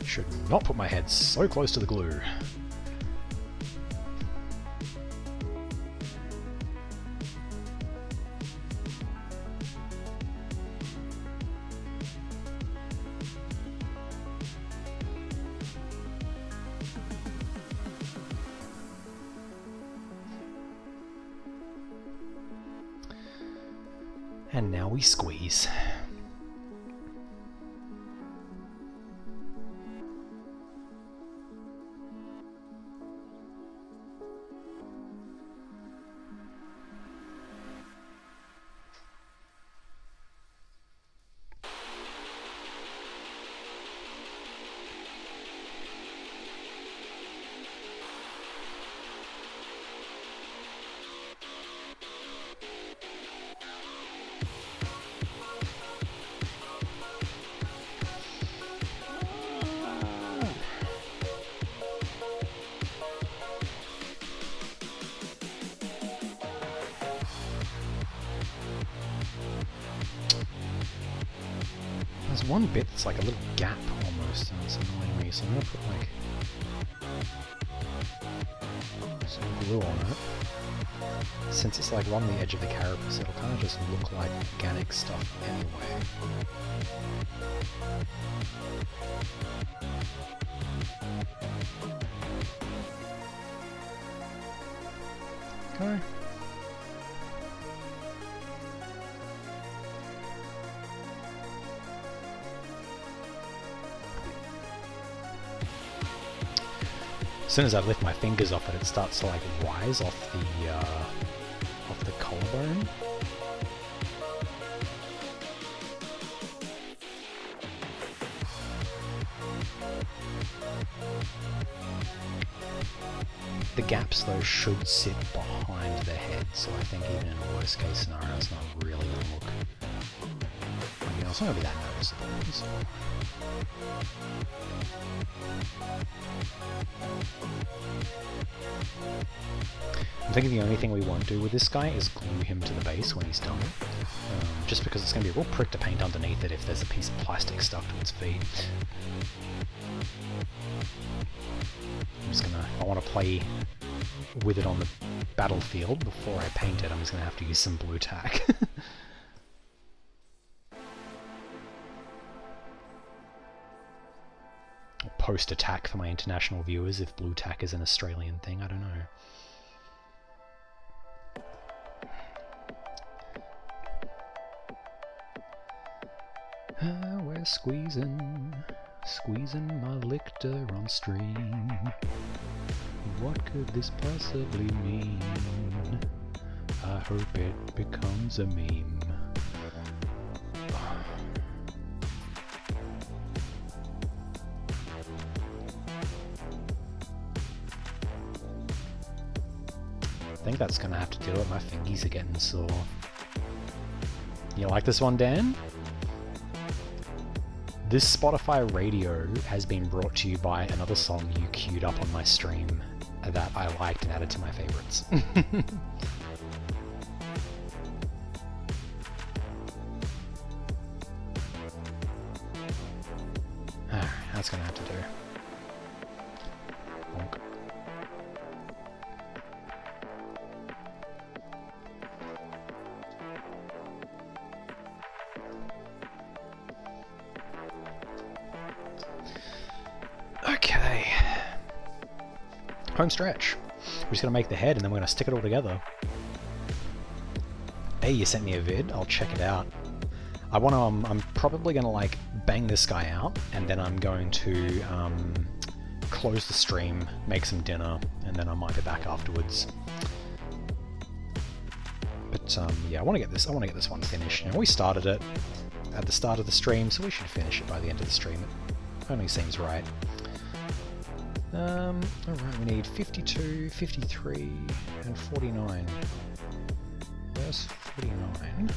Should not put my head so close to the glue. And now we squeeze. There's one bit that's like a little gap almost, and it's annoying me, so I'm gonna put like some glue on it. Since it's like along the edge of the carapace, it'll kind of just look like organic stuff anyway. Okay. As soon as I lift my fingers off it, it starts to like rise off the collarbone. The gaps though should sit behind the head, so I think even in a worst case scenario it's not really going to look... I mean, it's not going to be that noticeable. So. I'm thinking the only thing we won't do with this guy is glue him to the base when he's done. Just because it's going to be a real prick to paint underneath it if there's a piece of plastic stuck to its feet. I'm just gonna, if I want to play with it on the battlefield before I paint it, I'm just going to have to use some blue tack. Post-attack for my international viewers if blue tack is an Australian thing, I don't know. We're squeezing my Lictor on stream. What could this possibly mean? I hope it becomes a meme. I think that's gonna have to do it. My fingies are getting sore. You like this one, Dan? This Spotify radio has been brought to you by another song you queued up on my stream that I liked and added to my favorites. Alright, that's gonna have to do. Bonk. Okay. Home stretch. We're just going to make the head and then we're going to stick it all together. Hey, you sent me a vid. I'll check it out. I want to, I'm probably going to like bang this guy out and then I'm going to close the stream, make some dinner, and then I might be back afterwards. But yeah, I want to get this one finished. Now, we started it at the start of the stream, so we should finish it by the end of the stream. It only seems right. Alright, we need 52, 53, and 49. Verse 49. And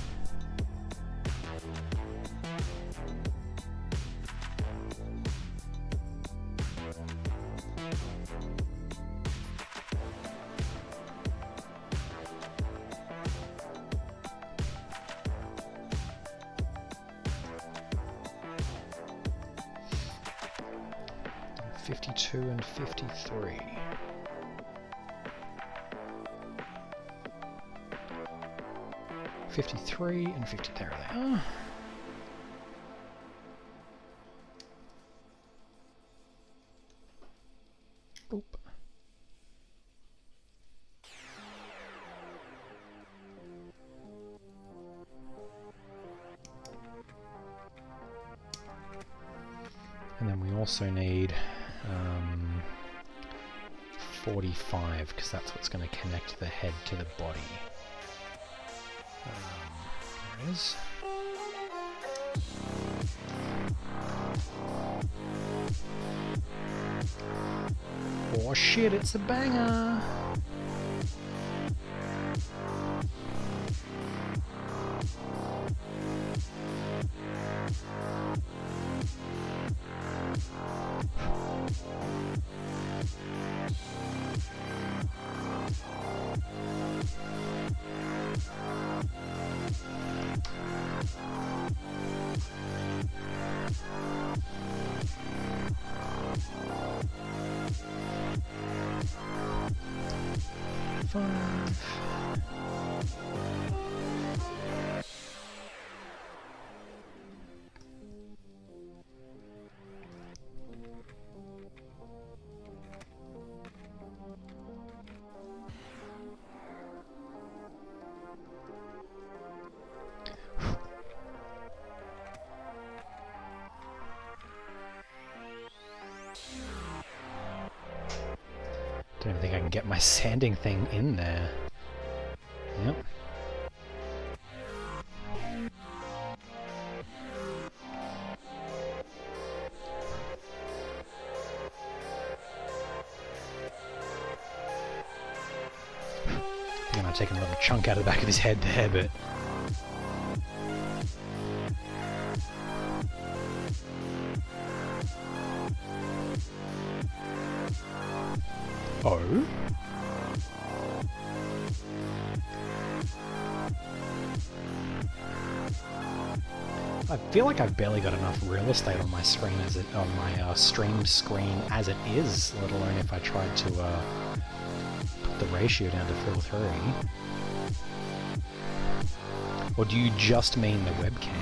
53. And 50. There they are. Boop. And then we also need 45, because that's what's going to connect the head to the body. There it is. Oh shit, it's a banger! Don't even think I can get my sanding thing in there. Yep. I think I'm taking a little chunk out of the back of his head there, but... Oh? feel like I've barely got enough real estate on my screen on my stream screen as it is, let alone if I tried to put the ratio down to full 3. Or do you just mean the webcam?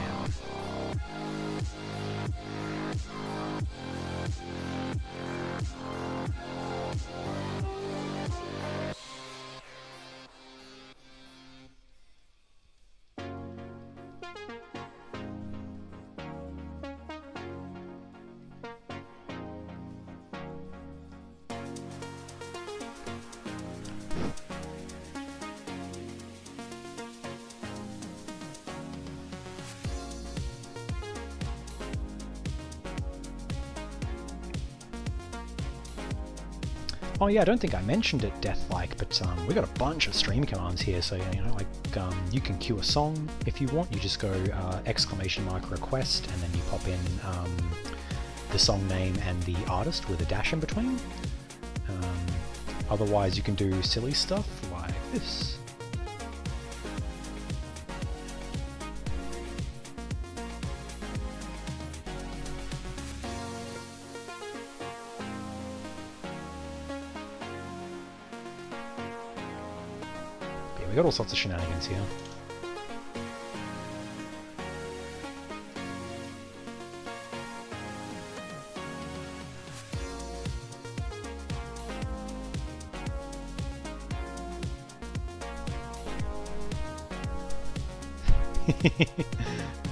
Oh yeah, I don't think I mentioned it, Deathlike, but we got a bunch of stream commands here. So you know, like you can queue a song if you want. You just go ! Request, and then you pop in the song name and the artist with a dash in between. Otherwise, you can do silly stuff like this. We got all sorts of shenanigans here.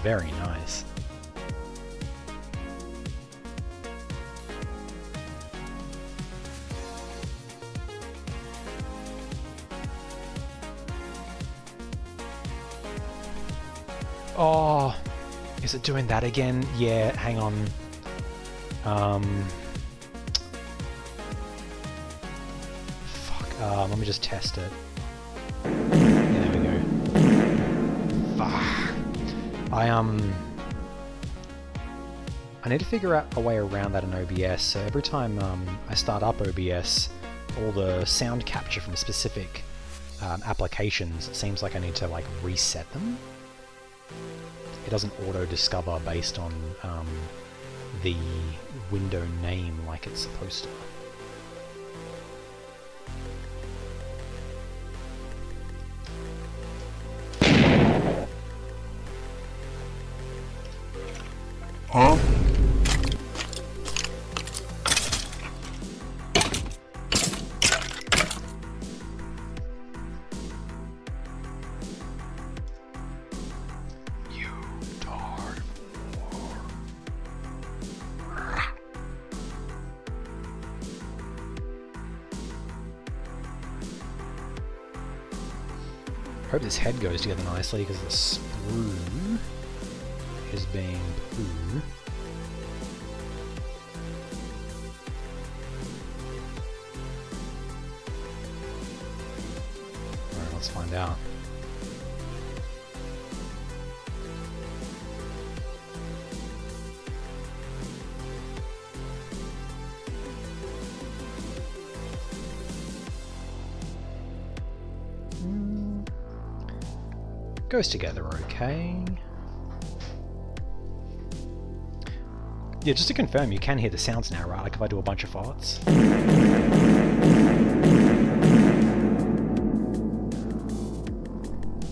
Very nice. Oh, is it doing that again? Yeah, hang on. Fuck, let me just test it. Yeah, there we go. Fuck. I need to figure out a way around that in OBS. So every time I start up OBS, all the sound capture from specific applications, it seems like I need to like reset them. It doesn't auto-discover based on the window name like it's supposed to. Huh? I hope this head goes together nicely because the sprue is being poo. Alright, let's find out. Goes together okay. Yeah, just to confirm, you can hear the sounds now, right? Like if I do a bunch of farts.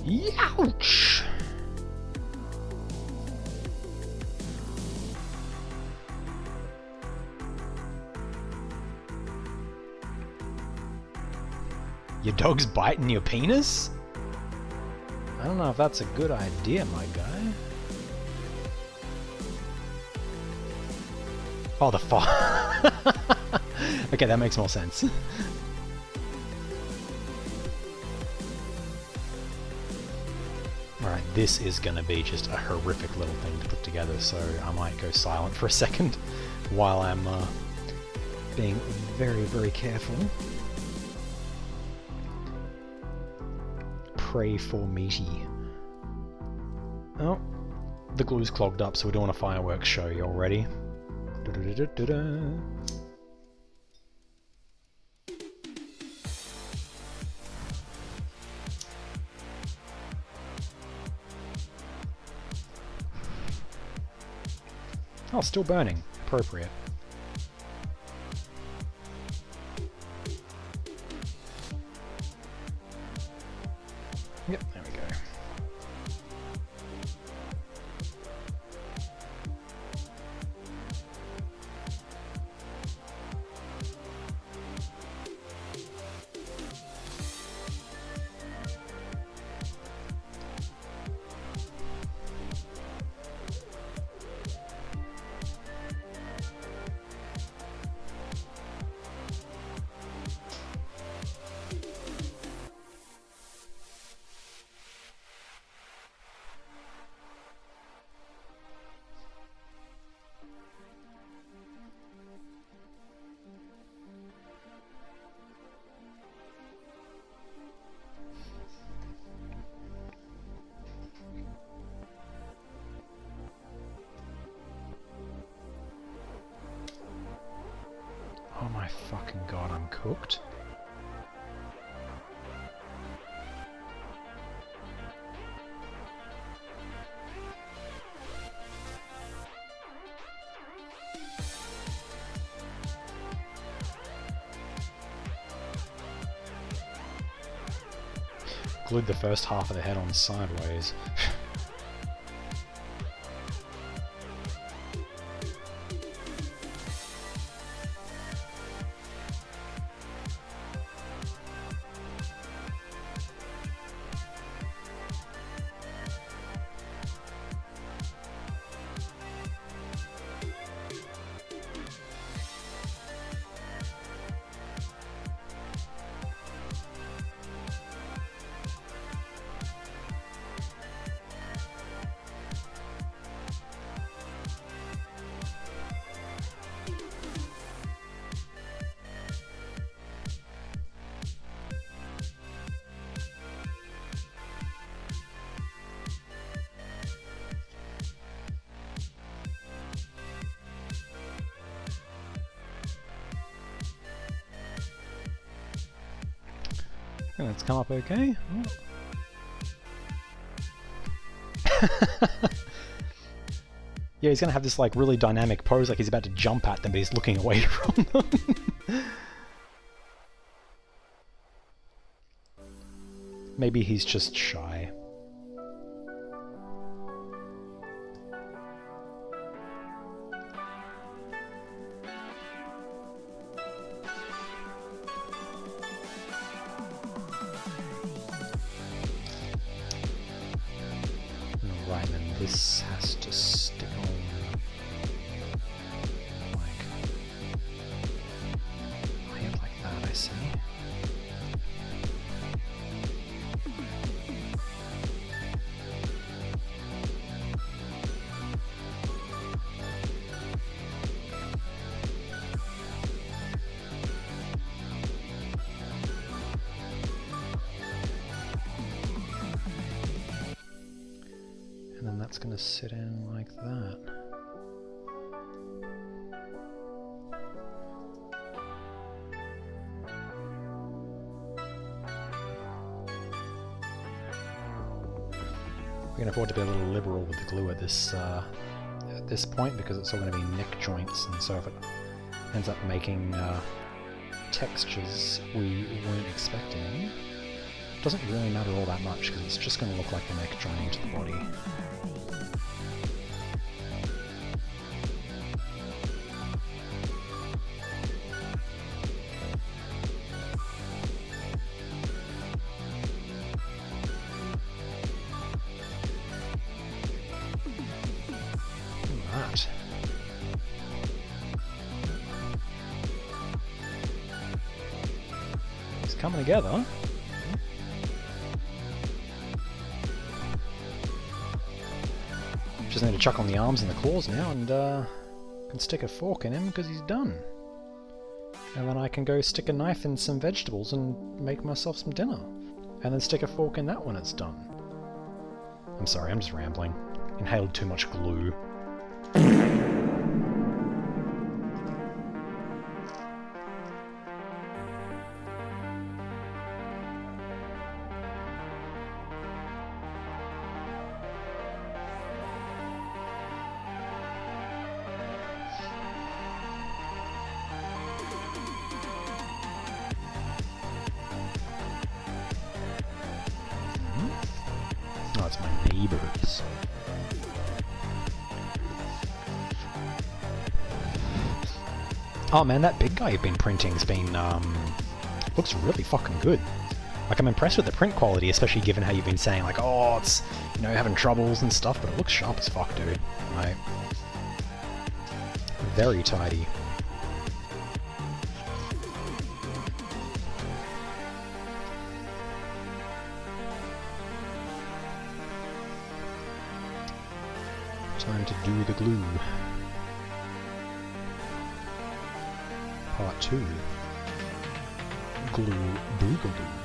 Youch! Your dog's biting your penis? I don't know if that's a good idea, my guy. Oh, the okay, that makes more sense. Alright, this is gonna be just a horrific little thing to put together, so I might go silent for a second while I'm being very, very careful. Pray for meaty. Oh, the glue's clogged up, so we're doing a fireworks show. You all ready? Da-da-da-da-da. Oh, still burning. Appropriate. Yep, there we go. Oh my fucking god, I'm cooked. Glued the first half of the head on sideways. And it's come up okay. Yeah, he's gonna have this like really dynamic pose, like he's about to jump at them, but he's looking away from them. Maybe he's just shy. Right, and this has to stick on like that, I see. And then that's going to sit in like that. We can afford to be a little liberal with the glue at this point, because it's all going to be neck joints, and so if it ends up making textures we weren't expecting, it doesn't really matter all that much, because it's just going to look like the neck joining to the body. Right. It's coming together. Just need to chuck on the arms and the claws now, and can stick a fork in him because he's done. And then I can go stick a knife in some vegetables and make myself some dinner. And then stick a fork in that when it's done. I'm sorry, I'm just rambling. Inhaled too much glue. it's my neighbors. Oh man, that big guy you've been printing's been, looks really fucking good. Like, I'm impressed with the print quality, especially given how you've been saying, like, oh, it's, you know, having troubles and stuff, but it looks sharp as fuck, dude. Like, very tidy. Time to do the glue. Part 2. Glue Boogaloo.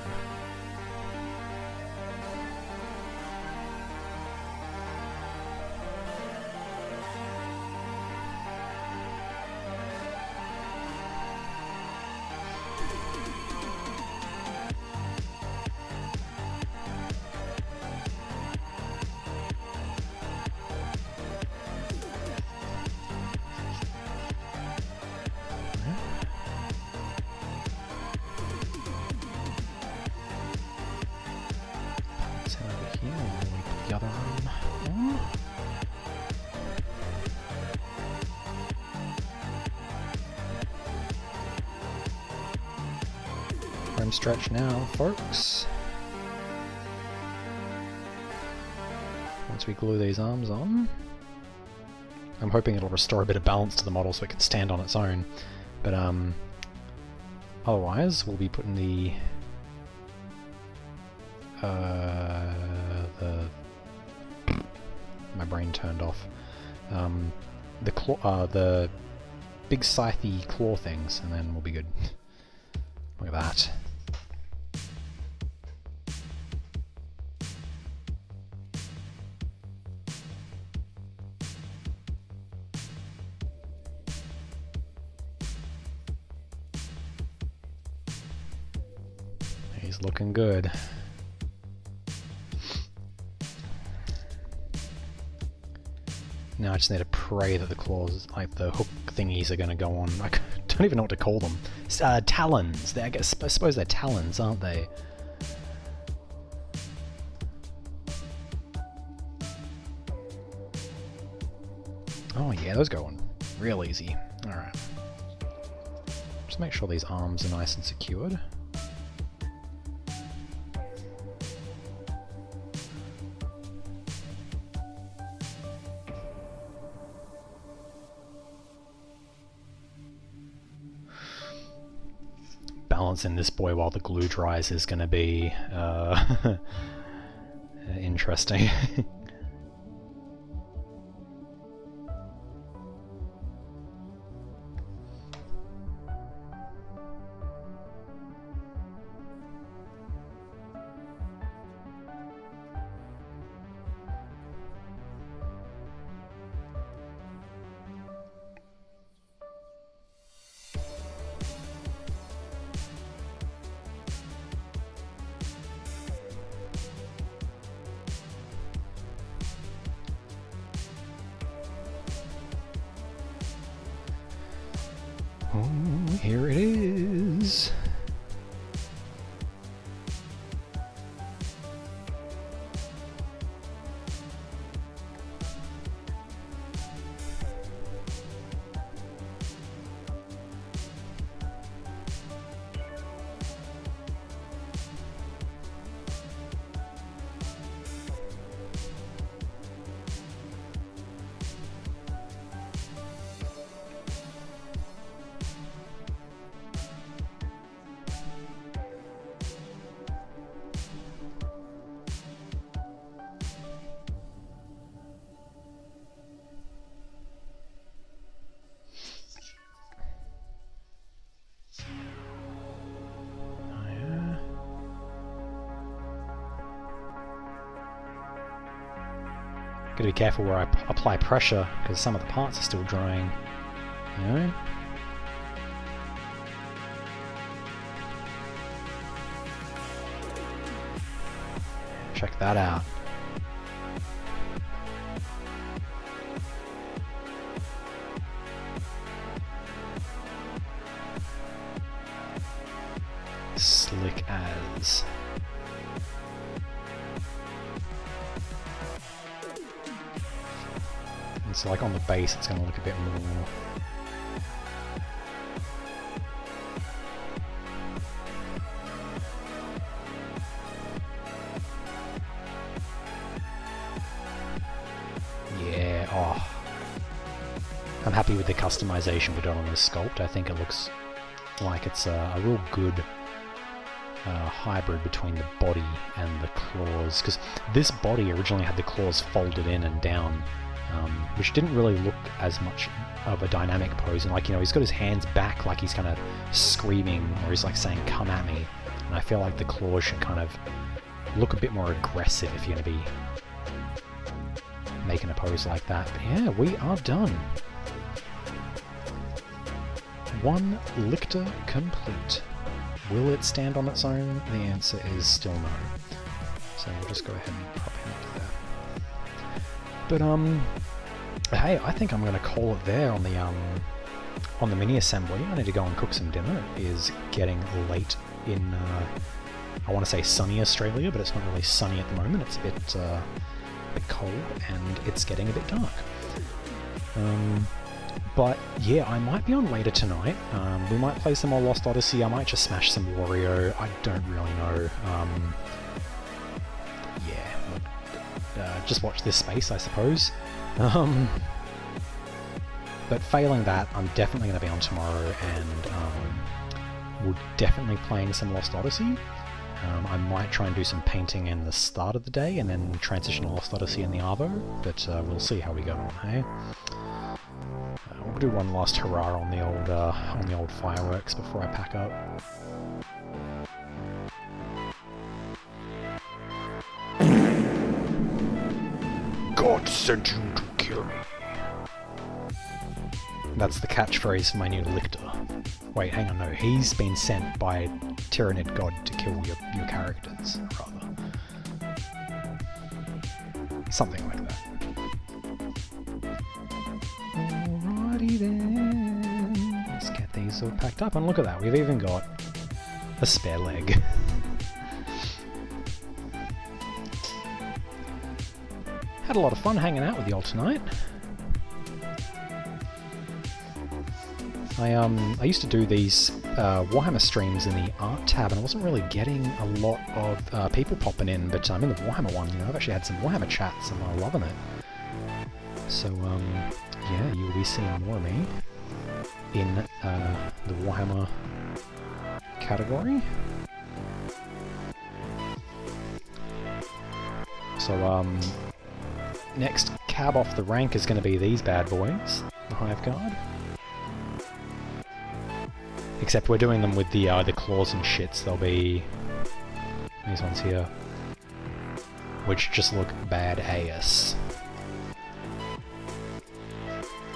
The other arm on. Home stretch now, folks. Once we glue these arms on, I'm hoping it'll restore a bit of balance to the model so it can stand on its own. But otherwise, we'll be putting the my brain turned off. The big scythe claw things, and then we'll be good. Look at that. He's looking good. Now I just need to pray that the claws, like the hook thingies, are going to go on. I don't even know what to call them. Talons. I suppose they're talons, aren't they? Oh yeah, those go on real easy. Alright. Just make sure these arms are nice and secured. Balancing this boy while the glue dries is going to be interesting. Oh, here it is. Gotta be careful where I apply pressure, because some of the parts are still drying, you know? Check that out. Slick as. So like on the base it's going to look a bit more... Yeah, oh. I'm happy with the customization we've done on this sculpt. I think it looks like it's a real good hybrid between the body and the claws, because this body originally had the claws folded in and down, which didn't really look as much of a dynamic pose. And like, you know, he's got his hands back like he's kind of screaming, or he's like saying, "Come at me." And I feel like the claws should kind of look a bit more aggressive if you're going to be making a pose like that. But yeah, we are done. One Lictor complete. Will it stand on its own? The answer is still no. So we'll just go ahead and pop him into that. But hey, I think I'm going to call it there on the mini assembly. I need to go and cook some dinner. It is getting late in I want to say sunny Australia, but it's not really sunny at the moment. It's a bit cold and it's getting a bit dark. But yeah, I might be on later tonight. We might play some more Lost Odyssey. I might just smash some Wario. I don't really know. Yeah, just watch this space, I suppose. But failing that, I'm definitely going to be on tomorrow, and we're definitely playing some Lost Odyssey. I might try and do some painting in the start of the day, and then transition to Lost Odyssey in the Arvo, but we'll see how we go on, hey? We'll do one last hurrah on the old fireworks before I pack up. God sent you to kill me. That's the catchphrase for my new Lictor. Wait, hang on, no. He's been sent by Tyranid God to kill your characters, rather. Something like that. Alrighty then. Let's get these all packed up, and look at that. We've even got a spare leg. Had a lot of fun hanging out with y'all tonight. I used to do these Warhammer streams in the art tab, and I wasn't really getting a lot of people popping in, but in the Warhammer one, you know, I've actually had some Warhammer chats, and I'm loving it. So, yeah, you'll be seeing more of me in the Warhammer category. So, next cab off the rank is going to be these bad boys, the Hive Guard. Except we're doing them with the claws and shits. They'll be these ones here, which just look bad ass.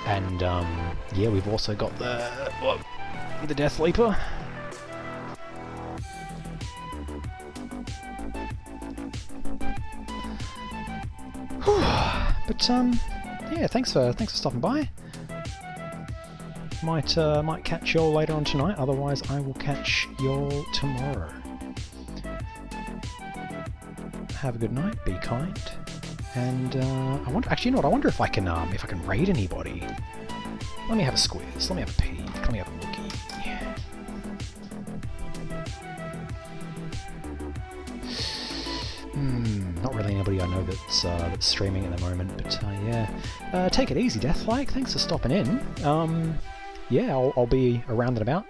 And yeah, we've also got the Death Leaper. But yeah, thanks for stopping by. Might catch y'all later on tonight. Otherwise, I will catch y'all tomorrow. Have a good night. Be kind. And I wonder. Actually, you know what? I wonder if I can raid anybody. Let me have a squiz. Let me have a peek. Let me have a lookie. Not really anybody I know that's streaming at the moment, but yeah. Take it easy, Deathlike. Thanks for stopping in. Yeah, I'll be around and about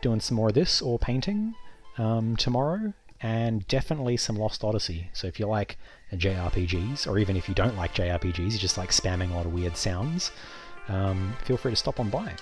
doing some more of this or painting tomorrow, and definitely some Lost Odyssey. So if you like JRPGs, or even if you don't like JRPGs, you just like spamming a lot of weird sounds, feel free to stop on by.